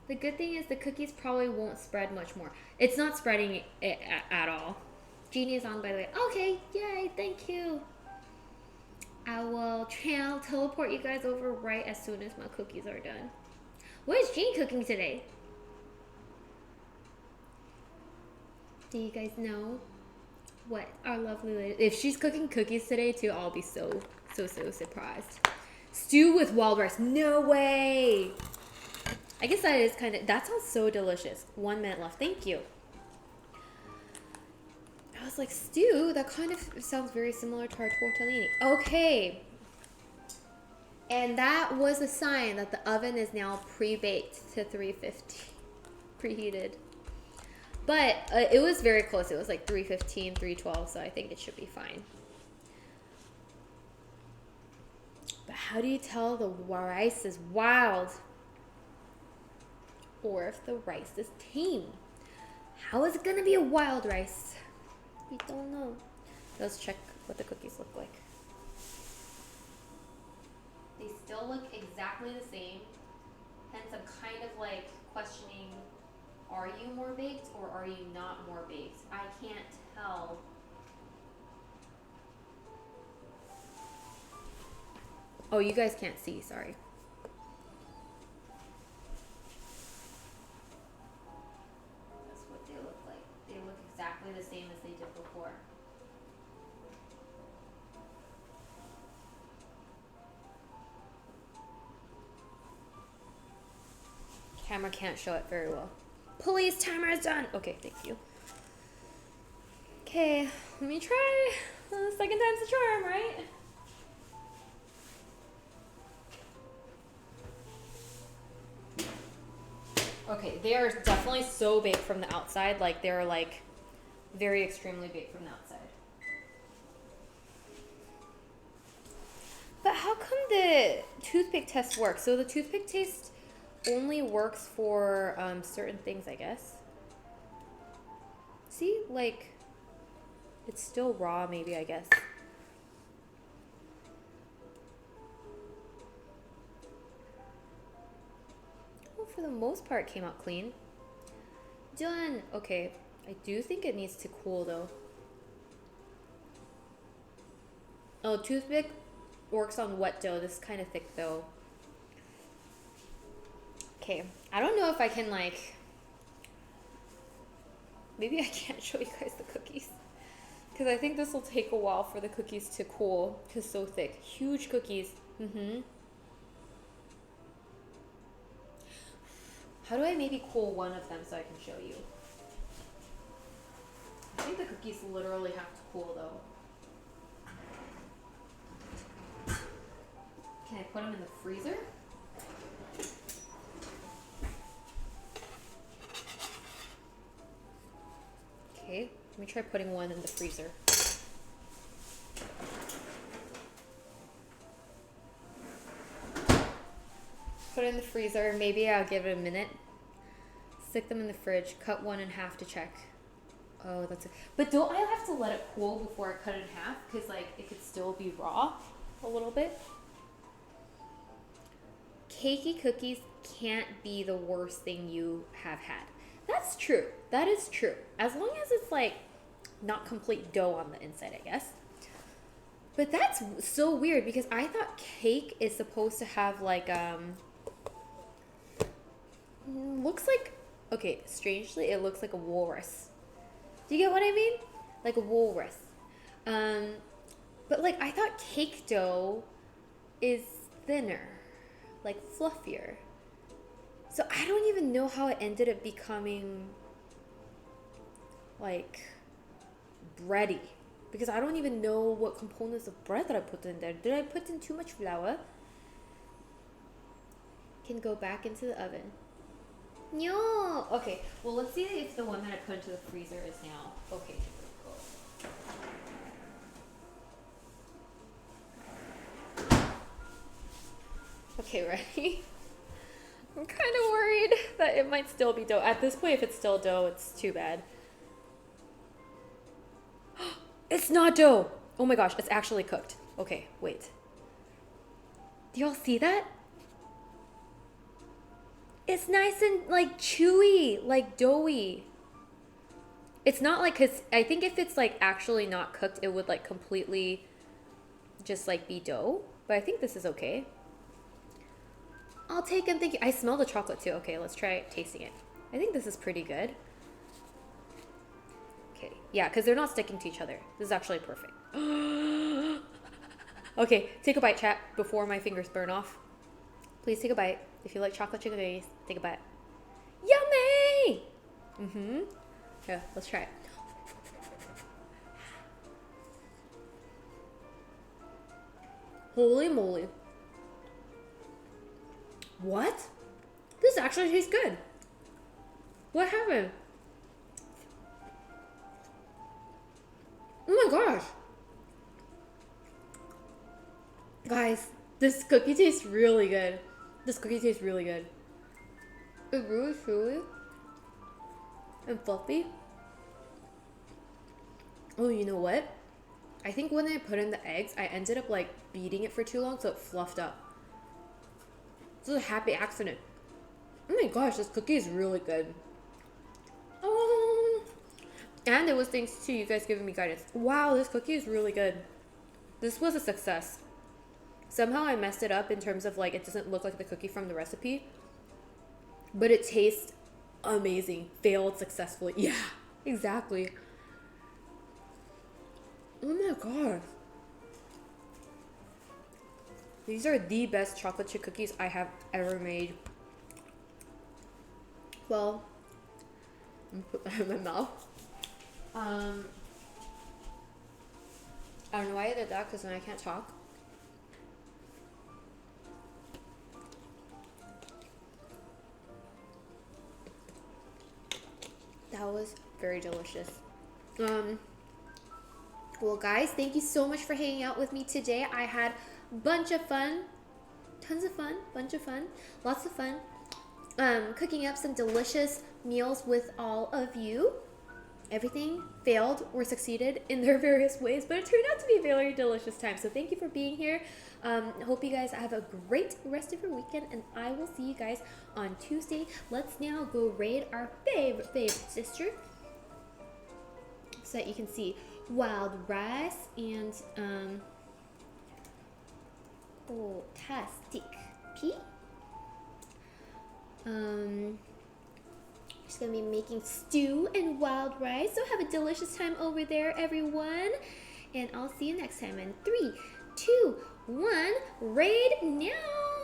The good thing is the cookies probably won't spread much more. It's not spreading it at all. Genie is on, by the way. Okay, yay, thank you. I will teleport you guys over right as soon as my cookies are done. What is Jean cooking today? Do you guys know what our lovely lady... If she's cooking cookies today too, I'll be so surprised. Stew with wild rice. No way! I guess that is kind of... That sounds so delicious. 1 minute left. Thank you. I was like, stew? That kind of sounds very similar to our tortellini. Okay. And that was a sign that the oven is now pre-baked to 350. Preheated. But it was very close. It was like 315, 312, so I think it should be fine. But how do you tell the rice is wild? Or if the rice is tame? How is it going to be a wild rice? We don't know. Let's check what the cookies look like. They still look exactly the same. Hence, I'm kind of like questioning, are you more baked or are you not more baked? I can't tell. Oh, you guys can't see, sorry. That's what they look like. They look exactly the same as they did before. Camera can't show it very well. Police timer is done. Okay, thank you. Okay, let me try. Second time's the charm, right? Okay, they are definitely so baked from the outside. Like, they're like very extremely baked from the outside. But how come the toothpick test works? So the toothpick taste only works for certain things, I guess. See, like, it's still raw, maybe, I guess. Well, for the most part, it came out clean. Done. Okay, I do think it needs to cool, though. Oh, toothpick works on wet dough. This is kind of thick, though. Okay, I don't know if I can, like... Maybe I can't show you guys the cookies. Because I think this will take a while for the cookies to cool. Because it's so thick. Huge cookies. How do I maybe cool one of them so I can show you? I think the cookies literally have to cool, though. Can I put them in the freezer? Okay, let me try putting one in the freezer. Put it in the freezer. Maybe I'll give it a minute. Stick them in the fridge. Cut one in half to check. Oh, that's it. But don't I have to let it cool before I cut it in half? Because, like, it could still be raw a little bit. Cakey cookies can't be the worst thing you have had. That's true. That is true. As long as it's, like, not complete dough on the inside, I guess. But that's so weird because I thought cake is supposed to have, like, looks like, okay, strangely, it looks like a walrus. Do you get what I mean? Like a walrus. But, like, I thought cake dough is thinner, like fluffier. So I don't even know how it ended up becoming, like, bready. Because I don't even know what components of bread that I put in there. Did I put in too much flour? Can go back into the oven. No. Okay, well, let's see if the one that I put into the freezer is now okay to go. Okay, ready? I'm kind of worried that it might still be dough. At this point, if it's still dough, it's too bad. It's not dough. Oh my gosh, it's actually cooked. Okay, wait. Do y'all see that? It's nice and, like, chewy, like doughy. It's not like, because I think if it's, like, actually not cooked, it would, like, completely just, like, be dough. But I think this is okay. I'll take them, thank you. I smell the chocolate too. Okay, let's try tasting it. I think this is pretty good. Okay, yeah, because they're not sticking to each other. This is actually perfect. Okay, take a bite, chat, before my fingers burn off. Please take a bite. If you like chocolate chicken cookies, take a bite. Yummy! Yeah, let's try it. Holy moly. What? This actually tastes good. What happened? Oh my gosh. Guys, this cookie tastes really good. This cookie tastes really good. It's really chewy and fluffy. Oh, you know what? I think when I put in the eggs, I ended up, like, beating it for too long, so it fluffed up. This is a happy accident. Oh my gosh, this cookie is really good. Oh, and it was thanks to you guys giving me guidance. Wow, this cookie is really good. This was a success. Somehow I messed it up in terms of, like, it doesn't look like the cookie from the recipe, but it tastes amazing. Failed successfully. Yeah, exactly. Oh my god. These are the best chocolate chip cookies I have ever made. Well, I'm gonna put that in my mouth. I don't know why I did that, because then I can't talk. That was very delicious. Well, guys, thank you so much for hanging out with me today. I had bunch of fun. Tons of fun, bunch of fun, lots of fun. Cooking up some delicious meals with all of you. Everything failed or succeeded in their various ways, but it turned out to be a very delicious time. So thank you for being here. Hope you guys have a great rest of your weekend, and I will see you guys on Tuesday. Let's now go raid our favorite sister so that you can see wild rice and fantastic pea. She's gonna be making stew and wild rice. So have a delicious time over there, everyone. And I'll see you next time in 3, 2, 1. Raid now.